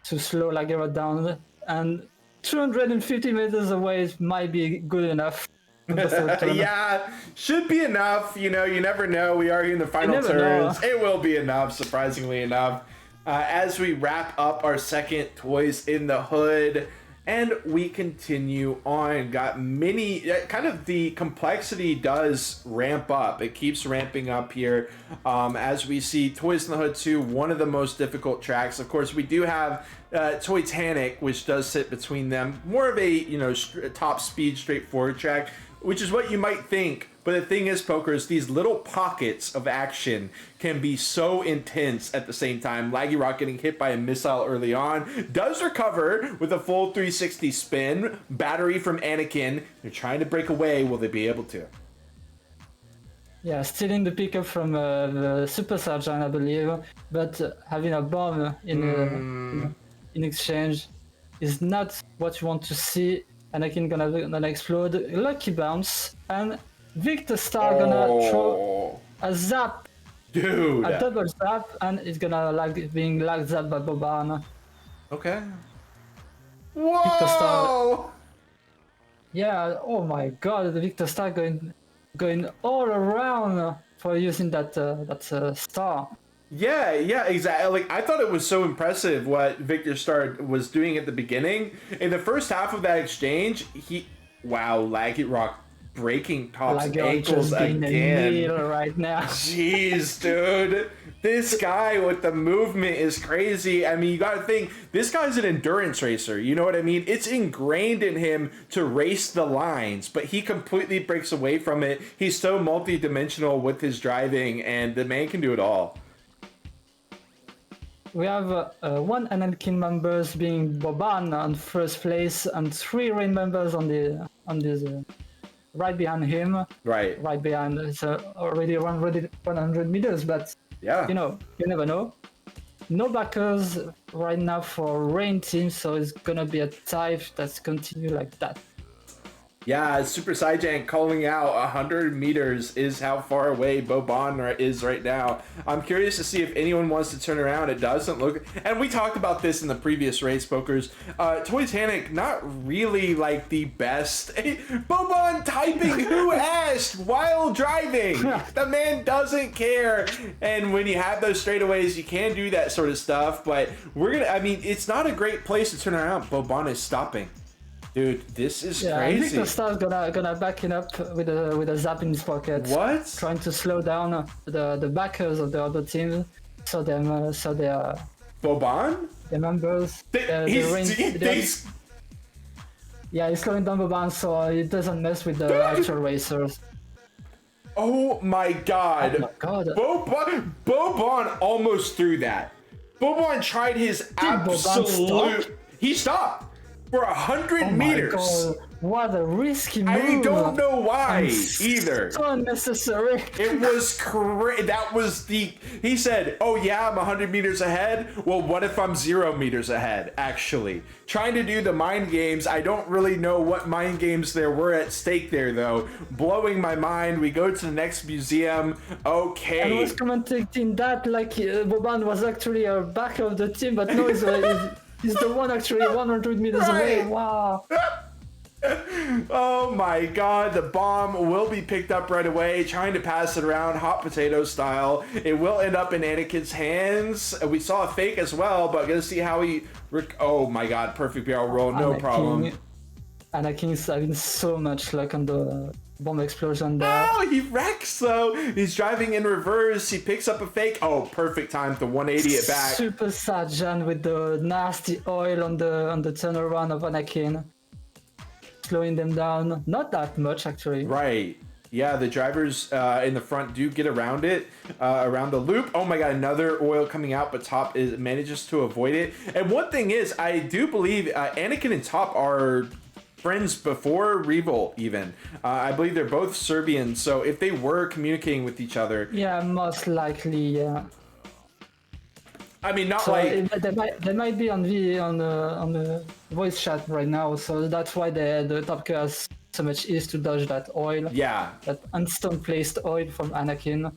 S4: slow Laggy Rock down. And 250 meters away might be good enough.
S3: Yeah, should be enough. You know, you never know. We are in the final turns. It will be enough, surprisingly enough. As we wrap up our second Toys in the Hood, and we continue on. Got many, kind of the complexity does ramp up. It keeps ramping up here as we see Toys in the Hood 2, one of the most difficult tracks. Of course, we do have Titanic, which does sit between them. More of a, top speed, straightforward track, which is what you might think. But the thing is, Pokers, these little pockets of action can be so intense at the same time. Laggy Rock getting hit by a missile early on, does recover with a full 360 spin. Battery from Anakin. They're trying to break away. Will they be able to?
S4: Yeah, stealing the pickup from the Super Sergeant, I believe, but having a bomb in exchange is not what you want to see. Anakin gonna explode. Lucky bounce, and Victor Star gonna throw a zap,
S3: dude,
S4: a double zap, and it's gonna being lag zapped by Boban.
S3: Okay. Whoa!
S4: Victor Star. Yeah. Oh my God, the Victor Star going all around for using that star.
S3: Yeah, exactly. Like, I thought it was so impressive what Victor Star was doing at the beginning. In the first half of that exchange, Laggy Rock breaking Top's ankles again.
S4: Right now.
S3: Jeez, dude. This guy with the movement is crazy. I mean, you gotta think, this guy's an endurance racer. You know what I mean? It's ingrained in him to race the lines, but he completely breaks away from it. He's so multi-dimensional with his driving, and the man can do it all.
S4: We have one Analking members being Boban on first place, and 3 Rain members on this right behind him. Right behind. It's already 100 meters, but
S3: yeah,
S4: you never know. No backers right now for Rain team, so it's gonna be a tie that's continue like that.
S3: Yeah, Super Saiyan calling out 100 meters is how far away Boban is right now. I'm curious to see if anyone wants to turn around. It doesn't look... And we talked about this in the previous race, Pokers. Titanic, not really like the best. Boban typing who asked while driving. The man doesn't care. And when you have those straightaways, you can do that sort of stuff. But it's not a great place to turn around. Boban is stopping. Dude, this is crazy.
S4: Victor Star's gonna back it up with a zap in his pocket.
S3: What?
S4: Trying to slow down the backers of the other team, so they are
S3: Boban?
S4: The members. He's slowing down Boban so he doesn't mess with the actual racers.
S3: Oh my God!
S4: Oh my God!
S3: Boban almost threw that. Boban tried his absolute. He stopped. For 100 meters.
S4: God. What a risky move.
S3: I don't know why either.
S4: So unnecessary.
S3: It was crazy. He said, oh yeah, I'm 100 meters ahead. Well, what if I'm 0 meters ahead, actually? Trying to do the mind games. I don't really know what mind games there were at stake there, though. Blowing my mind. We go to the next museum. Okay.
S4: I was commentating that like Boban was actually a back of the team, but no, he's the one actually 100 meters away. Wow.
S3: Oh my God, the bomb will be picked up right away, trying to pass it around hot potato style. It will end up in Anakin's hands. We saw a fake as well, but gonna see how he... Oh my God, perfect barrel roll, no problem.
S4: Anakin's having so much luck on bomb explosion there.
S3: Oh, he wrecks though. He's driving in reverse. He picks up a fake. Oh, perfect time to 180 it back.
S4: Super Saiyan with the nasty oil on the turnaround of Anakin, slowing them down. Not that much actually.
S3: Right. Yeah, the drivers in the front do get around it, around the loop. Oh my god, another oil coming out, but Top manages to avoid it. And one thing is, I do believe Anakin and Top are friends before Revolt even. I believe they're both Serbian, so if they were communicating with each other...
S4: Yeah, most likely, yeah.
S3: I mean, not
S4: So
S3: like...
S4: they might be on the voice chat right now, so that's why the Top Gear has so much ease to dodge that oil.
S3: Yeah.
S4: That unstone placed oil from Anakin.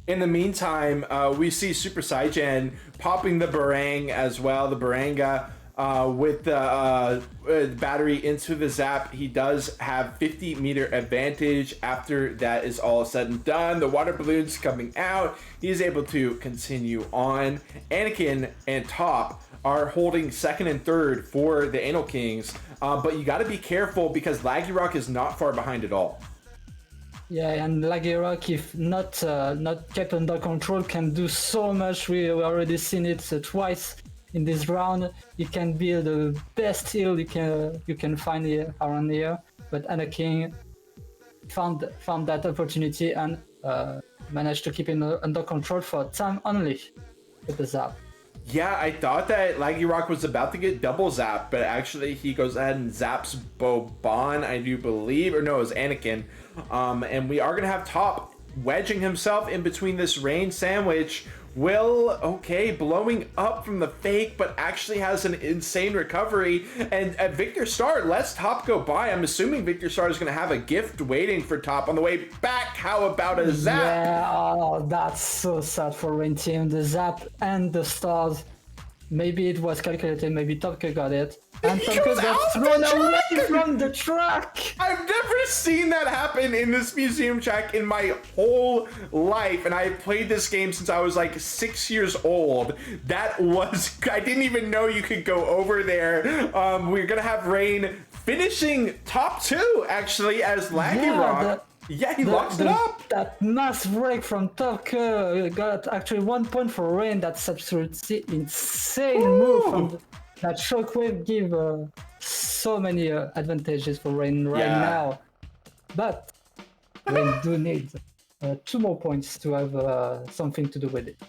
S3: In the meantime, we see Super Saiyan popping the Barang as well, the Baranga. With the battery into the Zap, he does have 50-meter advantage. After that is all said and done, the water balloon's coming out. He's able to continue on. Anakin and Top are holding second and third for the Analkings, but you got to be careful because Laggy Rock is not far behind at all.
S4: Yeah, and Laggy Rock, if not kept under control, can do so much. We already seen it twice in this round. You can build the best hill you can find here around here, but Anakin found that opportunity and managed to keep it under control for time only with the Zap.
S3: Yeah, I thought that Laggy Rock was about to get double zapped, but actually he goes ahead and zaps Boban, I do believe, or no, it was Anakin. And we are going to have Top wedging himself in between this rain sandwich. Will, okay, blowing up from the fake, but actually has an insane recovery. And Victor Star lets Top go by. I'm assuming Victor Star is going to have a gift waiting for Top on the way back. How about a zap?
S4: Yeah, oh, that's so sad for Rain Team. The Zap and the stars. Maybe it was calculated, maybe Topka got it. And Topka got thrown away from the track!
S3: I've never seen that happen in this museum track in my whole life, and I have played this game since I was like 6 years old. That was... I didn't even know you could go over there. We're gonna have Rain finishing top two, actually, as Laggy Rock. Yeah, he locks it up.
S4: That mass break from Topka got actually 1 point for Rain. That's absolutely insane move from that shockwave. Give so many advantages for Rain right now. But Rain do need 2 more points to have something to do with it.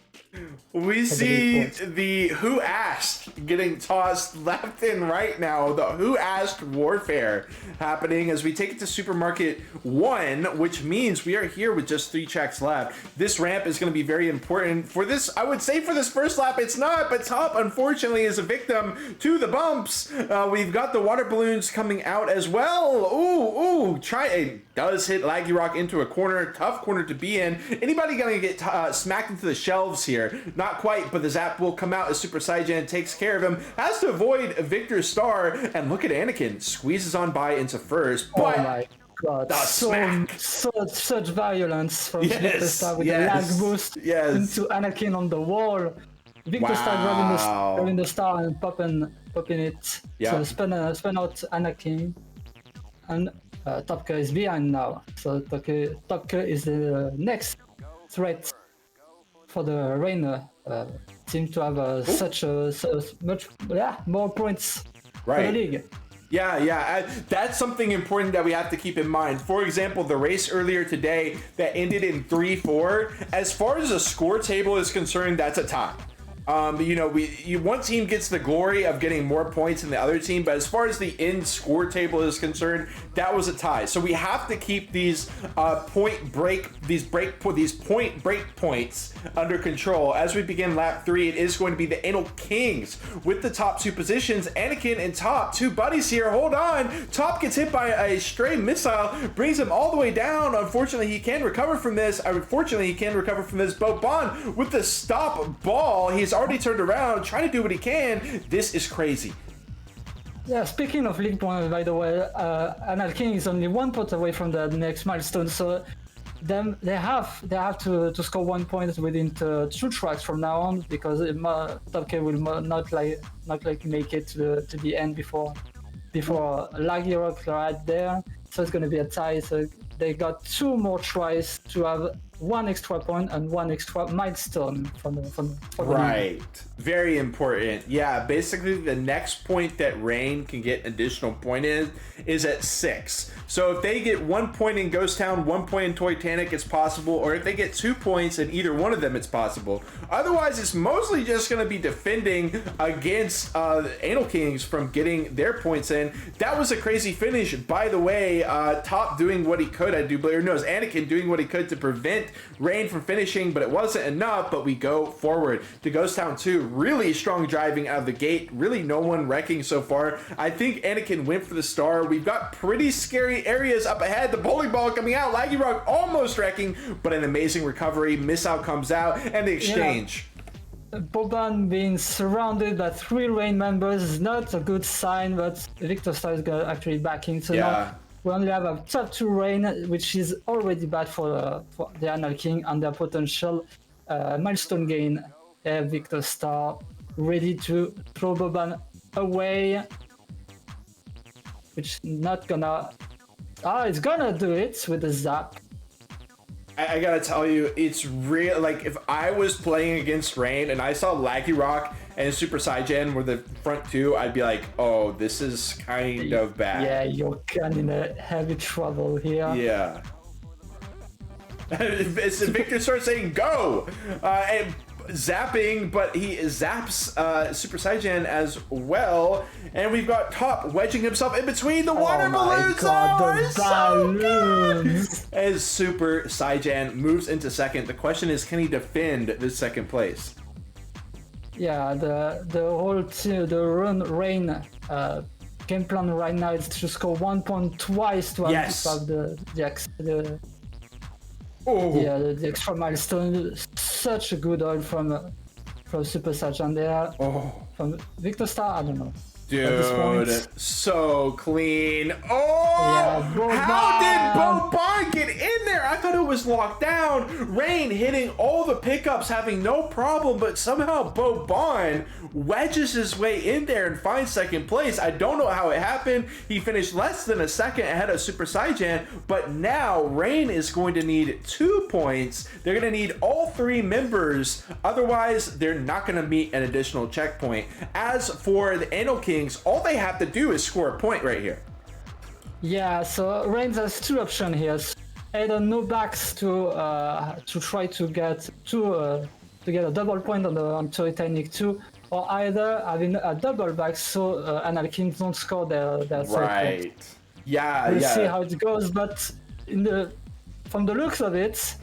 S3: We see the Who Asked getting tossed left and right now. The Who Asked warfare happening as we take it to Supermarket 1, which means we are here with just 3 tracks left. This ramp is going to be very important for this. I would say for this first lap, it's not, but Top, unfortunately, is a victim to the bumps. We've got the water balloons coming out as well. Ooh, it does hit Laggy Rock into a corner. Tough corner to be in. Anybody going to get smacked into the shelves here? Not quite, but the zap will come out as Super Saiyan takes care of him. Has to avoid Victor Star, and look at Anakin. Squeezes on by into first, but...
S4: Oh my god, such violence from Victor Star with the lag boost into Anakin on the wall. Victor Star grabbing the star and popping it. So spin out Anakin. And Topka is behind now. So Topka is the next threat for the Rain team to have such much more points for the league.
S3: Yeah, that's something important that we have to keep in mind. For example, the race earlier today that ended in 3-4, as far as the score table is concerned, that's a tie. One team gets the glory of getting more points than the other team, but as far as the end score table is concerned, that was a tie. So we have to keep these point break points under control. As we begin lap 3, it is going to be the Analkings with the top 2 positions. Anakin and Top, 2 buddies here. Hold on. Top gets hit by a stray missile, brings him all the way down. Unfortunately, he can recover from this. Boban with the stop ball. He's already turned around, trying to do what he can. This is crazy.
S4: Yeah, speaking of league points, by the way, Analkings is only 1 point away from the next milestone, so they have to score 1 point within 2 tracks from now on, because Topka will not make it to the end before Laggy Rock right there. so it's going to be a tie. So they got 2 more tries to have 1 extra point and 1 extra milestone from the
S3: Right. Very important. Yeah, basically the next point that Rain can get additional point is at 6. So if they get 1 point in Ghost Town, 1 point in Titanic, it's possible. Or if they get 2 points in either one of them, it's possible. Otherwise, it's mostly just going to be defending against Analkings from getting their points in. That was a crazy finish. By the way, Top doing what he could, I do believe. No, it was Anakin doing what he could to prevent Rain from finishing, but it wasn't enough. But we go forward to Ghost Town 2. Really strong driving out of the gate. Really no one wrecking so far. I think Anakin went for the star. We've got pretty scary areas up ahead. The bowling ball coming out. Laggy Rock almost wrecking, but an amazing recovery. Missile comes out, and the exchange.
S4: Yeah. Boban being surrounded by 3 Rain members is not a good sign, but Victor Star is actually backing. So now we only have a top 2 Rain, which is already bad for the Analking and their potential milestone gain. Victor Star ready to throw Boban away, which not gonna. It's gonna do it with the zap.
S3: I gotta tell you, it's real. Like, if I was playing against Rain and I saw Laggy Rock and Super Saiyan were the front 2, I'd be like, oh, this is kind of bad.
S4: Yeah, you're kind of in heavy trouble here.
S3: Yeah. It's Victor starts saying go, and zapping, but he zaps Super Saiyan as well, and we've got Top wedging himself in between the water balloons.
S4: The balloons!
S3: As Super Saiyan moves into second, the question is, can he defend this second place?
S4: Yeah, the whole team, the Rain game plan right now is to score 1 point twice to have the extra milestone. Such a good oil from Super Saiyan there. From Victor Star, I don't know.
S3: Dude, so clean. Oh, how did Boban get in there? I thought it was locked down. Rain hitting all the pickups, having no problem, but somehow Boban wedges his way in there and finds second place. I don't know how it happened. He finished less than a second ahead of Super Saiyan, but now Rain is going to need 2 points. They're going to need all 3 members. Otherwise, they're not going to meet an additional checkpoint. As for the Analkings, all they have to do is score a point right here. Yeah,
S4: so Rain has 2 options here. Either no backs to try to get a double point on Titanic 2, or either having a double back so Analkings don't score their third point.
S3: Yeah,
S4: we'll see how it goes, but from the looks of it,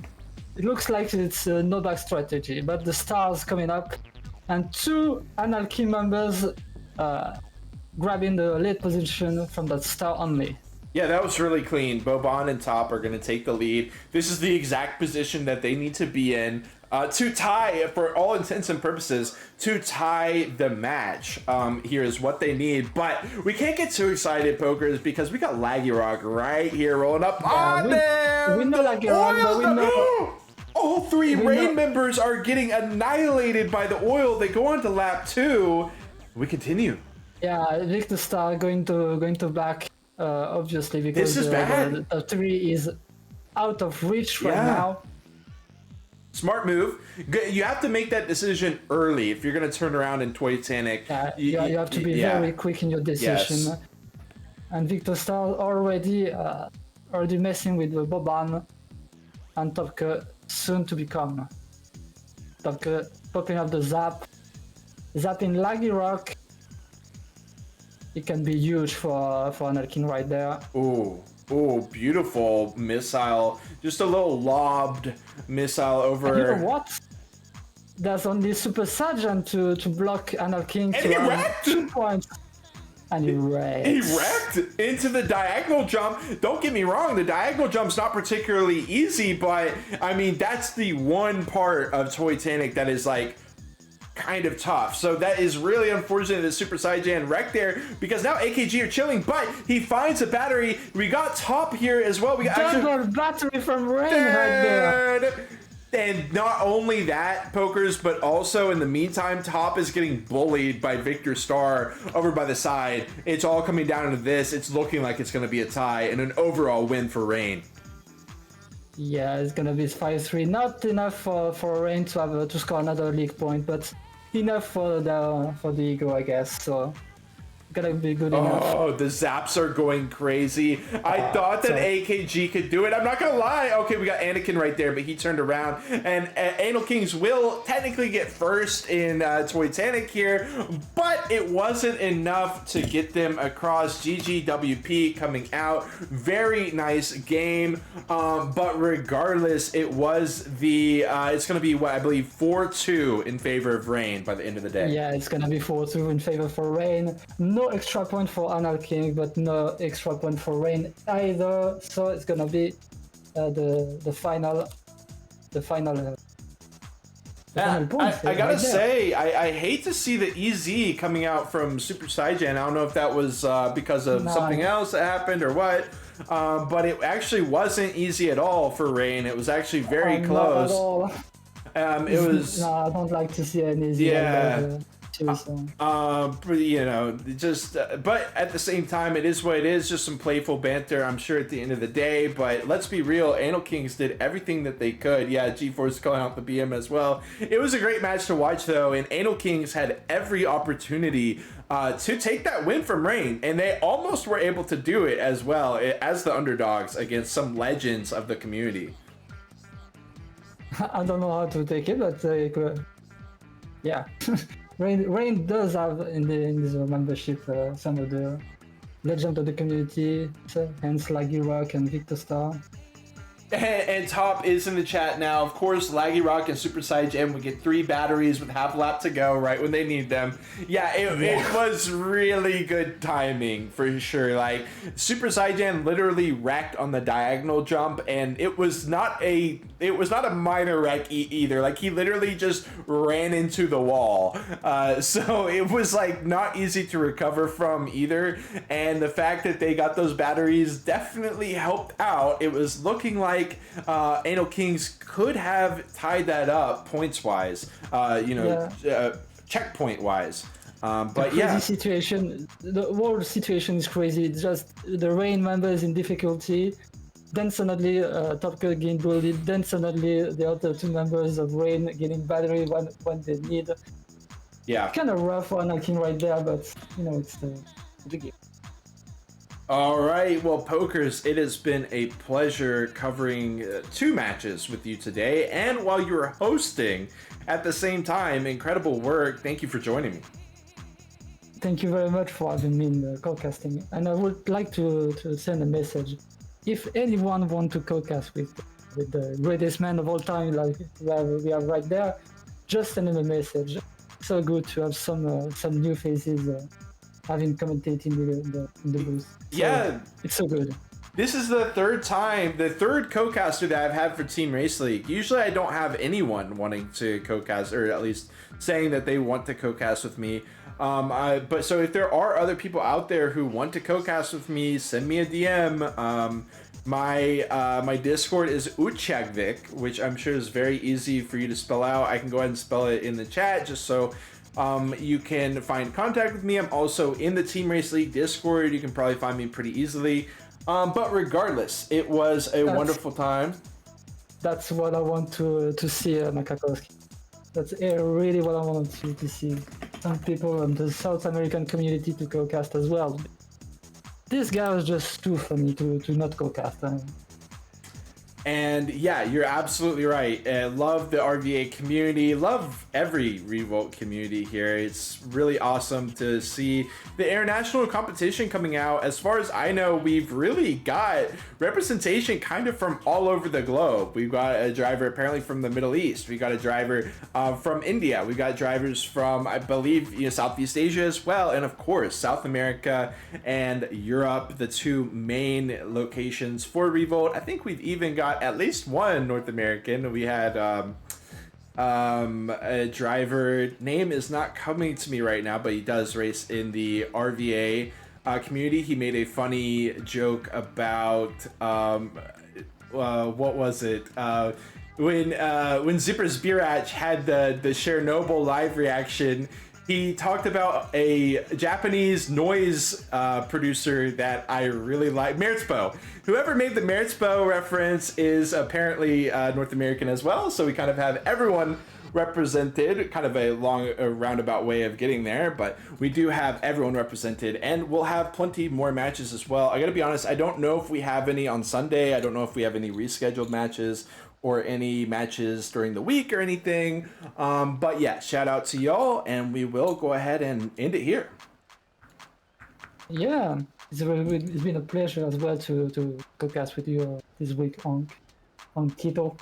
S4: it looks like it's a no back strategy. But the stars coming up, and 2 Analking members grabbing the lead position from that star only.
S3: Yeah, that was really clean. Boban and Top are going to take the lead. This is the exact position that they need to be in to tie, for all intents and purposes, to tie the match. Here is what they need. But we can't get too excited, Pokers, because we got Laggy Rock right here rolling up on them.
S4: We know Laggy Rock, but we know...
S3: All 3 Rain members are getting annihilated by the oil. They go on to lap 2. We continue.
S4: Yeah, Victor Star going to back, obviously, because
S3: this is bad.
S4: The 3 is out of reach right now.
S3: Smart move. You have to make that decision early if you're going to turn around in Titanic.
S4: You have to be very quick in your decision.
S3: Yes.
S4: And Victor Star already messing with Boban and Topke soon to become. Topke popping up the zapping Laggy Rock. It can be huge for Analking right there.
S3: Ooh, beautiful missile. Just a little lobbed missile over.
S4: And you know what? There's only Super Saiyan to block Analking.
S3: And he wrecked!
S4: 2 points. And he wrecked.
S3: He wrecked into the diagonal jump. Don't get me wrong, the diagonal jump's not particularly easy, but I mean, that's the one part of Titanic that is like kind of tough. So that is really unfortunate that Super Saiyan wrecked there, because now AKG are chilling, but he finds a battery. We got Top here as well. We got
S4: battery from Rain right there.
S3: And not only that, Pokers, but also in the meantime, Top is getting bullied by Victor Starr over by the side. It's all coming down to this. It's looking like it's going to be a tie and an overall win for Rain.
S4: Yeah, it's gonna be 5-3. Not enough for Rain to have to score another league point, but enough for the ego, I guess. So gonna be good enough.
S3: Oh, the zaps are going crazy. I thought that AKG could do it. I'm not gonna lie. Okay, we got Anakin right there, but he turned around. And Analkings will technically get first in Titanic here, but it wasn't enough to get them across. GGWP coming out. Very nice game. But regardless, it was the it's gonna be what I believe 4-2 in favor of Rain by the end of the day.
S4: Yeah, it's gonna be 4-2 in favor for Rain. No extra point for Analking, but no extra point for Rain either. So it's gonna be the final points.
S3: I gotta
S4: right
S3: say, I hate to see the EZ coming out from Super Saiyan. I don't know if that was because of something else that happened or what. But it actually wasn't easy at all for Rain. It was actually very close.
S4: Not at all.
S3: It was.
S4: No, I don't like to see an easy.
S3: Yeah.
S4: So.
S3: You know, just but at the same time, it is what it is. Just some playful banter, I'm sure, at the end of the day. But let's be real, Analkings did everything that they could. Yeah, G-Force calling out the BM as well. It was a great match to watch, though, and Analkings had every opportunity to take that win from Rain, and they almost were able to do it as well as the underdogs against some legends of the community.
S4: I don't know how to take it, but yeah. Rain does have in this membership some of the legend of the community, hence Laggy Rock and Victor Star.
S3: And Top is in the chat now. Of course, Laggy Rock and Super Saiyan would get 3 batteries with half a lap to go right when they need them. Yeah, it was really good timing for sure. Like, Super Saiyan literally wrecked on the diagonal jump, and it was not a minor wreck either. Like, he literally just ran into the wall. So it was like not easy to recover from either. And the fact that they got those batteries definitely helped out. It was looking like Analkings could have tied that up points wise, checkpoint wise. But yeah,
S4: situation. The whole situation is crazy. It's just the Rain members in difficulty. Then suddenly Top Cut getting bullied. Then suddenly the other 2 members of Rain getting battery when they need.
S3: Yeah.
S4: Kind of rough for Analking right there, but you know it's the game.
S3: All right, well, Pokers, it has been a pleasure covering 2 matches with you today, and while you were hosting at the same time, incredible work. Thank you for joining me.
S4: Thank you very much for having me in the co-casting, and I would like to send a message. If anyone want to co-cast with the greatest man of all time, like we are right there, just send him a message. So good to have some new faces having commentated in the booth. So,
S3: yeah,
S4: it's so good.
S3: This is the third co-caster that I've had for TEAMRACE League. Usually I don't have anyone wanting to co-cast, or at least saying that they want to co-cast with me. But so if there are other people out there who want to co-cast with me, send me a DM. My Discord is Uchagvik, which I'm sure is very easy for you to spell out. I can go ahead and spell it in the chat just so you can find contact with me. I'm also in the TEAMRACE League Discord. You can probably find me pretty easily. But regardless, it was a wonderful time.
S4: That's what I want to see, Makakowski. That's really what I want to see. Some people in the South American community to co-cast as well. This guy was just too funny to not co-cast.
S3: And yeah, you're absolutely right. Love the RVA community. Love every Revolt community here. It's really awesome to see the international competition coming out. As far as I know, we've really got representation kind of from all over the globe. We've got a driver apparently from the Middle East. We got a driver from India. We got drivers from, I believe, Southeast Asia as well. And of course, South America and Europe, the 2 main locations for Revolt. I think we've even got at least one North American. We had a driver, name is not coming to me right now, but he does race in the RVA community. He made a funny joke about what was it? when Zipper Zbirach had the Chernobyl live reaction, he talked about a Japanese noise producer that I really like, Merzbow. Whoever made the Merzbow reference is apparently North American as well, so we kind of have everyone represented, kind of a roundabout way of getting there, but we do have everyone represented, and we'll have plenty more matches as well. I gotta be honest, I don't know if we have any on Sunday. I don't know if we have any rescheduled matches or any matches during the week or anything. But yeah, shout out to y'all, and we will go ahead and end it here.
S4: Yeah, it's been a pleasure as well to podcast with you this week on Keto.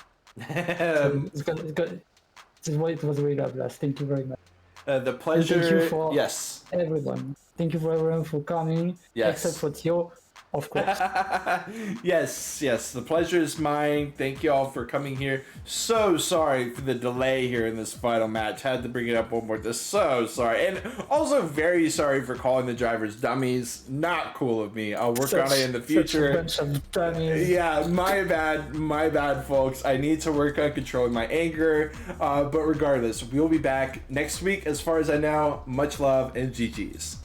S4: It was really a blast. Thank you very much.
S3: The pleasure.
S4: And thank you for
S3: yes.
S4: everyone. Thank you for everyone for coming.
S3: Yes.
S4: Except for Theo, of course.
S3: yes. The pleasure is mine. Thank you all for coming here. So sorry for the delay here in this final match. Had to bring it up one more time. So sorry. And also very sorry for calling the drivers dummies. Not cool of me. I'll work on it in the future.
S4: Such a bunch of dummies.
S3: Yeah, my bad, folks. I need to work on controlling my anger. But regardless, we'll be back next week. As far as I know, much love and GG's.